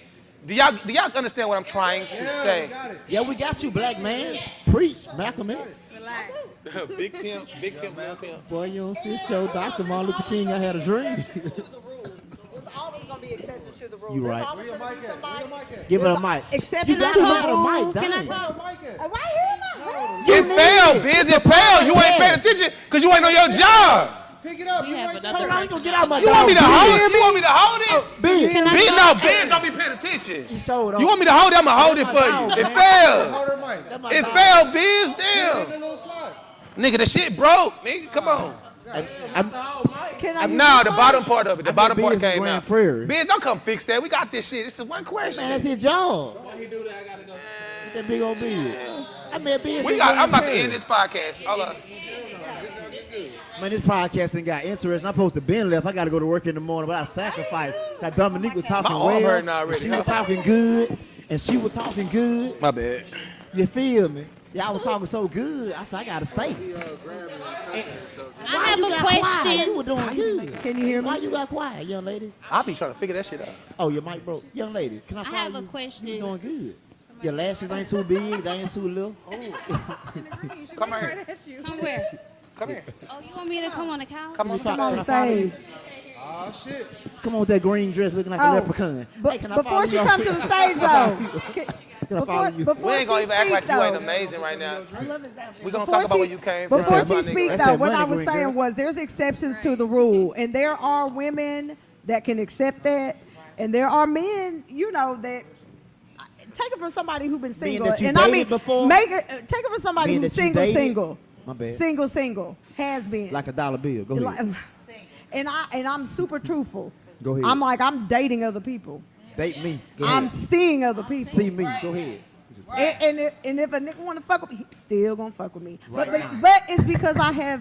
do y'all understand what I'm trying to say? Yeah, we got you, black man. Preach, Malcolm X. Relax. Big pimp, little pimp. Boy, you don't sit your Dr. Martin Luther King, I had a dream. There's always going to be exceptions to the rule. You There's right. always gonna be somebody- Give her a mic. Exceptions You to got the a rule. mic, Can I dang. talk? Right here, It failed, Biz. It failed. You ain't paying attention because you ain't on your job. Pick it up. You right there. Hold on, you gonna get out my You want me to dog. hold it? You want me to hold it? Biz. Biz don't be paying attention. He showed up. You want me to hold it? I'm gonna hold it for you. It failed. Hold her mic. It failed, Biz. Hit Damn. the little slide. Nigga, the shit broke. Nigga, come on. Can I use Nah, this the mic? bottom part of it. The bottom part Biz in came Grand out. Prairie. Biz, don't come fix that. We got this shit. This is one question. Man, that's his job. That big old Biz. I mean, Biz. I'm about to end this podcast. Hold on. Man, this podcast ain't got interesting. I'm supposed to been left. I got to go to work in the morning, but I sacrificed. Cause Dominique was talking My arm hurting well. already. She was talking good, and she was talking good. My bad. You feel me? Y'all was talking so good. I said I gotta stay. I have a question. You were doing good. Can you hear me? Why you got quiet, young lady? I'll be trying to figure that shit out. Oh, your mic broke. Young lady, can I follow have a you? question. You doing good. Your lashes ain't too big. They ain't too little. Come here. Come where? Come here. Oh, you want me to come on the couch? Come on. Come on stage. Oh, shit. Come on with that green dress looking like a leprechaun. Hey, can I follow Before she you? come to the stage, though. Can I follow you? We ain't gonna even act like you ain't amazing right now. We're gonna talk about where you came from. Before My she nigga. speak, That's though, that what money, I was green saying girl. was there's exceptions to the rule, and there are women that can accept that, and there are men, you know, that take it from somebody who's been Being single, that you and I mean, dated before? take it from somebody Being who's that you dated? single, My bad. single, has been Like a dollar bill. Go ahead. and I'm super truthful. Go ahead. I'm like I'm dating other people. Date me. Go I'm ahead. seeing other people. See me. Go ahead. And if a nigga want to fuck with me, he still gonna fuck with me. Right. But it's because I have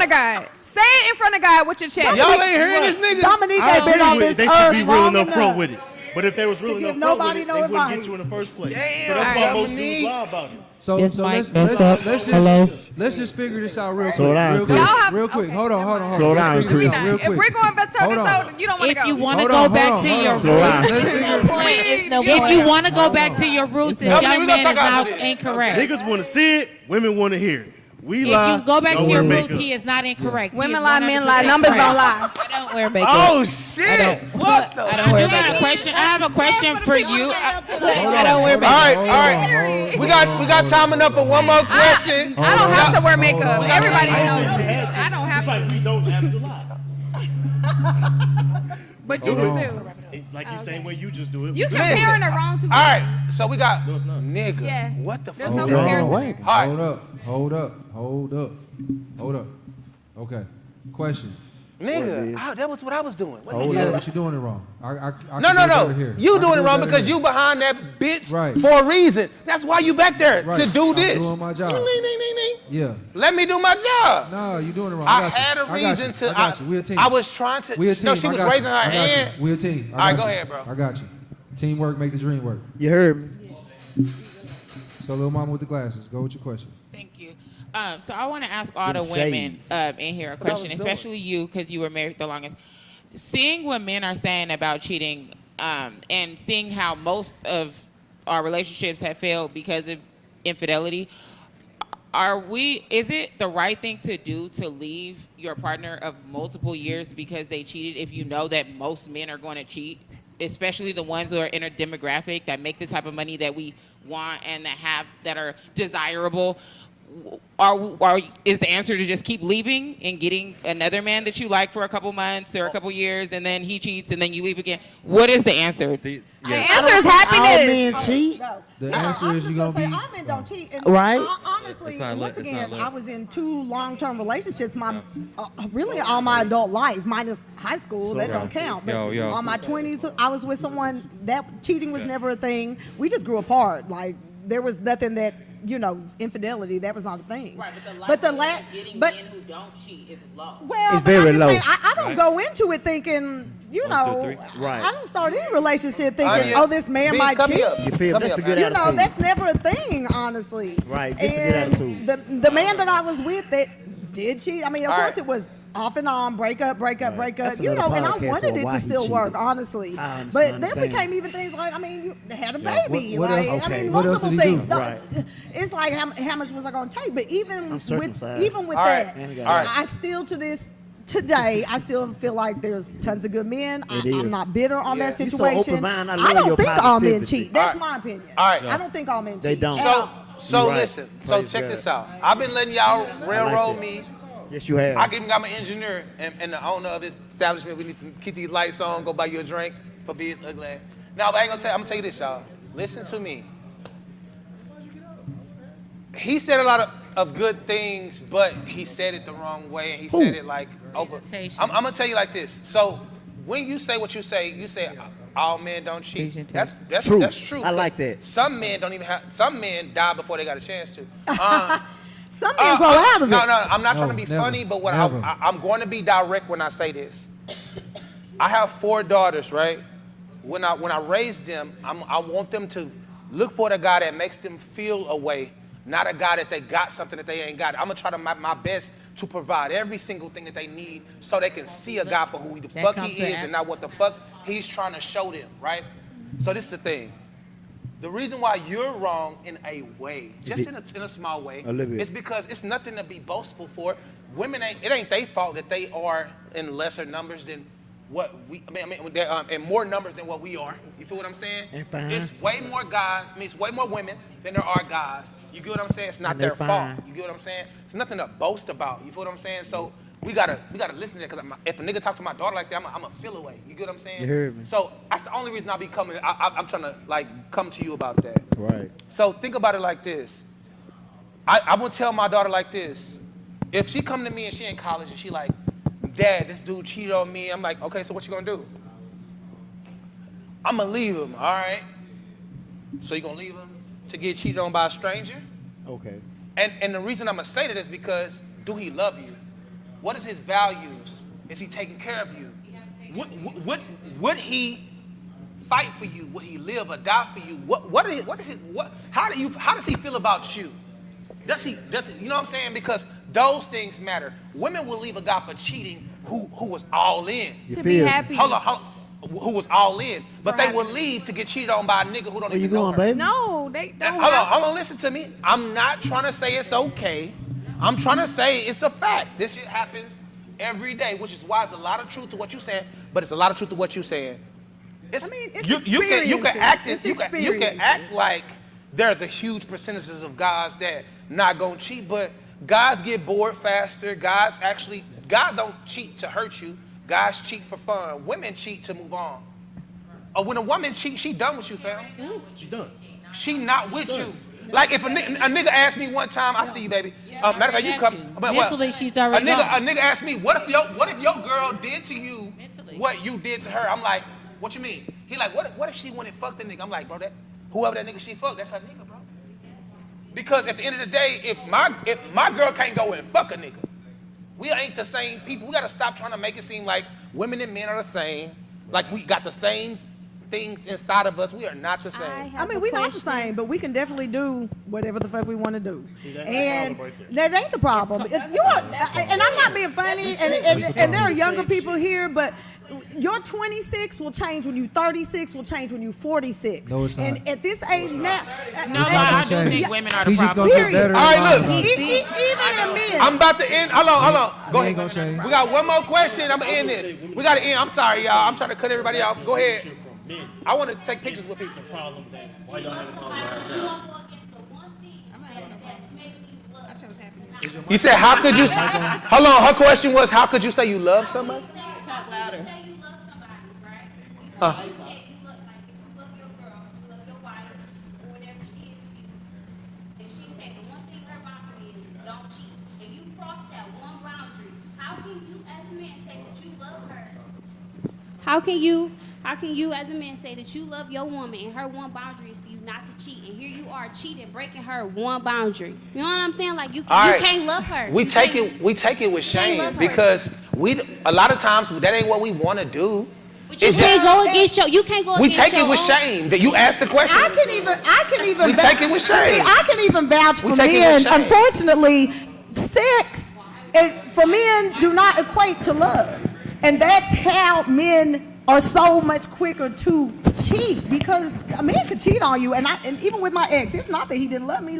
front of God. Say it in front of God with your chest. Y'all ain't hearing this nigga. Dominique ain't been on this They should earth be real long enough front enough. with it. But if they was real enough front nobody with it, no they wouldn't advice. get you in the first place. Damn, So that's why most Dominique. dudes lie about it. So Yes, so Mike, that's up. Hello. let's just figure this out real Slow quick. down, Real Chris. quick. Y'all have- Real quick. okay, Hold on. Slow Let's down, figure this Chris. out real If quick. we're going back toe Hold to on. toe, you don't want to If go. you want to Hold go on, back hold to on, your hold on. Let's roots, figure- It's no if point. you want to go back to your roots, this Dominique, young we man gonna is talk not after this. incorrect. Niggas want to see it, women want to hear it. We If lie. you go back don't to your wear roots, makeup. he is not incorrect. Women lie, men lie, numbers don't lie. I don't wear makeup. Oh shit! What the? I don't wear makeup. I have a question for you. I don't wear All makeup. right. We got time enough for one more question. I don't have to wear makeup. Everybody knows that. I don't have It's like we don't have to lie. But you just do. It's like the same way you just do it. You comparing the wrong two. All right, so we got nigga. Yeah. What the fuck? There's no comparison. All right. Hold up. Okay. Question. Nigga, that was what I was doing. What Yeah, but you're doing it wrong. I No. can do it better here. You I can doing it do wrong better because here. you behind that bitch Right. for a reason. That's why you back there Right. to do this. I'm doing my job. Ding, ding, ding, ding. Yeah. Let me do my job. No, you're doing it wrong. I got you. had a I got reason you. to. I got you. We're a team. I was trying to. We a team. No, she I was got you. raising her I got you. hand. We a team. All right, got go you. ahead, bro. I got you. Teamwork make the dream work. You heard me. So, little mama with the glasses, go with your question. Thank you. So I want to ask all the Them women shades. in here a That's what I question, was doing. especially you because you were married the longest. Seeing what men are saying about cheating and seeing how most of our relationships have failed because of infidelity, is it the right thing to do to leave your partner of multiple years because they cheated if you know that most men are going to cheat? Especially the ones who are in a demographic that make the type of money that we want and that are desirable. Is the answer to just keep leaving and getting another man that you like for a couple months or a couple years, and then he cheats, and then you leave again? What is the answer? The answer is happiness. All men cheat. The answer is you're going to be. All men don't cheat. And Right. Honestly, It's not once lit. It's again, not lit. I was in 2 long-term relationships. Really all my adult life, minus high school, that don't count. But Yo. all my 20s, I was with someone that cheating was never a thing. We just grew apart. Like there was nothing that infidelity. That was not a thing. Right, but the likelihood of getting men who don't cheat is low. Well, It's very I'm just low. saying, I don't Right. go into it thinking, 1, 2, 3. Right. I don't start any relationship thinking, Anya, oh, this man B, might come cheat. here. You feel Come that's here, a good man. attitude. That's never a thing, honestly. Right, that's a good And attitude. the man that I was with that did cheat, I mean, of All course right. it was off and on, break up, That's and another I podcast wanted on it why to he still work, cheated. honestly. I But understand. then became even things like, I mean, you had a Yeah. baby, What like, else- I mean, what else multiple did he do? things. No, Right. It's like, how much was I going to take? But even I'm circumcised. with All right. that, And I got All right. I still to this today, I still feel like there's tons of good men. It I'm is. not bitter on Yeah. that You so situation. open-minded. I I love don't your think all men positivity. cheat. That's All right. my opinion. All right. I don't think all men cheat. They don't. at all. So Right. listen. So Praise check God. this out. I've been letting y'all railroad that. me. Yes, you have. I even got my engineer and the owner of this establishment. We need to keep these lights on. Go buy you a drink for being ugly. Now, but I ain't gonna tell. I'm gonna tell you this, y'all. Listen to me. He said a lot of good things, but he said it the wrong way, and he said it like over. I'm gonna tell you like this. So when you say what you say all men don't cheat. That's True. That's true. I like that. Some men don't even have. Some men die before they got a chance to. Some men grow out of it. No, I'm not trying to be never, funny, but what never. I'm going to be direct when I say this. I have 4 daughters, right? When I raise them, I want them to look for the guy that makes them feel a way, not a guy that they got something that they ain't got. I'm gonna try to my best to provide every single thing that they need so they can see a guy for who the fuck he is and not what the fuck he's trying to show them, right? So this is the thing. The reason why you're wrong in a way, just in a small way, is because it's nothing to be boastful for. Women it ain't their fault that they are in lesser numbers than what we. I mean, they're in more numbers than what we are. You feel what I'm saying? It's way more guys. I mean, it's way more women than there are guys. You get what I'm saying? It's not their fault. You get what I'm saying? It's nothing to boast about. You feel what I'm saying? So we gotta listen to that, because if a nigga talk to my daughter like that, I'm a feel away. You get what I'm saying? You heard me. So that's the only reason I be coming. I'm trying to come to you about that. Right. So think about it like this. I would tell my daughter like this. If she come to me and she in college and she like, Dad, this dude cheated on me. I'm like, okay, so what you gonna do? I'm gonna leave him. All right. So you gonna leave him to get cheated on by a stranger? Okay. And the reason I'm gonna say that is because, do he love you? What is his values? Is he taking care of you? Would he fight for you? Would he live or die for you? How does he feel about you? Does he, you know what I'm saying? Because those things matter. Women will leave a guy for cheating who was all in. To be happy. Hold on. Who was all in, but they will leave to get cheated on by a nigga who don't even know her. Baby? No, they don't. Hold on, listen to me. I'm not trying to say it's okay. I'm trying to say it's a fact. This shit happens every day, which is why there's a lot of truth to what you're saying, but it's a lot of truth to what you're saying. It's you can act like there's a huge percentages of guys that not gonna cheat, but guys get bored faster. God don't cheat to hurt you. Guys cheat for fun. Women cheat to move on. Or when a woman cheats, she done with you, fam. She done. She not with you. Like if a nigga asked me one time, I see you, baby. Matter of fact, you come. Mentally, she's already a gone. nigga asked me, what if your girl did to you what you did to her? I'm like, what you mean? He like, what if she went and fucked the nigga? I'm like, bro, whoever that nigga she fucked, that's her nigga, bro. Because at the end of the day, if my girl can't go and fuck a nigga, we ain't the same people. We gotta stop trying to make it seem like women and men are the same. Like we got the same things inside of us. We are not the same. I mean, we're not the same, but we can definitely do whatever the fuck we want to do. And that ain't the problem. And I'm not being funny, and there are younger people here, but your 26 will change when you 36, will change when you 46. No, it's not. And at this age now, I do think women are the problem. Period. All right, look. Even in men. I'm about to end. Hold on. Go ahead. Gonna change. We got one more question. I'm gonna end this. We gotta end. I'm sorry, y'all. I'm trying to cut everybody off. Go ahead. I want to take pictures with people. Why y'all having problems? You said, how could you? Hold on. Her question was, how could you say you love somebody? Talk louder. How can you as a man say that you love your woman and her one boundary is for you not to cheat, and here you are cheating, breaking her one boundary? You know what I'm saying? Like you can't love her. We take it with shame because a lot of times that ain't what we want to do. But you can't go against your. You can't go. We against take your it with own. shame. That you asked the question. I can even. We take it with shame. See, I can even vouch for take it men. with shame. Unfortunately, sex for men do not equate to love, and that's how men are so much quicker to cheat, because a man could cheat on you, and even with my ex, it's not that he didn't love me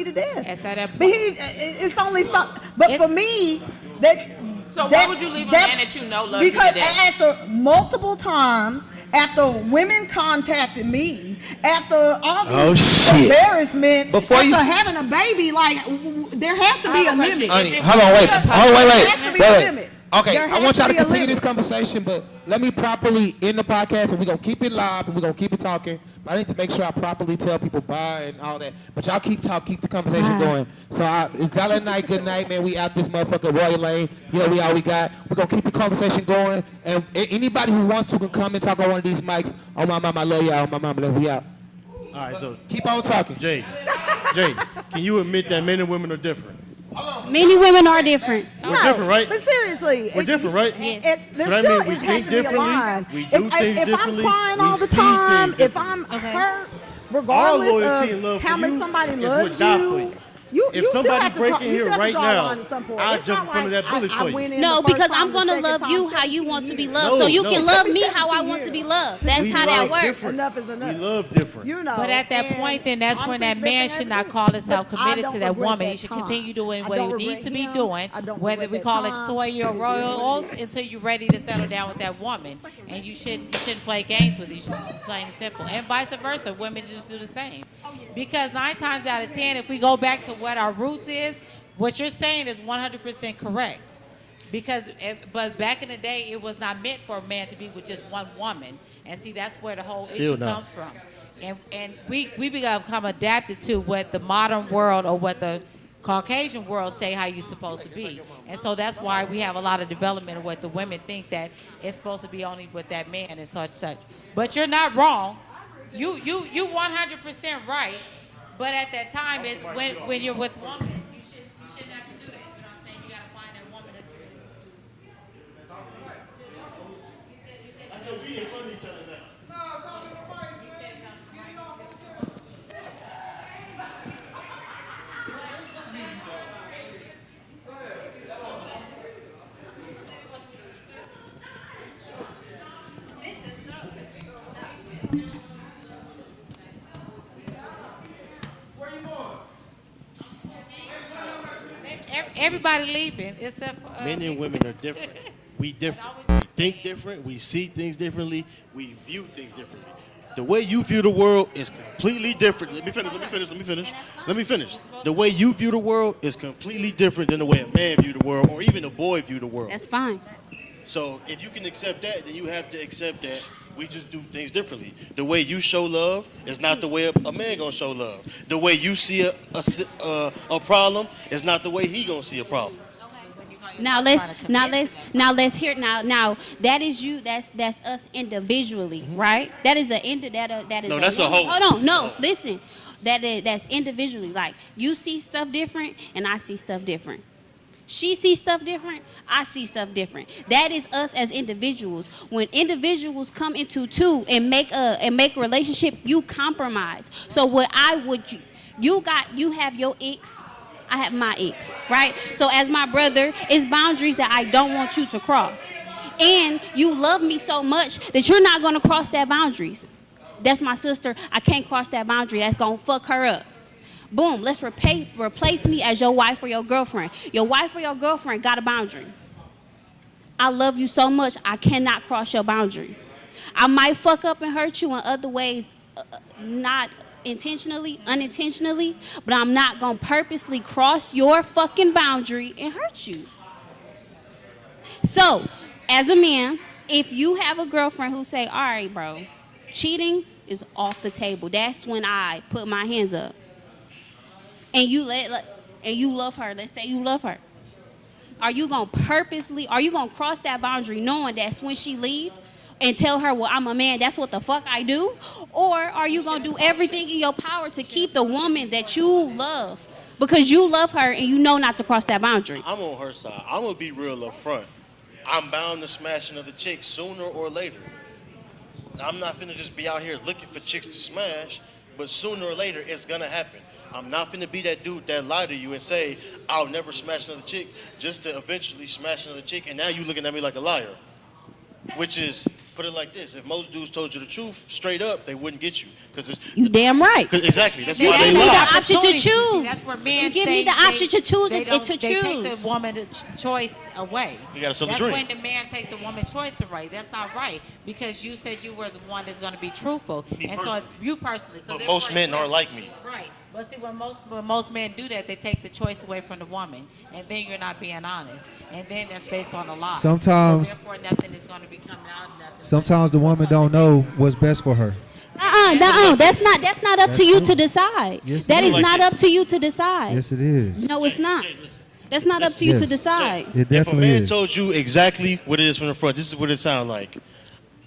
to death. But it's only some. But for me, So why would you leave a man that you know loves you to because death? after multiple times, after women contacted me, after all these embarrassments, after having a baby, like there has to be a limit. Hold on, wait. There has to be a limit. Okay, There I has want y'all to to be a continue limit. this conversation, but let me properly end the podcast, and we're going to keep it live, and we're going to keep it talking. But I need to make sure I properly tell people bye and all that. But y'all keep the conversation going. So it's Dollar Night, good night, man. We out this motherfucker, Royal Lane. You know, we all we got. We're going to keep the conversation going. And anybody who wants to can come and talk on one of these mics. Oh, my mama, I love y'all. My mama, we out. All right, so keep on talking. Jay, can you admit that men and women are different? Many women are different. We're different, right? But seriously, We're different, right? There So that still means we has think to be a differently, line. we do things If I'm differently, crying we all the see time, things if I'm hurt, regardless loyalty and of love how for much you somebody is loves what die for you, you. you If still somebody have to break draw- in you here still have to right draw a now, line at some point. I'll It's jump not in front of like that bullet I for you. went in No, the first because time, I'm the gonna second love time, you how you want to be loved, No, so you no. can It love took me me how I 17 want to be years. loved. That's We how that love works. different. Enough is enough. We love different. You know. But at that and point, then that's I'm when that saying man best should thing I not do. call himself But I committed don't to that regret woman. that He should time. continue doing I what don't he needs to regret be him. doing, I don't whether regret we that call it time. soy or It is royal what it oats, until you're ready to settle down with that woman. And you shouldn't play games with each other. It's plain and simple. And vice versa, women just do the same. Because 9 times out of 10, if we go back to what our roots is, what you're saying is 100% correct. But back in the day, it was not meant for a man to be with just one woman. And see, that's where the whole issue comes from. And we become adapted to what the modern world or what the Caucasian world say how you're supposed to be. And so that's why we have a lot of development of what the women think that it's supposed to be only with that man and such. But you're not wrong. You 100% right. But at that time, is when you're with women, you shouldn't have to do that. You know what I'm saying? You got to find that woman that So we in front of each other now. Where you going? everybody leaving except for Men and women are different. We different. We think different. We see things differently. We view things differently. The way you view the world is completely different. Let me finish. The way you view the world is completely different than the way a man view the world or even a boy view the world. That's fine. So if you can accept that, then you have to accept that we just do things differently. The way you show love is not the way a man gonna show love. The way you see a problem is not the way he gonna see a problem. Now let's hear that is you, that's us individually, right? That is that is No, that's a whole. Hold on, no, listen. That's individually. Like you see stuff different and I see stuff different. She sees stuff different, I see stuff different. That is us as individuals. When individuals come into two and make a relationship, you compromise. So what you have your ex, I have my ex, right? So as my brother, it's boundaries that I don't want you to cross. And you love me so much that you're not gonna cross that boundaries. That's my sister, I can't cross that boundary, that's gonna fuck her up. Boom, let's replace me as your wife or your girlfriend. Your wife or your girlfriend got a boundary. I love you so much, I cannot cross your boundary. I might fuck up and hurt you in other ways, not unintentionally, but I'm not gonna purposely cross your fucking boundary and hurt you. So, as a man, if you have a girlfriend who say, all right, bro, cheating is off the table. That's when I put my hands up. And you love her. Let's say you love her. Are you gonna cross that boundary knowing that's when she leaves and tell her, well, I'm a man, that's what the fuck I do? Or are you gonna do everything in your power to keep the woman that you love because you love her and you know not to cross that boundary? I'm on her side. I'm gonna be real up front. I'm bound to smash another chick sooner or later. I'm not finna just be out here looking for chicks to smash, but sooner or later it's gonna happen. I'm not finna be that dude that lie to you and say, I'll never smash another chick, just to eventually smash another chick, and now you looking at me like a liar. Which is, put it like this, if most dudes told you the truth straight up, they wouldn't get you. You damn right. Exactly, that's You why they give me lie. the option to choose. That's where men You give me the option to choose they to choose. take the woman's choice away. You gotta sell the That's dream. when the man takes the woman's choice away. That's not right because you said you were the one that's going to be truthful. And so you personally. So But most men aren't like me. Right. But see, when most men do that, they take the choice away from the woman, and then you're not being honest, and then that's based on a lie. Sometimes- so therefore, nothing is going to be coming out. Sometimes the woman don't know what's best for her. That's not up to you to decide. Yes, it That is. is not up to you to decide. Yes, it is. No, it's not. That's not up to you to Yes. decide. It If a definitely man is. told you exactly what it is from the front, this is what it sounds like.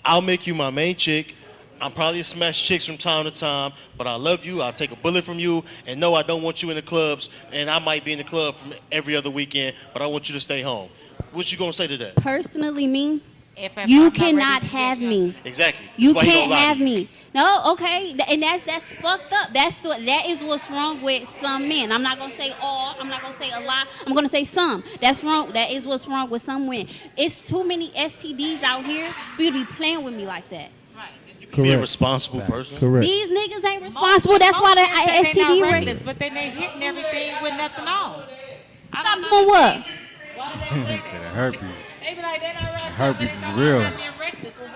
I'll make you my main chick. I'm probably a smash chicks from time to time, but I love you. I'll take a bullet from you, and no, I don't want you in the clubs, and I might be in the club from every other weekend, but I want you to stay home. What you gonna say to that? Personally, me, If you I'm not cannot ready to have get me. Exactly. You That's why he can't don't lie to have you. me. No, okay, and that's fucked up. That is what's wrong with some men. I'm not gonna say all. I'm not gonna say a lot. I'm gonna say some. That's wrong. That is what's wrong with some men. It's too many STDs out here for you to be playing with me like that. Be a responsible person. Correct. These niggas ain't responsible. That's why the They STD not rate. reckless, but then they hitting everything with nothing on. Stop doing what? Why do they Said herpes. They be like, they're not reckless. Herpes is but real. they're not being reckless. Well,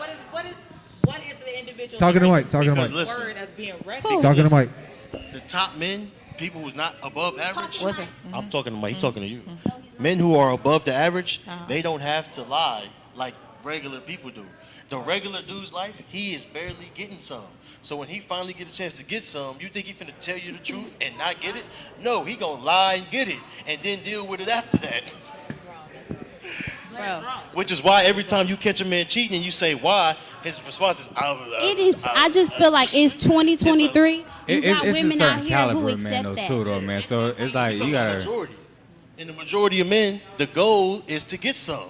what is the individual? Talking to Mike. Talking to Because Mike. listen, word of being reckless? Talking to Mike. the top men, people who's not above average. Was it? I'm talking to Mike. He's talking to you. Men who are above the average, they don't have to lie like regular people do. The regular dude's life, he is barely getting some. So when he finally get a chance to get some, you think he finna tell you the truth and not get it? No, he gonna lie and get it, and then deal with it after that. Which is why every time you catch a man cheating and you say why, his response is, It is. I just feel like it's 2023. You It's got a women out certain here caliber who of man accept though that. too though, man. So it's like you the gotta. majority. In the majority of men, the goal is to get some.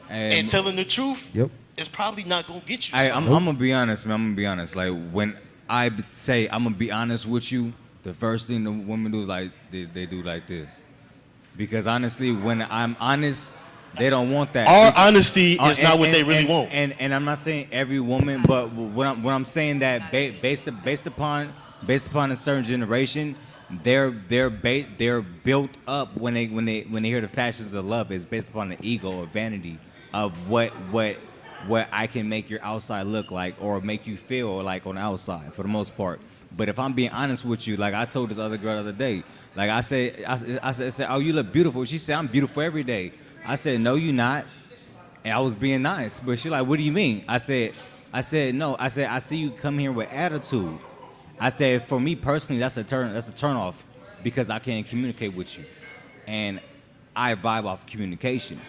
And telling the truth is probably not gonna get you some. I'm gonna be honest, man. I'm gonna be honest. Like when I say I'm gonna be honest with you, the first thing the women do is like they do like this, because honestly, when I'm honest, they don't want that. Our honesty is not what they really want. And I'm not saying every woman, but when I'm saying that based upon a certain generation, they're built up when they hear the fashions of love is based upon the ego or vanity of what I can make your outside look like or make you feel like on the outside for the most part. But if I'm being honest with you, like I told this other girl the other day, like I said, oh, you look beautiful. She said, I'm beautiful every day. I said, no, you're not. And I was being nice. But she like, what do you mean? I said, no. I said, I see you come here with attitude. I said, for me personally, that's a turn off because I can't communicate with you. And I vibe off communication.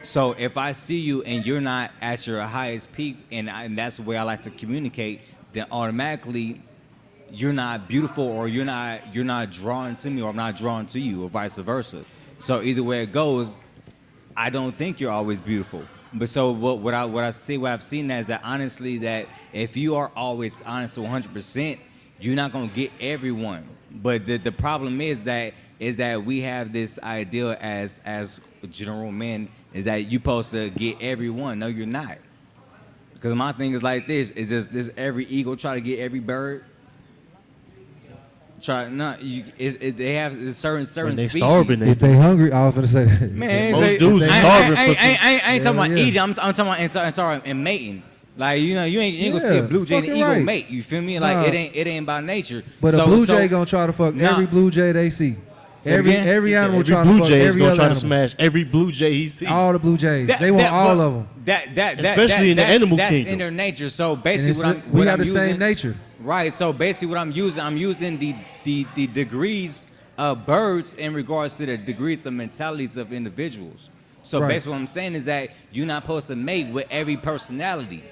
So if I see you and you're not at your highest peak and that's the way I like to communicate, then automatically you're not beautiful or you're not drawn to me or I'm not drawn to you or vice versa. So either way it goes, I don't think you're always beautiful. But so what I've seen is that honestly that if you are always honest to 100%, you're not gonna get everyone. But the problem is that we have this idea as general men is that you're supposed to get everyone. No, you're not. Because my thing is like this: is this every eagle try to get every bird? They have certain species. Starving, if they hungry, I was gonna say that. Man, most dudes are starving. I ain't talking about eating. I'm talking about and mating. Like you ain't gonna see a blue jay and an eagle mate. You feel me? Like it ain't by nature. But a blue jay gonna try to fuck every blue jay they see. Every animal try to fuck every gonna other try animal. to smash every blue jay he sees. All the blue jays, they want all of them. Especially in the animal that's kingdom. in their nature. So basically, we have the same nature. Right. So basically, what I'm using the degrees of birds in regards to the degrees of mentalities of individuals. So basically, what I'm saying is that you're not supposed to mate with every personality.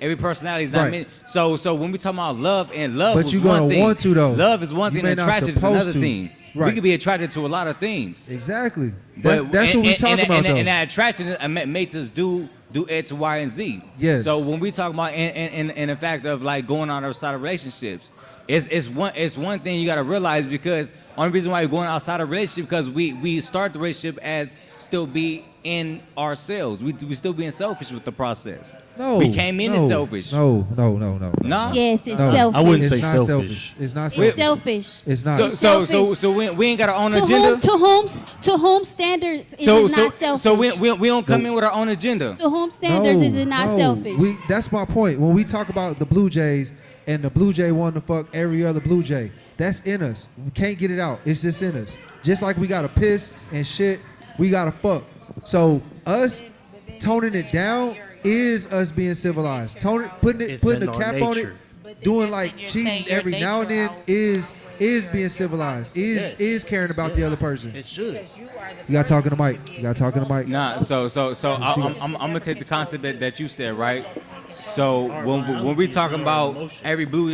Every personality is not meant. So when we talk about love and love, but you're gonna want to though. Love is one thing, and attraction is another thing. Right. We could be attracted to a lot of things. Exactly. But that's what we talk about though. And that attraction makes us do X, Y, and Z. Yes. So when we talk about in the fact of like going on outside of relationships, it's one thing you got to realize because only reason why you're going outside of relationship because we start the relationship as still be in ourselves. We still being selfish with the process. No, we came in as selfish. No. No. Yes, it's selfish. I wouldn't say It's not selfish. It's not It's selfish. selfish. It's not. So we ain't got our own agenda. To whom standards is it not selfish? So we don't come in with our own agenda. To whom standards is it not selfish? That's my point. When we talk about the Blue Jays and the Blue Jay wanting to fuck every other Blue Jay, that's in us. We can't get it out. It's just in us. Just like we gotta piss and shit, we gotta fuck. So us toning it down is us being civilized. Putting the cap on it, doing like cheating every now and then is being civilized. Is caring about the other person. It should. You gotta talk in the mic. You gotta talk in the mic. Nah. So I'm gonna take the concept that you said, right? So when we talking about every Blue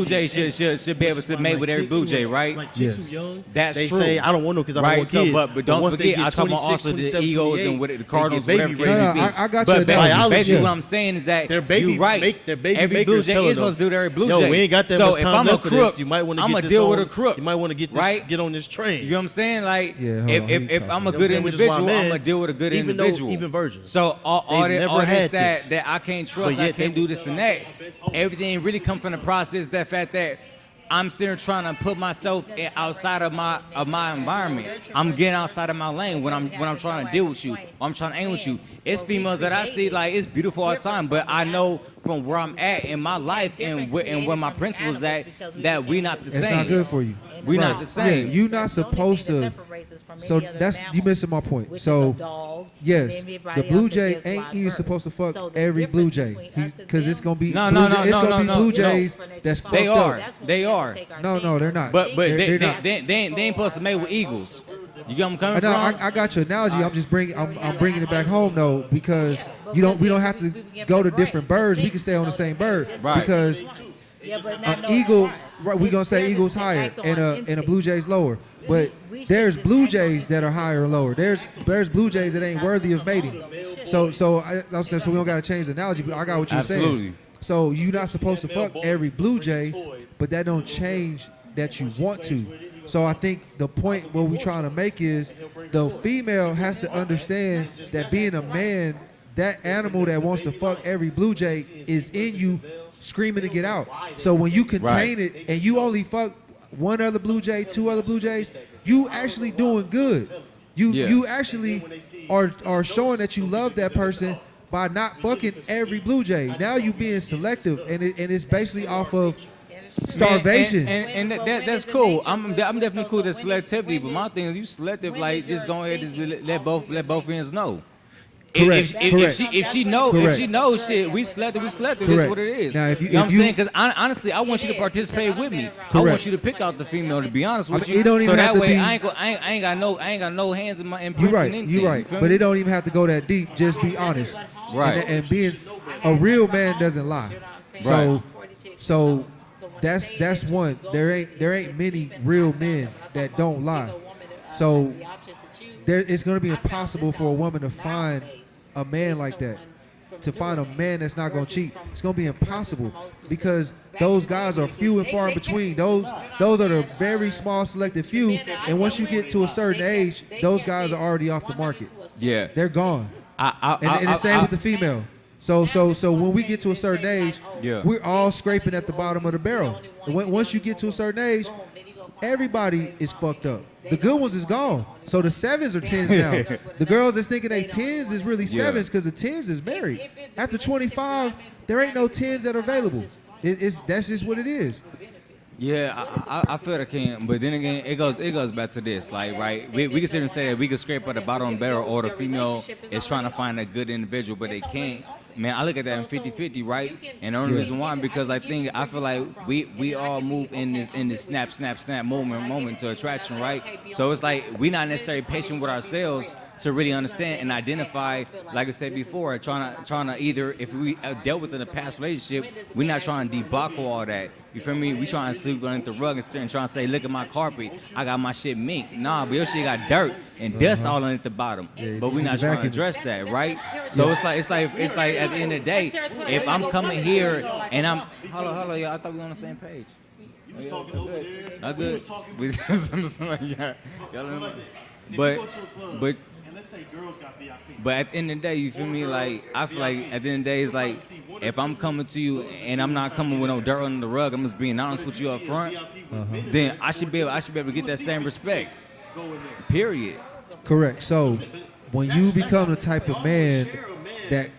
Jay should be able to mate with every Blue Jay, right? Like chicks who young, That's they true. say I don't want no kids. I don't right. want kids. But don't once forget, they I get talk about 26, also the 27, Eagles 28, and with the they Cardinals, get whatever baby case raised. may be. I got But your basically, analogy. what I'm saying is that Their baby you're right. their baby Every Blue makers Jay tell is them, supposed to do every Blue yo, Jay. we ain't got that so much if time I'm a left for this. crook, You might want to I'm get gonna this deal on, with a crook. You might want to get this, right? get on this train. You know what I'm saying? Like, Yeah, if I'm a good individual, I'm gonna deal with a good individual. Even virgins. So all They've this never had that this. that I can't trust, But I yet can't they do this and that. Everything really comes from the process. That fact that I'm sitting trying to put myself outside of my environment. I'm getting outside of my lane when I'm trying to deal with you. Or I'm trying to aim with you. It's females that I see like it's beautiful all the time, but I know from where I'm at in my life and where my principles at that we not the same. It's not good for you. We not the same. Yeah, you're not supposed to. So you missing my point. So yes, the Blue Jay ain't even supposed to fuck every Blue Jay because it's gonna be No, it's gonna be Blue Jays that's fucked up. They are. No, they're not. But They're not. they ain't supposed to mate with eagles. You get what I'm coming No, from? I got your analogy. I'm bringing it back home though because we don't have to go to different birds. We can stay on the same bird because an eagle. Right, we're gonna say eagle's higher and a Blue Jay's lower. But there's Blue Jays that are higher or lower. There's Blue Jays that ain't worthy of mating. So we don't gotta change the analogy. But I got what you're saying. So you're not supposed to fuck every Blue Jay, but that don't change that you want to. So I think the point what we're trying to make is the female has to understand that being a man, that animal that wants to fuck every Blue Jay is in you screaming to get out. So when you contain it and you only fuck one other Blue Jay, two other Blue Jays, you actually doing good. You actually are showing that you love that person by not fucking every Blue Jay. Now you being selective, and it's basically off of starvation. And that's cool. I'm definitely cool with selectivity, but my thing is you selective, like just go ahead and let both ends know. Correct. If she knows shit, we selective. That's what it is. Now, you know what I'm saying? Because honestly, I want you to participate with me. I want you to pick out the female. To be honest with you, don't even so that have to way be, I ain't got no hands in my imprints. You're right. And anything, You're right. you feel But me? it don't even have to go that deep. Just be honest. Right. And being a real man doesn't lie. Right. So that's one. There ain't many real men that don't lie. So it's going to be impossible for a woman to find a man like that. To find a man that's not going to cheat, it's going to be impossible because those guys are few and far in between. Those are the very small selected few, and once you get to a certain age, those guys are already off the market. Yeah, they're gone. And the same with the female. So when we get to a certain age, we're all scraping at the bottom of the barrel. And once you get to a certain age, everybody is fucked up. The good ones is gone. So the 7s are 10s now. The girls that's thinking they 10s is really 7s because the 10s is married. After 25, there ain't no 10s that are available. That's just what it is. Yeah, I feel that, King, but then again, it goes back to this, like, right? We can sit here and say that we can scrape at the bottom of the barrel, or the female is trying to find a good individual, but they can't. Man, I look at that in 50-50, right? And the only reason why, because I feel like we all move in this snap moment to attraction, right? So it's like we not necessarily patient with ourselves to really understand and identify, like I said before, trying to either, if we dealt with in a past relationship, we're not trying to debacle all that. You feel me? We trying to sleep underneath the rug and trying to say, look at my carpet, I got my shit mink. Nah, but your shit got dirt and dust all underneath the bottom. But we're not trying to address that, right? So it's like at the end of the day, if I'm coming here and I'm hello, y'all, I thought we were on the same page. You was talking over there. Not good. But and let's say girls got VIP. But at the end of the day, you feel me? Like, I feel like at the end of the day, it's like, if I'm coming to you and I'm not coming with no dirt under the rug, I'm just being honest with you up front, then I should be able to get that same respect. Period. Correct. So when you become the type of man that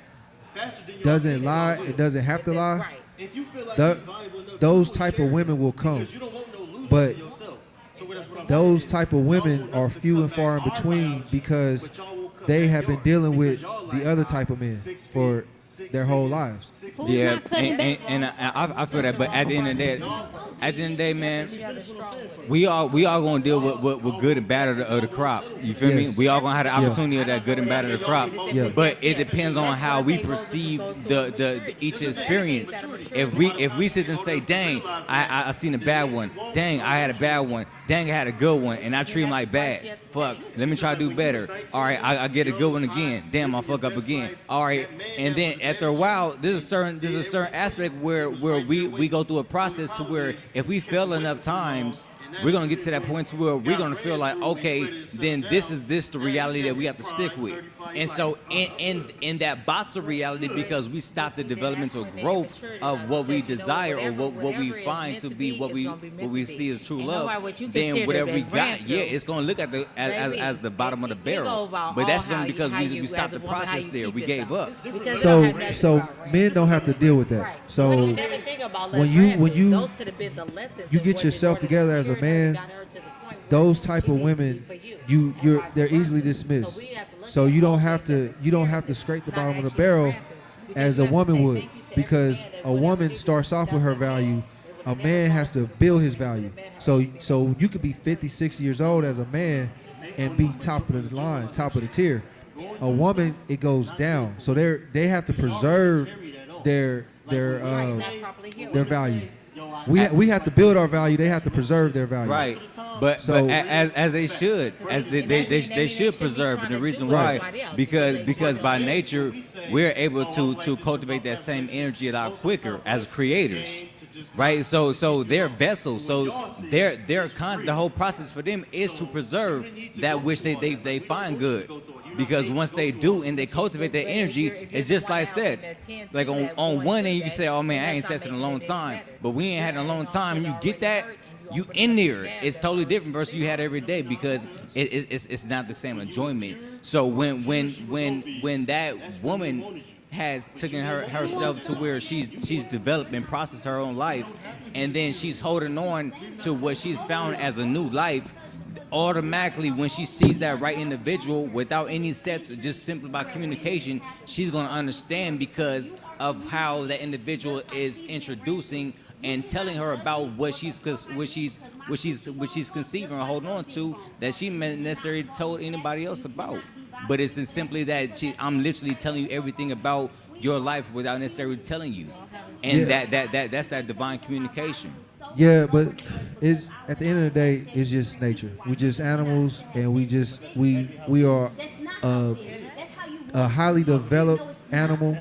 doesn't lie and doesn't have to lie, those type of women will come. But those type of women are few and far in between because they have been dealing with the other type of men for their whole lives. Yeah, and I feel that. But at the end of the day, man, we all gonna deal with good and bad of the crop. You feel me? We all gonna have the opportunity of that good and bad of the crop. But it depends on how we perceive the each experience. If we sit and say, dang, I seen a bad one. Dang, I had a bad one. Dang, I had a good one, and I treat them like bad. Fuck, let me try to do better. All right, I get a good one again. Damn, I fuck up again. All right, and then after a while, there's a certain aspect where we go through a process to where if we fail enough times, we're gonna get to that point to where we're gonna feel like, okay, then this is the reality that we have to stick with. And so in that box of reality, because we stop the developmental growth of what we desire or what we find to be what we see as true love, then whatever we got, it's gonna look at as the bottom of the barrel. But that's only because we stopped the process there. We gave up. So men don't have to deal with that. So when you get yourself together as a man, those type of women, they're easily dismissed. So you don't have to scrape the bottom of the barrel as a woman would, because a woman starts off with her value. A man has to build his value. So you could be 50, 60 years old as a man and be top of the line, top of the tier. A woman, it goes down. So they have to preserve their value. We have to build our value. They have to preserve their value. Right, but as they should, they should preserve. And the reason why, because by nature we're able to cultivate that same energy a lot quicker as creators, right? So they're vessels. So the whole process for them is to preserve that which they find good. Because once they do and they cultivate that energy, it's just like sex. Like on one end, you can say, oh man, I ain't sex in a long time. But we ain't had it in a long time. And you get that, you in there, it's totally different versus you had every day because it's not the same enjoyment. So when that woman has taken herself to where she's developed and processed her own life, and then she's holding on to what she's found as a new life, automatically when she sees that right individual without any steps, just simply by communication, she's going to understand because of how that individual is introducing and telling her about what she's conceiving or holding on to that she may necessarily told anybody else about. But it's simply that I'm literally telling you everything about your life without necessarily telling you, and that's that divine communication. Yeah, but it's at the end of the day, it's just nature. We just animals, and we are a highly developed animal.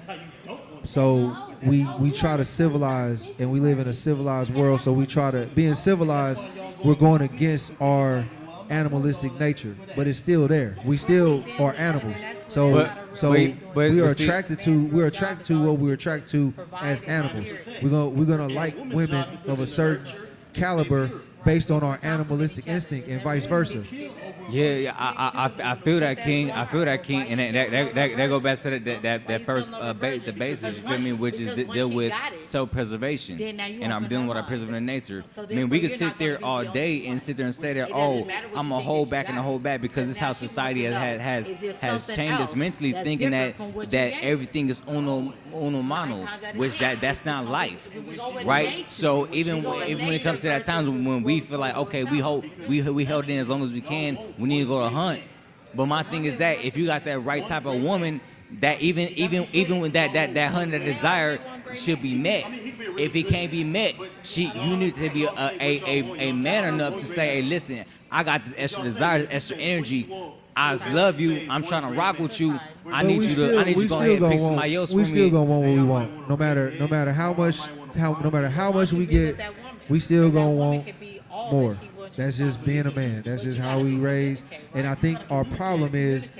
So we try to civilize, and we live in a civilized world. So we try to being civilized. We're going against our animalistic nature, but it's still there. We still are animals. So we are attracted to what we're attracted to as animals. We're gonna like women of a certain caliber based on our animalistic instinct, and vice versa. Yeah, I feel that, King. I feel that, King, and that go back to that first the basis, you feel me, which is deal with self-preservation, and I'm dealing with our preserving nature. I mean, we can sit there all day and sit there and say that, oh, I'm a hold back and a hold back because this is how society has changed us mentally, thinking that everything is uno mano, which that's not life, right? So even when it comes to that times when we feel like, okay, we held in as long as we can, we need to go to hunt. But my thing is that if you got that right type of woman, that even with that hunt, that desire should be met. If it can't be met, you need to be a man enough to say, hey, listen, I got this extra desire, this extra energy. I love you. I'm trying to rock with you. I need you to go ahead and pick somebody else for me. We still gonna want what we want, no matter how much we get. We still gonna want more. That's just being a man. That's just how we raised. And I think our problem is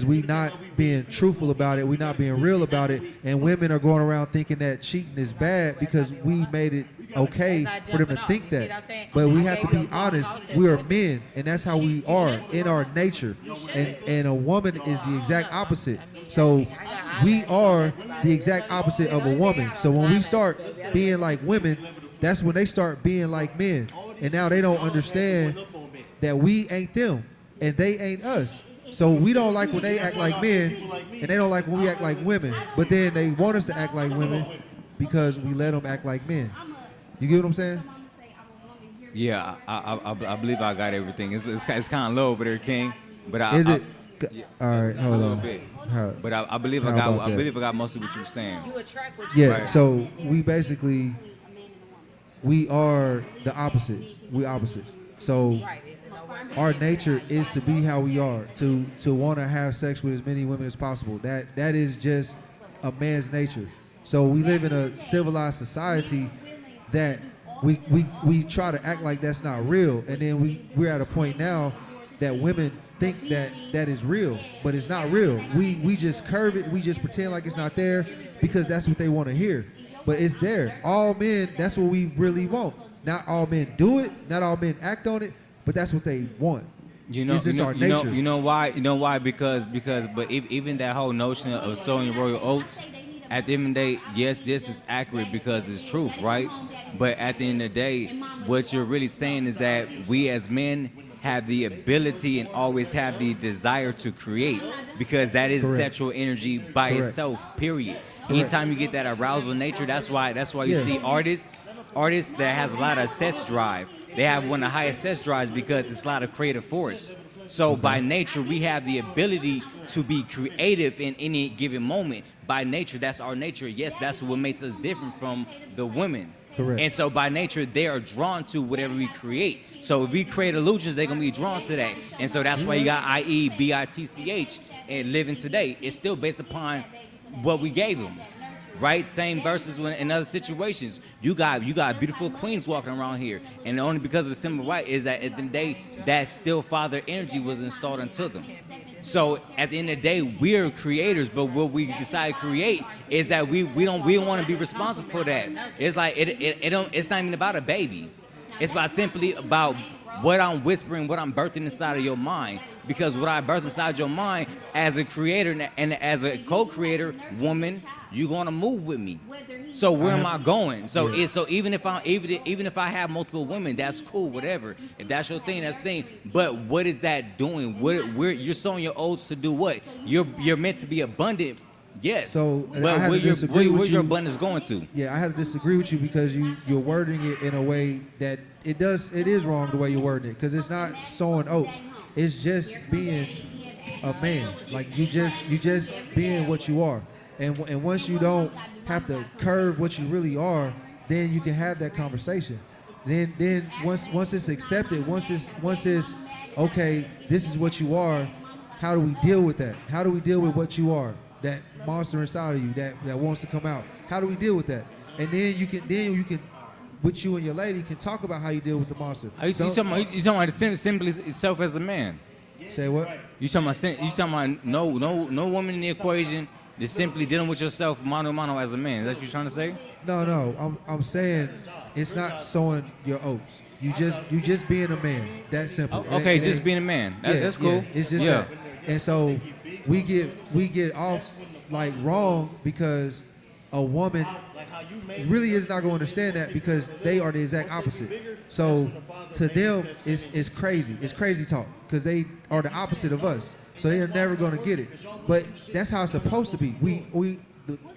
we not being truthful about it. We not being real about it. And women are going around thinking that cheating is bad because we made it okay for them to think that. But we have to be honest. We are men, and that's how we are in our nature. And a woman is the exact opposite. So we are the exact opposite of a woman. So when we start being like women, that's when they start being like men. And now they don't understand that we ain't them and they ain't us. So we don't like when they act like men, and they don't like when we act like women. But then they want us to act like women because we let them act like men. You get what I'm saying? Yeah, I believe I got everything. It's kind of low over there, King. But Is it? All right, hold on. But I believe I got most of what you were saying. Yeah. Right. So we are the opposites. We opposites. So our nature is to be how we are, to want to have sex with as many women as possible. That is just a man's nature. So we live in a civilized society that we try to act like that's not real, and then we're at a point now that women think that is real, but it's not real. We just curve it. We just pretend like it's not there because that's what they want to hear. But it's there. All men, that's what we really want. Not all men do it. Not all men act on it. But that's what they want. You know why? Because even that whole notion of sowing royal oats, at the end of the day, yes, this is accurate because it's truth, right? But at the end of the day, what you're really saying is that we as men have the ability and always have the desire to create, because that is sexual energy by itself, period. Anytime you get that arousal nature, that's why you see artists that has a lot of sex drive. They have one of the highest sex drives because it's a lot of creative force. So by nature, we have the ability to be creative in any given moment. By nature, that's our nature. Yes, that's what makes us different from the women. Correct. And so by nature, they are drawn to whatever we create. So if we create illusions, they're going to be drawn to that. And so that's why you got I.E., B-I-T-C-H, and living today. It's still based upon what we gave them, right? Same verses when in other situations. You got beautiful queens walking around here. And only because of the symbol white is that at the end of the day, that still father energy was installed into them. So at the end of the day, we're creators, but what we decide to create is that we don't want to be responsible for that. It's like it's not even about a baby. It's simply about what I'm whispering, what I'm birthing inside of your mind. Because what I birth inside your mind, as a creator and as a co-creator, woman, you're gonna move with me. So where am I going? So even if I have multiple women, that's cool, whatever. If that's your thing, that's the thing. But what is that doing? Where you're sowing your oats to do what? You're meant to be abundant. Yes. So but where's your abundance going to? Yeah, I had to disagree with you because you're wording it in a way that it is wrong the way you're wording it, because it's not sowing oats. It's just being a man. Like you just being what you are. And once you don't have to curve what you really are, then you can have that conversation. Then once it's accepted, once it's okay, this is what you are. How do we deal with that? How do we deal with what you are? That monster inside of you that wants to come out. How do we deal with that? And then you can, with you and your lady, can talk about how you deal with the monster. You talking about simply itself as a man? Say what? You talking about no woman in the equation. Just simply dealing with yourself mano a mano as a man. Is that what you're trying to say? No. I'm saying it's not sowing your oats. You just being a man. That simple. Okay, just being a man. That's cool. Yeah, it's just that. And so we get off like wrong because a woman really is not going to understand that, because they are the exact opposite. So to them, it's crazy. It's crazy talk, because they are the opposite of us. So they are never going to get it. But that's how it's supposed to be. We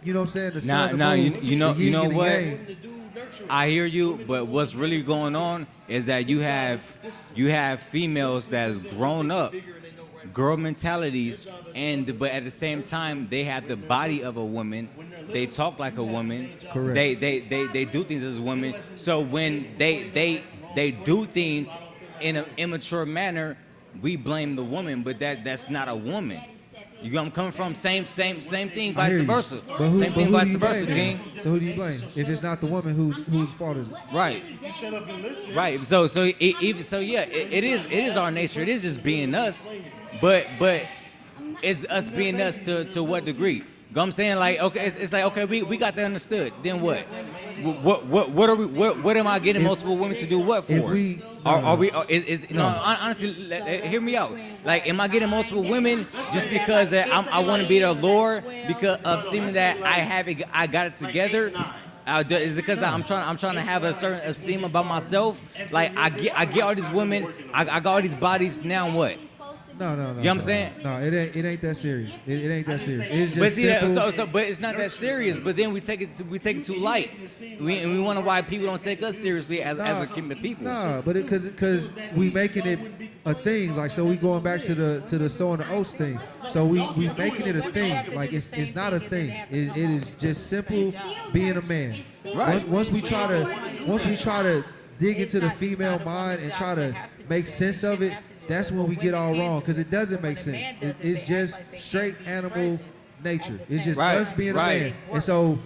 you know what I'm saying? You know what? I hear you, but what's really going on is that you have females that's grown up, girl mentalities, but at the same time they have the body of a woman. They talk like a woman. Correct. They do things as a woman. So when they do things in an immature manner, we blame the woman, but that's not a woman. You know where I'm coming from? Same thing, vice versa. Same thing, vice versa, King. So who do you blame? If it's not the woman, whose fault is it? Right. Right. So it is our nature. It is just being us, but it's us being us to what degree? You know what I'm saying? Like, okay, it's like, okay, we got that understood. Then what? What am I getting multiple women to do what for? Honestly, hear me out. Like, am I getting multiple women just because that I want to be their lord, because of seeming that I got it together? Is it because I'm trying to have a certain esteem about myself? Like, I get all these women, I got all these bodies. Now what? No. You know what I'm saying? No, it ain't that serious. It ain't that serious. It's just but it's not that serious. But then we take it too light. We wonder why people don't take us seriously as a human people. Nah, but because we making it a thing. Like, so we going back to the sowing the oats thing. So we making it a thing. Like, it's not a thing. It is just simple being a man. Right. Once we try to dig into the female mind and try to make sense of it, that's when we get all wrong, because it doesn't make sense. It's just straight animal nature. It's just us being a man. And so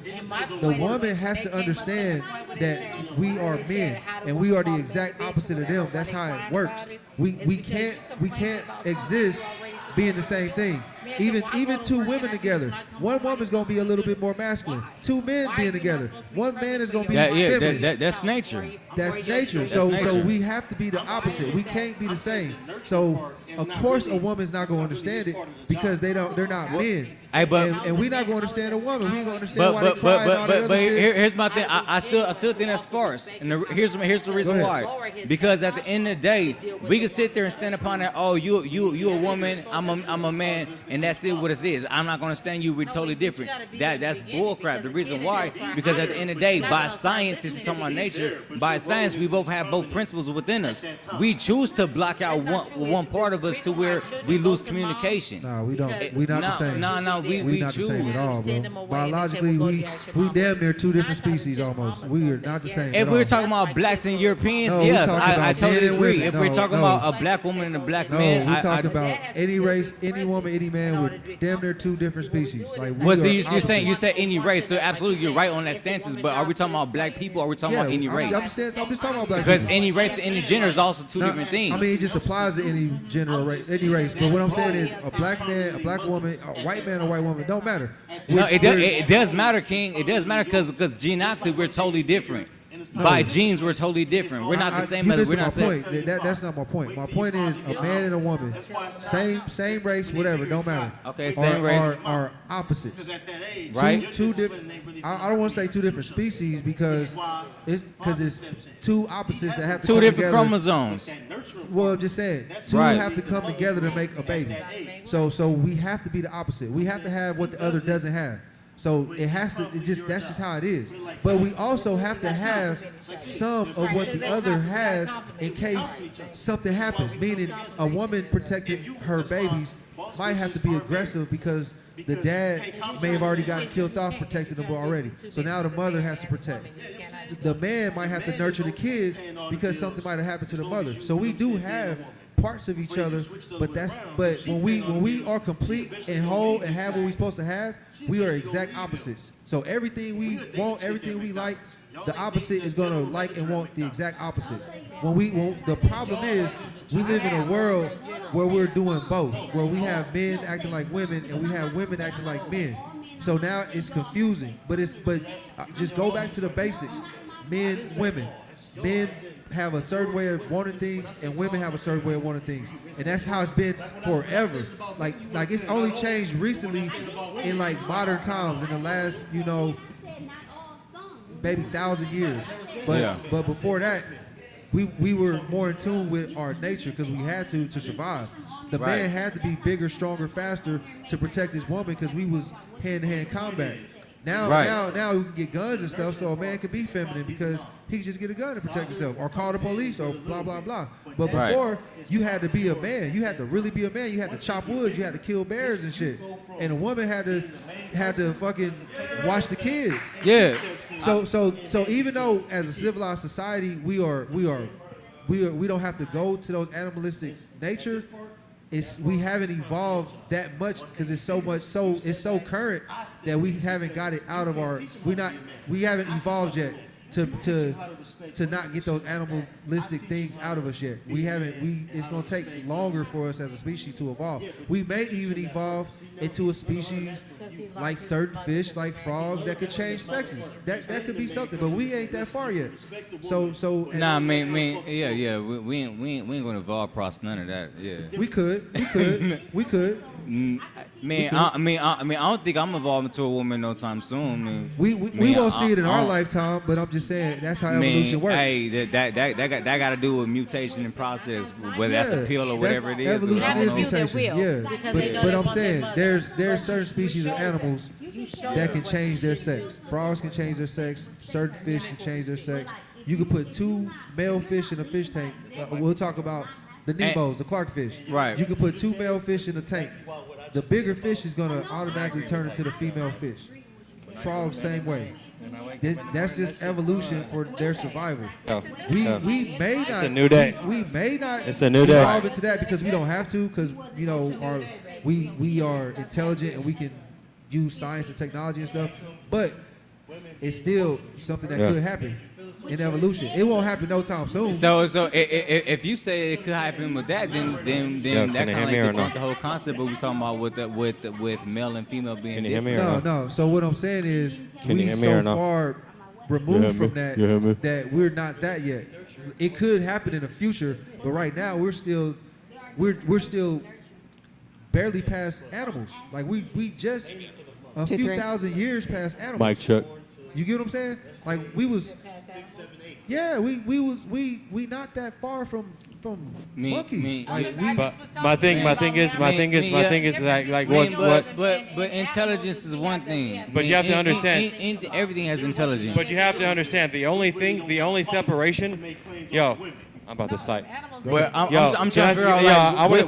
the woman has to understand that we are men and we are the exact opposite of them. That's how it works. We can't exist being the same thing. Even two women together, one woman's gonna be a little bit more masculine. Two men being together, one man is gonna be feminine. That's nature. That's nature. So we have to be the opposite. We can't be the same. So of course a woman's not gonna understand it, because they're not men. And we're not gonna understand a woman. We ain't gonna understand why they cry and all that other shit. Here's my thing. I still think that's farce. And here's the reason why. Because at the end of the day, we can sit there and stand upon that. Oh, you a woman. I'm a man, and that's it. What it is. I'm not gonna stand you. We're totally different. That's bullcrap. The reason why, because at the end of the day, by science, if we're talking about nature, by science, we both have both principles within us. We choose to block out one part of us to where we lose communication. No, we don't. We're not the same. No, we not choose. the same at all, bro. Biologically, we damn near two different species almost. We are not the same. If we're talking about blacks and Europeans, yes, I totally agree. If we're talking about a black woman and a black man, we're talking about any race, any woman, any man. We're damn near two different species. Like, you're saying you said any race, so absolutely you're right on that stances. But are we talking about black people? Or are we talking about any race? I'm just talking about black because people. Any race and any gender is also two different things. I mean, it just applies to any general race, any race. But what I'm saying is, a black man, a black woman, a white man, a white woman, don't matter. No, it does matter, King. It does matter because genetically we're totally different. by genes we're totally different. We're not the same you as missing we're not my same. point. That's not my point. My point is a man and a woman, same race, whatever, don't matter. Okay, same race. Are opposites. Right. Two different. I don't want to say two different species because it's two opposites that have to Two come different together. chromosomes. Well, just saying, two Right. have to come together to make a baby. So we have to be the opposite. We have to have what the other doesn't have. So it has to. That's just how it is. But we also have to have some of what the other has in case something happens. Meaning, a woman protecting her babies might have to be aggressive because the dad may have already gotten killed off protecting them already. So now the mother has to protect. The man might have to nurture the kids because something might have happened to the mother. So we do have parts of each other, but when we are complete and whole and have what we're supposed to have, we are exact opposites. So everything we want, everything we like, the opposite is gonna like and want the exact opposite. When the problem is we live in a world where we're doing both, where we have men acting like women and we have women acting like men. So now it's confusing. But just go back to the basics. Men, women. Men have a certain way of wanting things and women have a certain way of wanting things. And that's how it's been forever. Like it's only changed recently in like modern times in the last, maybe 1,000 years. But before that, we were more in tune with our nature because we had to survive. The man had to be bigger, stronger, faster to protect his woman because we was hand-to-hand combat. Now we can get guns and stuff, so a man could be feminine because he can just get a gun to protect himself or call the police or blah, blah, blah. But before, you had to be a man. You had to really be a man. You had to chop wood. You had to kill bears and shit. And a woman had to fucking watch the kids. Yeah. So even though as a civilized society we don't have to go to those animalistic nature, we haven't evolved that much because it's so current that we haven't got it out of we haven't evolved yet to not get those animalistic things out of us yet. It's gonna take longer for us as a species to evolve. We may even evolve into a species like certain fish, like frogs, that could change sexes. That could be something, but we ain't that far yet. Nah, I mean, yeah. We ain't gonna evolve across none of that. Yeah. We could. Man, I don't think I'm evolving to a woman no time soon. We won't see it in our lifetime, but I'm just saying that's how evolution works. Hey, that got to do with mutation and process, whether that's a pill or whatever it is. Evolution is mutation. Yeah, but I'm saying there's certain species of animals that can change their sex. Frogs can change their sex. Certain fish can change their sex. You can put two male fish in a fish tank. We'll talk about the Nemos, the Clark fish. Right. You can put two male fish in a tank. The bigger fish is going to automatically turn into the female fish. Frogs, same way. That's just evolution for their survival. We may not. It's a new day. We may not. It's a new day. Evolve into that because we don't have to because we are intelligent and we can use science and technology and stuff. But it's still something that could happen in evolution. It won't happen no time soon. So if you say it could happen with that, then that kind of debunk the whole concept. But we talking about with male and female being different. No. So what I'm saying is we so far removed from that we're not that yet. It could happen in the future, but right now we're still barely past animals. Like we just a few thousand years past animals. Mike Chuck. You get what I'm saying? Like we was. Yeah, we not that far from monkeys. My thing is like what? But intelligence is one thing. But you have to understand. Everything has intelligence. But you have to understand the only separation. Yo, I'm about to slide. Well, I'm trying to figure out. I want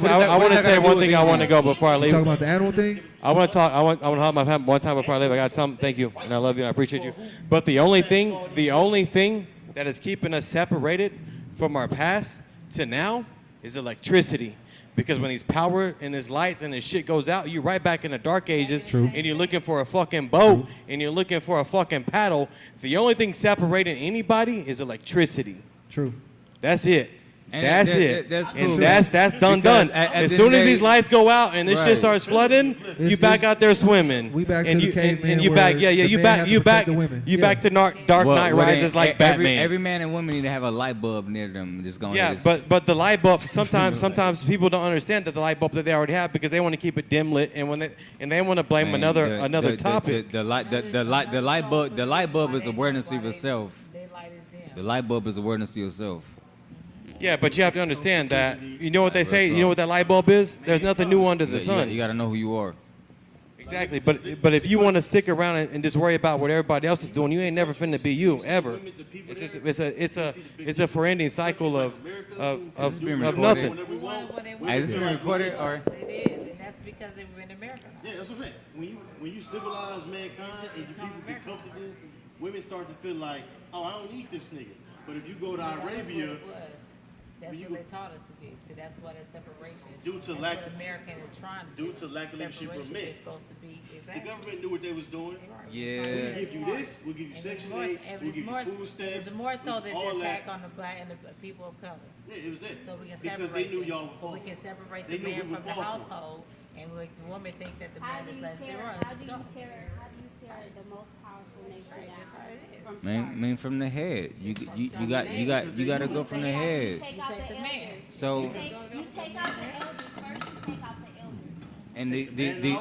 to say one thing. I want to go before I leave. Talking about the animal thing. I want to talk. I want to help my family one time before I leave. I got to tell them thank you and I love you and I appreciate you. But the only thing that is keeping us separated from our past to now is electricity. Because when his power and his lights and his shit goes out, you're right back in the dark ages. True. And you're looking for a fucking boat and you're looking for a fucking paddle. The only thing separating anybody is electricity. True. That's it. And That's it. That's cool. And that's done. As soon as these lights go out and this shit starts flooding, you back out there swimming. We back and to you, the caveman and you back. where Yeah, yeah. the You man back. has You to back. protect the women. You Yeah. back to Dark Knight Rises like Batman. Every man and woman need to have a light bulb near them. Just going. Yeah, but the light bulb sometimes people don't understand that the light bulb that they already have because they want to keep it dim lit and they want to blame another topic. The light bulb is awareness of yourself. The light bulb is awareness of yourself. Yeah, but you have to understand that. You know what they say? You know what that light bulb is? There's nothing new under the sun. You got to know who you are. Exactly. But if you want to stick around and just worry about what everybody else is doing, you ain't never finna be you ever. It's a four-ending cycle of nothing. Is this being recorded or? It is, and that's because they were in America. Yeah, that's what I'm saying. When you civilize mankind and you people get comfortable, women start to feel like, oh, I don't need this nigga. But if you go to Arabia, that's what they taught us to be. So that's what a separation. Due to that's lack, what American is trying to due to lack of leadership of men. Supposed to be. Exactly. The government knew what they was doing. Yeah. We'll give you this. We'll give you Section 8. We'll give you food stamps. It's more so than all the attack that. on the black and the people of color. Yeah, it was that. So we can because separate they knew them. y'all would So fall. we can separate They the knew man we would from the fall for it. household, and the woman think that the man is less than us. How do you tear the most powerful nation down? From the head. You got to go from the head. You take out the elders. So. You take out the elders first. You take out the elders. And the and then you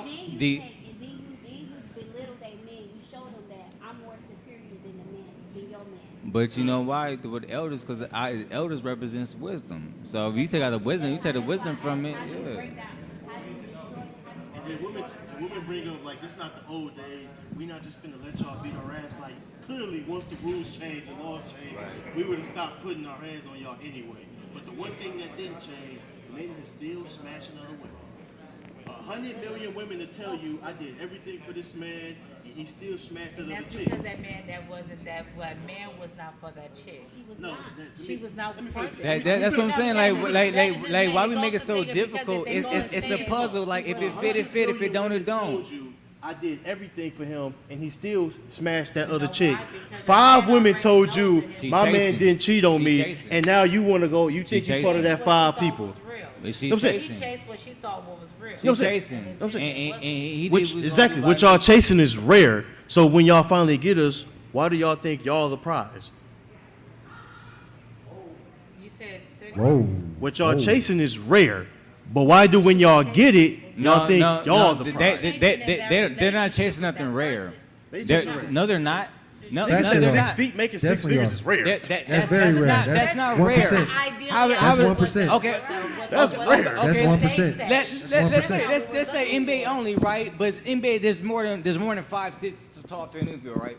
belittle that man. You show them that I'm more superior than your man. But you know why? With elders, because elders represents wisdom. So if you take out the wisdom, you take the wisdom from it. Yeah. And then women bring up like it's not the old days. We not just finna let y'all beat our ass. Like clearly, once the rules change and laws change, we would have stopped putting our hands on y'all anyway. But the one thing that didn't change, men is still smashing other women. 100 million women to tell you I did everything for this man, and he still smashed And other that's chick. because that man was not for that chick. She was not for that. That's what I'm saying. Like, why we make it so difficult? It's a puzzle. Like, if it fit, it fit. If it don't, it don't. I did everything for him, and he still smashed that other chick. 5 women told you my man didn't cheat on me, and now you want to go. You think you're part of that 5 people? She chased what she thought was real. She chasing. And he Which did exactly what y'all chasing is rare. So when y'all finally get us, why do y'all think y'all the prize? You said. Whoa. What y'all chasing is rare, but why do when y'all get it, y'all think y'all the prize? They're not chasing nothing rare. No, they're not. No, That's they're 6 not. feet making 6 figures is rare. That's very rare. That's not 1%. rare. That's 1%. Okay, that's rare. That's 1%. Let's say NBA only, right? But NBA there's more than 5, 6 tall people, right?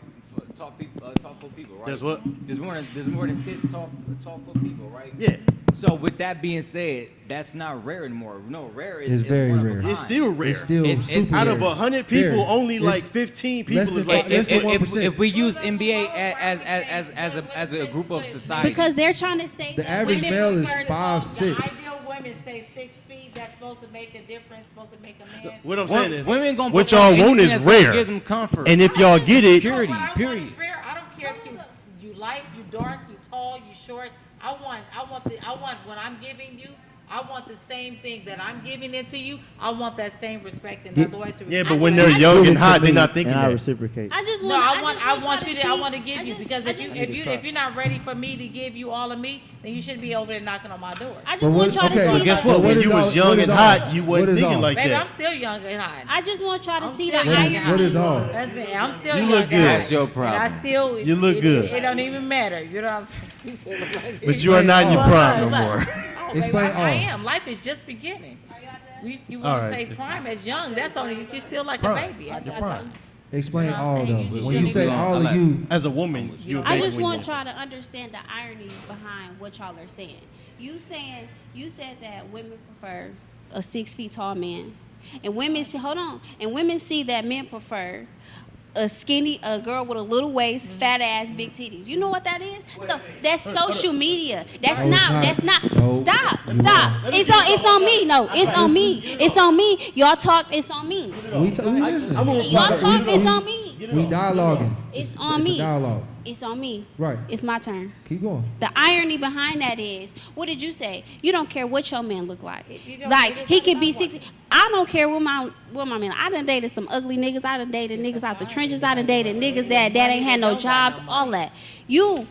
Tall foot people, right? There's what? There's more than 6 tall foot people, right? Yeah. So with that being said, that's not rare anymore. No, rare is It's very one of a rare. kind. It's still rare. It's still super out of rare. 100 people, Very. only It's like 15 people is like if we use NBA as a group of society, Because they're trying to say The that average women male is prefer 5'6". The ideal women say 6 feet. That's supposed to make a difference. Supposed to make a man. What I'm saying is, women gonna what prefer y'all anything want is that's gonna rare. give them comfort. And if y'all get it, Purity, What I period. want is rare. I don't care if you light, you dark, you tall, you short. I want what I'm giving you. I want the same thing that I'm giving it to you. I want that same respect and that loyalty. Yeah, but when they're young and hot, they're not thinking and I that. reciprocate. I just No, want. I want you to. I see- want to give you because if you're not ready for me to give you all of me, then you shouldn't be over there knocking on my door. I just want y'all to see. Well, guess what? When you was young and hot, you wasn't thinking like Baby, that. I'm still young and hot. I just want y'all to see the still young and irony. hot. What is all? That's me. I'm still You young look and good. hot. That's your problem. And I still. You look good. It don't even matter. You know what I'm saying? But you are not in your prime no more. Oh, Explain baby, I all. am. Life is just beginning. You All want to right. say prime as young? That's only you're still like Prime. a baby. I You're tell prime. you. Explain You know what I'm all saying? though. You just When you really say don't. all of you, As a woman, you're a I baby just when want you're- y'all to understand the irony behind what y'all are saying. You said that women prefer a 6 feet tall man, and women see. Hold on, and women see that men prefer a girl with a little waist, fat ass, big titties. You know what that is? That's social media. That's not. No. Stop. It's on me. No, it's on me. It's on me. Y'all talk. It's on me. we listen. Y'all talk. It's on me. We dialoguing. It's on It's me. a dialogue. It's on me. Right. It's my turn. Keep going. The irony behind that is, what did you say? You don't care what your man look like. Like, he could be 60. I don't care what my man. I done dated some ugly niggas. I done dated niggas out the trenches. I done dated niggas that ain't had no jobs. All that. You,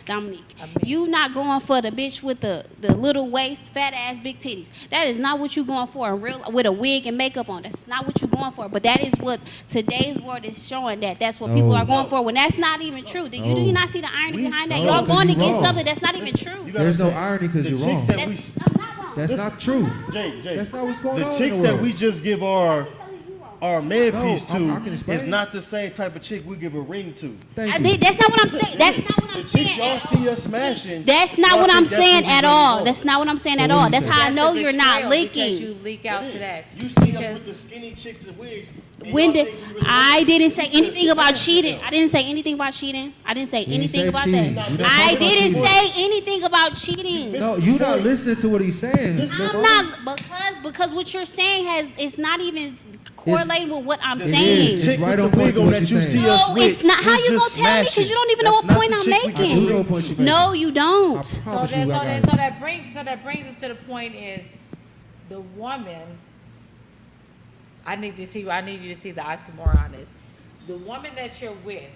Dominique, you not going for the bitch with the little waist, fat ass, big titties. That is not what you going for in real, with a wig and makeup on. That's not what you going for. But that is what today's world is showing, that's what people are going for. When that's not even true. Do you not see the irony behind that? Y'all going to get something that's not even true. There's no irony because you're wrong. That's not true. Jay, that's not what's going on. The chicks that we just give our man piece to I is not the same type of chick we give a ring to. That's not what I'm saying. That's not what I'm saying. Chicks y'all see us smashing. That's not what I'm saying at all. That's not what I'm saying at all. That's how I know you're not leaking. You leak out to that. You see us with the skinny chicks and wigs. When did I didn't say anything about cheating. I didn't say anything about cheating. I didn't say anything about that. I didn't say anything about cheating. No, you're not listening to what he's saying. I'm not because what you're saying it's not even correlating with what I'm saying. It's right on point to what you're saying. No, it's not. How you gonna tell me? Because you don't even know what point I'm making. No, you don't. So that brings it to the point is the woman. I need you to see the oxymoron on this. The woman that you're with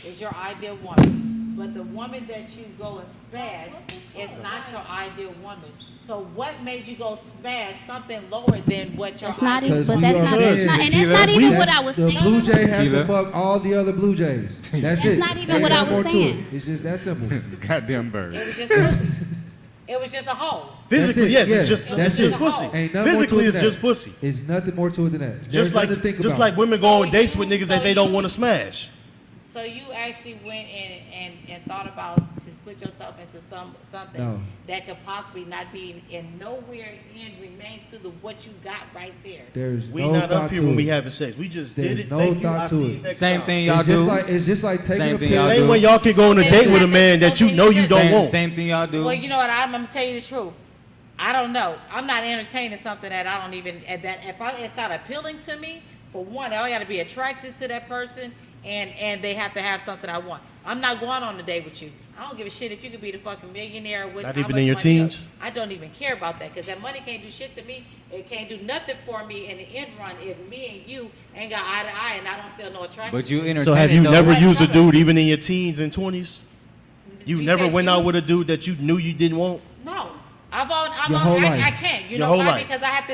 is your ideal woman, but the woman that you go and smash is not your ideal woman. So what made you go smash something lower than what your That's not even what I was saying. The Blue Jay has to fuck all the other Blue Jays. That's it. That's not even what I was saying. It's just that simple. Goddamn bird. It was just a hole. Physically, yes, it's just pussy. Physically, it's just pussy. It's nothing more to it than that. Just like women go on dates with niggas that they don't want to smash. So you actually went and thought about to put yourself into something that could possibly not be in nowhere in remains to what you got right there. We not up here when we having sex. We just did it. No thought to it. Same thing y'all do. It's just like taking a pill. Same way y'all can go on a date with a man that you know you don't want. Same thing y'all do. Well, you know what? I'm gonna tell you the truth. I don't know. I'm not entertaining something that I don't even it's not appealing to me. For one, I got to be attracted to that person. And they have to have something I want. I'm not going on a date with you. I don't give a shit if you could be the fucking millionaire with not even in your teens. I don't even care about that because that money can't do shit to me. It can't do nothing for me in the end run if me and you ain't got eye to eye and I don't feel no attraction. But you entertain. So have you never used a dude even in your teens and 20s? You never went out with a dude that you knew you didn't want? No. I can't. You know why? Because I have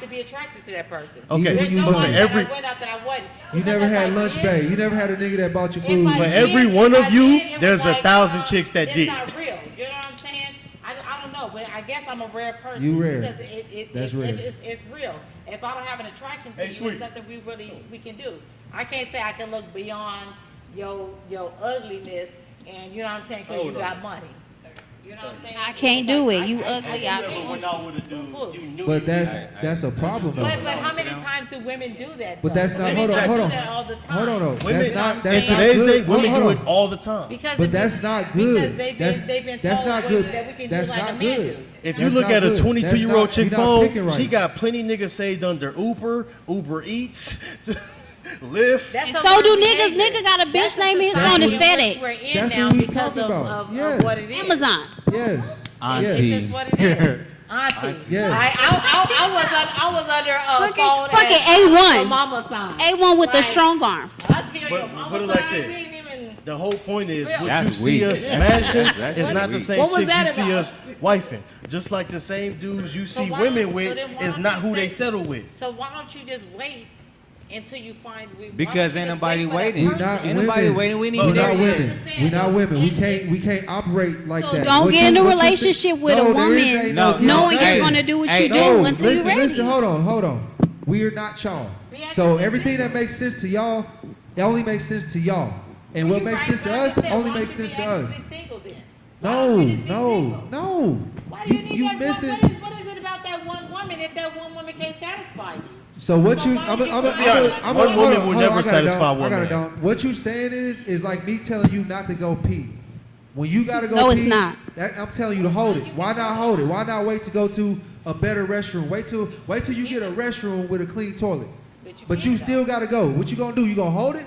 to be attracted to that person. Okay. There's no one that I went out that I wasn't. You never had lunch bait. You never had a nigga that bought you food. For every one of you, there's 1,000 chicks that did. It's not real. You know what I'm saying? I don't know, but I guess I'm a rare person. You rare. Because That's rare. It's real. If I don't have an attraction to you, there's nothing we can do. I can't say I can look beyond your ugliness and you know what I'm saying because you got money. You know what I'm saying? I can't do it. You ugly. But that's a problem though. But how many times do women do that? But that's not. Hold on. Women, that's in not today's good. day, women do it all the time. But that's not good. Because they've been That's told not good. that we can That's do like not a man good. do. If you look at a 22-year-old chick phone, right. she got plenty niggas saved under Uber Eats, Lyft. And so do niggas. Nigga got a bitch name in his phone is FedEx. We're in That's now what we because talking about. of Yes. what it is. Amazon. Yes. Auntie. It's just what it is. Auntie. Yes. I was under a phone fucking A1. Mama sign. A1 with the strong arm. I tell you, But mama put it like sign, this. we ain't even. The whole point is what That's you see weak. us smashing That's is not the weak. same What was chicks you that see about? us wifing. Just like the same dudes you see why- women so with then why is don't not you who they say- settle with. So why don't you just wait until you find? Because ain't nobody waiting. We not Ain't nobody women. waiting. We need We're not that. women. We're not women. We can't operate like So that. don't What get you- in a what you think- relationship with a No, there woman ain't knowing hey, you're gonna do what hey, you do no, until you're ready. Listen, hold on. We're not y'all. So everything that makes sense to y'all, it only makes sense to y'all. And what makes sense to us only makes sense to us. No. Why do you need You that missing. What is it about that one woman if that one woman can't satisfy you? So what So you? why I'm would you a, be honest, one woman will never satisfy one I got it man. down. What you saying is like me telling you not to go pee. When you gotta go No, pee, it's not. I'm telling you to hold it. Why not hold it? Why not wait to go to a better restroom? Wait till you get a restroom with a clean toilet. But you still gotta go. What you gonna do? You gonna hold it?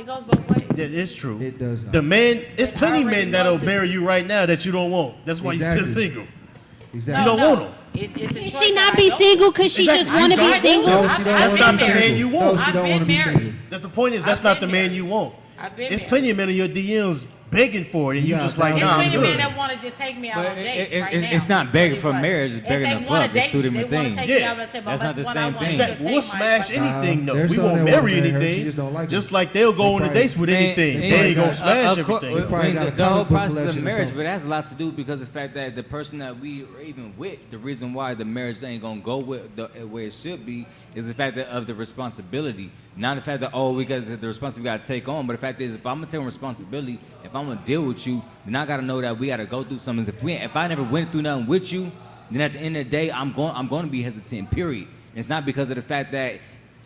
It goes both ways. It's true. It does not. The man, it's plenty of men that'll marry you right now that you don't want. That's why you're still single. Exactly. You don't want them. It's She not be single because she just want to be single. No, she don't That's wanna not be the man single. you want. No, she don't want to be single. That's the point. That's not the man you want. I've been It's married. plenty of men in your DMs begging for it, and you just like, It's nah, I'm many men good. that want to just take me out on dates right now. It's not begging for marriage. It's begging they to wanna fuck. It's date two me, different they wanna things. take me out and say, That's not the "But same I want thing. you to take We'll smash anything though. there's We some won't that marry wanna marry her, she anything. just don't like Just it. like they'll go on the dates with anything. They ain't gonna smash everything. The whole process of marriage, but it has a lot to do because of the fact that the person that we are even with, the reason why the marriage ain't gonna go with the way it should be is the fact that of the responsibility. Not the fact that, because the responsibility we gotta take on, but the fact is if I'm gonna take on responsibility, if I'm gonna deal with you, then I gotta know that we gotta go through something. If I never went through nothing with you, then at the end of the day, I'm going to be hesitant, period. And it's not because of the fact that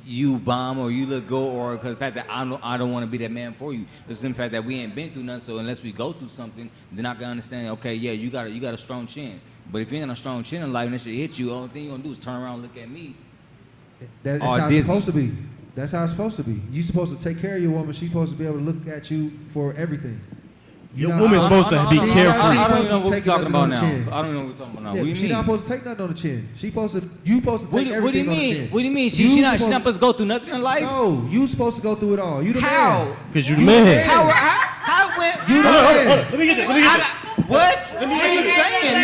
you bomb or you look good or because of the fact that I don't want to be that man for you. It's the fact that we ain't been through nothing, so unless we go through something, then I can understand, okay, yeah, you got a strong chin. But if you ain't got a strong chin in life and that shit hit you, the only thing you're gonna do is turn around and look at me. That's how it's supposed to be. That's how it's supposed to be. You're supposed to take care of your woman. She's supposed to be able to look at you for everything. Your woman's supposed to be carefree. I don't even know what we're talking about now. I don't know what we're talking about now. Yeah, What do you she's mean? not supposed to take nothing on the chin. You supposed to take everything What do you on the mean? chin. What do you mean? She's not supposed to go through nothing in life? No, you supposed to go through it all. You the How? man. Because you the man. How went? You the Hold on, man. let me get this. What? What are you saying?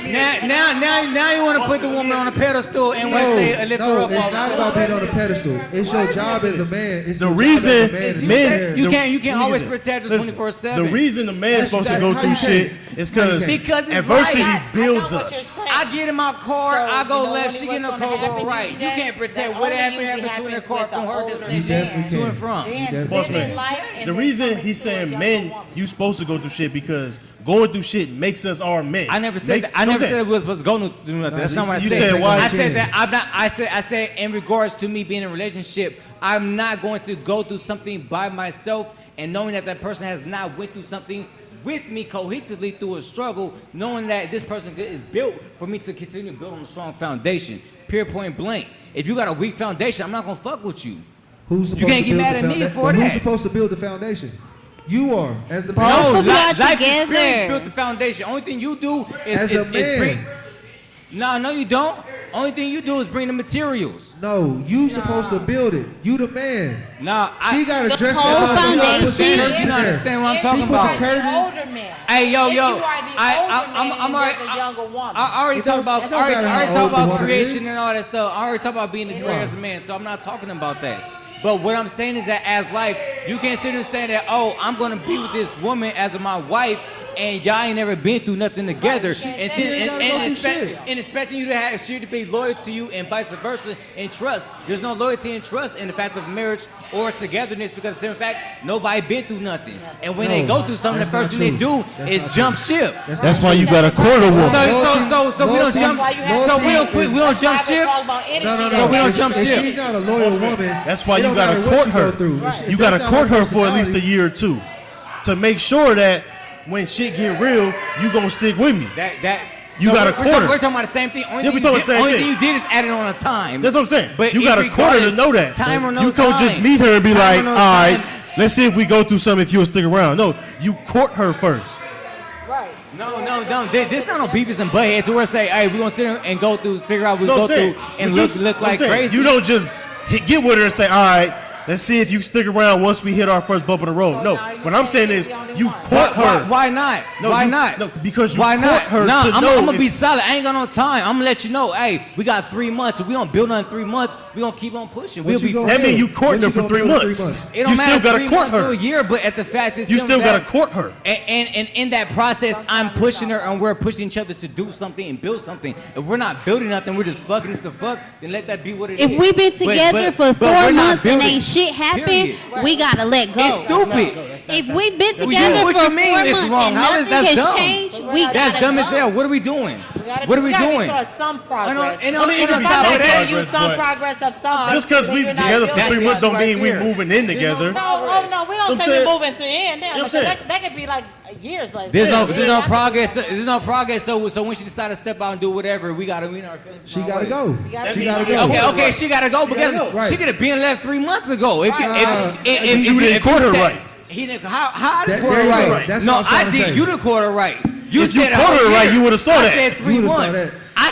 Now you want to put the woman on a pedestal and want to say lift her up. It's not about being on a pedestal. It's your job as a man. It's The your reason job as a man men, you can't always protect her 24/7. The reason the man's supposed to go through shit is because it's adversity life. builds us. I get in my car, I go left, she get in the car, go right. You can't protect what happened to in the car from her destination to and from. Boss man, the reason he's saying men, you supposed to go through shit because going through shit makes us our men. I never said that. I never said we were supposed to go through nothing. That's not what I said. You said why? I said that I'm not. I said in regards to me being in a relationship, I'm not going to go through something by myself and knowing that person has not went through something with me cohesively through a struggle, knowing that this person is built for me to continue to build on a strong foundation. Pure point blank. If you got a weak foundation, I'm not gonna fuck with you. You can't get mad at me for that. Who's supposed to build the foundation? You are, as the man. No, life experience built the foundation. Only thing you do is bring. No, you don't. Only thing you do is bring the materials. No, you supposed to build it. You the man. No, she got to dress whole up. foundation. You don't understand what I'm talking about. Hey, yo, I'm already talking about creation and all that stuff. I already talked about being the great as a man, so I'm not talking about that. But what I'm saying is that as life, you can't sit there and say that, I'm gonna be with this woman as my wife, and y'all ain't never been through nothing together, and expecting you to have she to be loyal to you and vice versa and trust. There's no loyalty and trust in the fact of marriage or togetherness because in fact nobody been through nothing. And when they go through something, the first thing they do is jump ship. That's why you got a quarter woman. So we don't jump. So we don't jump ship. No. So we don't jump If ship. she's not a loyal woman, That's why you gotta court her. You gotta court her for at least a year or two to make sure that when shit get real, you gonna stick with me. You got a quarter. We're talking about the same thing. Only we talking the same only thing. thing you did is add it on a time. That's what I'm saying. But You got a quarter to know that. Time or no You can't just time. meet her and be Time like, or no all right, time. let's see if we go through something if you'll stick around. No, you court her first. No. There's not no Beavis and Butthead to where say, hey, we're gonna sit here and go through, figure out what we No, go I'm saying, through and but look like I'm saying, crazy. You don't just get with her and say, all right, let's see if you stick around once we hit our first bump in the road. No, what I'm saying is you court her. Why not? No, Why you- not? No, because you Why court not? her Nah, to I'm know gonna if- be solid. I ain't got no time. I'm gonna let you know. Hey, we got 3 months. If we don't build on 3 months, we gonna keep on pushing. We'll be. That means you courting her for 3 months. It don't You matter still gotta 3 court months her. or a year, but at the fact is You still gotta court her. And in that process, I'm pushing her, and we're pushing each other to do something and build something. If we're not building nothing, we're just fucking just to fuck. Then let that be what it is. If we've been together for 4 we're not months and building. ain't shit happened, Period. we gotta let go. It's stupid. If we've been What together you for 4 mean it's months wrong? and How is nothing that has dumb? changed, we That's gotta dumb go. as hell. What are we doing? What are we doing? Show some progress. And I on mean, top of I that, you some progress of something. Just because we you're not together for building 3 months don't mean we there. moving in together. No, we I'm don't say saying- we're moving through in there. You know what I'm Because saying? that could be like years later. There's no progress. There's no progress. So when she decided to step out and do whatever, we gotta win our feelings. She gotta go. gotta She gotta go. Okay, she gotta go because Right. she could have been left 3 months ago. If you didn't court her right. He didn't. How I didn't That- court her there you go. right? That's No, what I'm I trying to did. say. You didn't court her right. You If you said a court whole her right, year. you would've saw I that. said 3 You would've saw months. that. I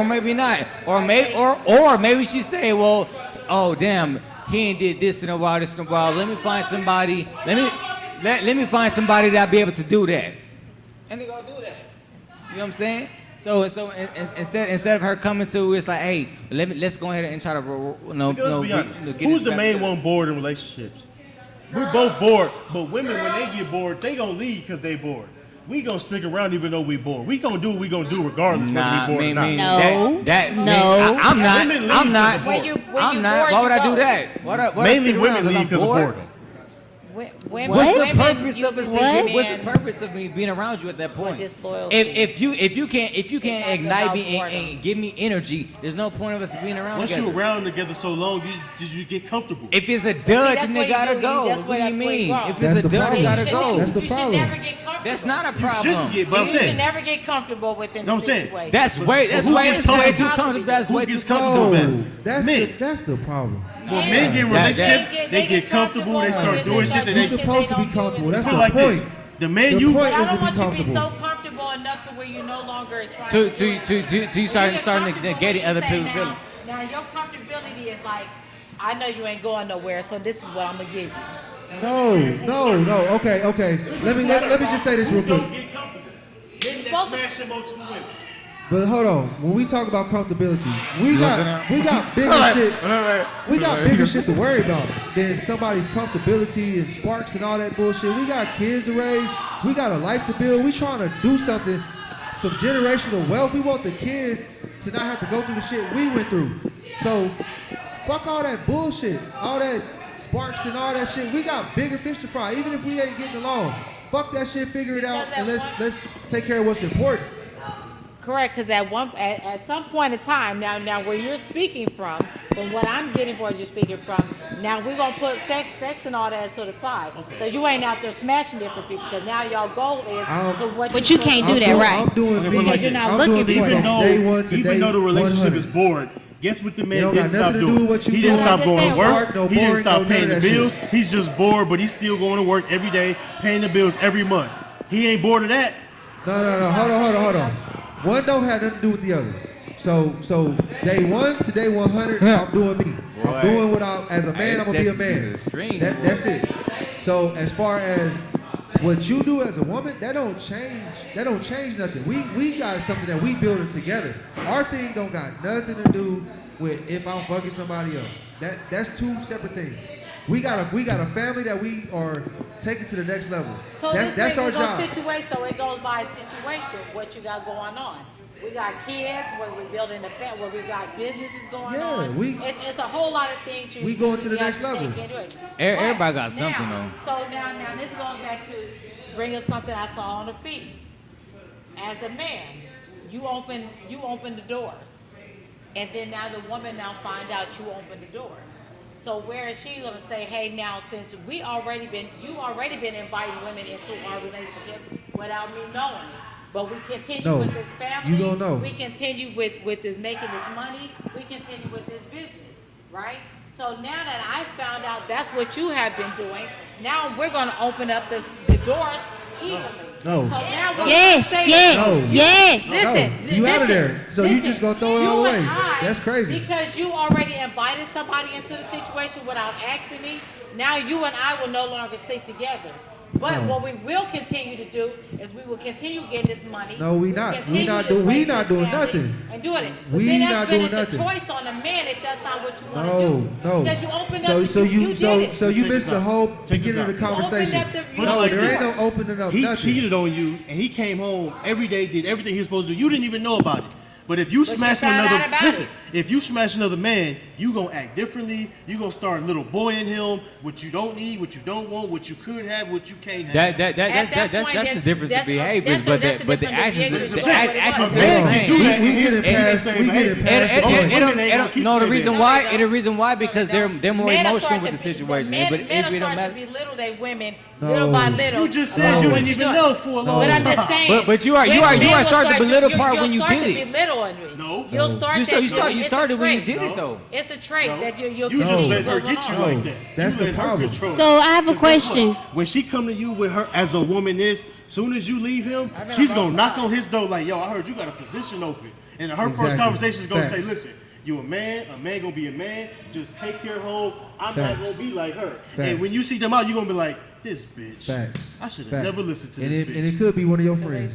or maybe not. Or maybe she say, well, oh damn, he ain't did this in a while, Let me find somebody. Let me find somebody that'll be able to do that. And they gonna do that. You know what I'm saying? So instead of her coming to, it's like, hey, let's go ahead and try to get who's the main one bored in relationships? We're both bored, but women when they get bored, they gonna leave because they bored. We gonna stick around even though we bored. We gonna do what we gonna do regardless whether we bored or not. I'm not. Why would I do that? Mainly women leave because of boredom. What's the purpose of us? What's the purpose of me being around you at that point? If you can't ignite me and give me energy, there's no point of us being around. Once you're around together so long, did you get comfortable? If it's a dud, then they gotta go. What do you mean? If it's a dud, they gotta go. That's the problem. That's not a You shouldn't problem. get, but I'm You should saying. never get comfortable within No, the I'm saying. situation. That's way too comfortable. That's way too comfortable. No, that's the problem. When men get in relationships, they get comfortable. They start doing shit that You're they supposed to be comfortable. That's Put the it like point. this. The man The you. point I is don't to want be you to be so comfortable. comfortable enough to where you're no longer trying To you starting negating other people's feelings. Now your comfortability is like, I know you ain't going nowhere, so this is what I'm gonna give you. No. Okay. Let me just say this real quick. Don't get comfortable. Men that smashing multiple women. But hold on, when we talk about comfortability, we got bigger shit. We got bigger shit to worry about than somebody's comfortability and sparks and all that bullshit. We got kids to raise. We got a life to build. We trying to do something, some generational wealth. We want the kids to not have to go through the shit we went through. So, fuck all that bullshit, all that sparks and all that shit. We got bigger fish to fry. Even if we ain't getting along, fuck that shit. Figure it out and let's take care of what's important. Correct, because at some point in time, now where you're speaking from what I'm getting for you're speaking from, now we're gonna put sex and all that to the side. Okay. So you ain't out there smashing different people, because now your goal is to what. But you can't do that, right? I'm doing me. Because you're not I'm looking doing for me that. from day one to Even day though the relationship 100. is bored, guess what the It man don't didn't got stop nothing to do doing? with what you He didn't doing. stop going to Spark, work. no He didn't boring, stop no paying none the of that bills. shit. He's just bored, but he's still going to work every day, paying the bills every month. He ain't bored of that. No. Hold on. One don't have nothing to do with the other. So day 1 to day 100, I'm doing me. I'm doing what as a man, I'm gonna be a man. That's it. So as far as what you do as a woman, that don't change. That don't change nothing. We got something that we building together. Our thing don't got nothing to do with if I'm fucking somebody else. That's two separate things. We got a family that we are taking to the next level. So That's our job. Situation, so it goes by situation, what you got going on. We got kids, where we're building a family, where we got businesses going on. It's a whole lot of things. We going to the next level. Everybody got something now, So now this goes back to bring up something I saw on the feed. As a man, you open the doors, and then now the woman find out you open the doors. So where is she gonna say, hey, now since you already been inviting women into our relationship without me knowing it. But we continue with this family. You don't know. We continue with this making this money. We continue with this business, right? So now that I found out that's what you have been doing, now we're gonna open up the doors evenly. No. So now we're Yes. Listen. You out of there. So you just gonna throw it all away. That's crazy. Because you already invited somebody into the situation without asking me. Now you and I will no longer stick together. But what we will continue to do is we will continue getting this money. No, we not. We not doing nothing. And doing it. We then not doing it's nothing. a choice on the man if that's not what you want to do. No. Because you opened up. So you missed the whole beginning of the conversation. No, there ain't no opening up. He nothing. cheated on you, and he came home every day, did everything he was supposed to do. You didn't even know about it. But if you smash if you smash another man, you gonna act differently. You gonna start little boying him, what you don't need, what you don't want, what you could have, what you can't have. That's the difference in behaviors, but the actions are the same. No, the reason why because they're more emotional with the situation. But if it don't matter, belittle they women little by little. You just said you didn't even know for a long time. But I'm just saying. But you are starting to belittle part when you did it. No. You'll start. You started when you did it though. It's a trait that you'll. You just let her get you like that. That's the problem. So I have a question. When she come to you with her as a woman soon as you leave him, she's gonna knock on his door like, yo, I heard you got a position open. And her first conversation is gonna say, listen, you a man gonna be a man, just take care of home. I'm not gonna be like her. And when you see them out, you're gonna be like, this bitch. I should have never listened to this bitch. And it could be one of your friends.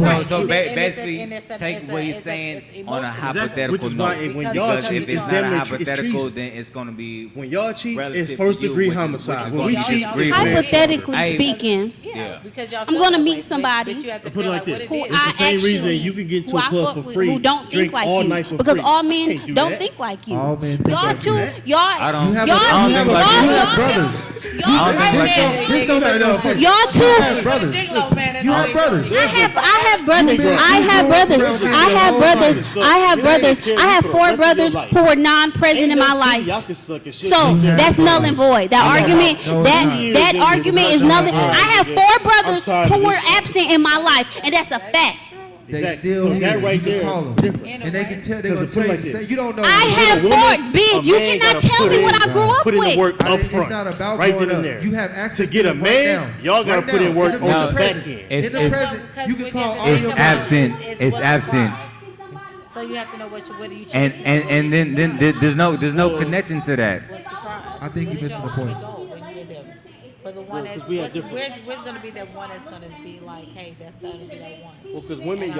on point. So And basically, it's a- take it's what a- he's it's saying on a Exactly. hypothetical Which is why note. when y'all Because cheat, if it's it's not a definitely it's hypothetical, treason. then it's gonna be When y'all cheat, relative it's to first you, degree which is- homicide. which is When gonna we be cheat, disagreed it's with. Hypothetically Hey, speaking, Yeah. Because y'all I'm feel gonna that meet way, somebody but you have to Put it feel like what this. it is. It's the same reason you can get who to a I club fuck for with, free, who don't drink think like all you, night for because free. all You men can't do don't that. think like you. All men think Y'all like too, that. y'all, I don't. You have I don't a think like you. brothers. This don't make no sense. Y'all too. You have brothers. You have brothers. I have brothers. I have brothers. I have brothers. I have brothers. I have 4 brothers who were non-present in my life. So that's null and void. That argument, that argument is nothing. I have 4 brothers who were absent in my life, and that's a fact. They still so here. that right You can there call them. different. And they can tell. They're gonna tell you the same. You don't know. I have 4 bids. You cannot tell me what I grew up Put in the with. work up It's front. not about right going then up. and there. You have access to get a them man. right now. Y'all gotta Right put in now. work In the on the present. back end. In the present, you can call all It's your absent. brothers. It's absent. So you have to know what are you And choosing. and then there's no connection to that. I think you're missing the point. For the one that's we have different- where's going to be that one that's going to be like, hey, that's going to be that one. Well, because women.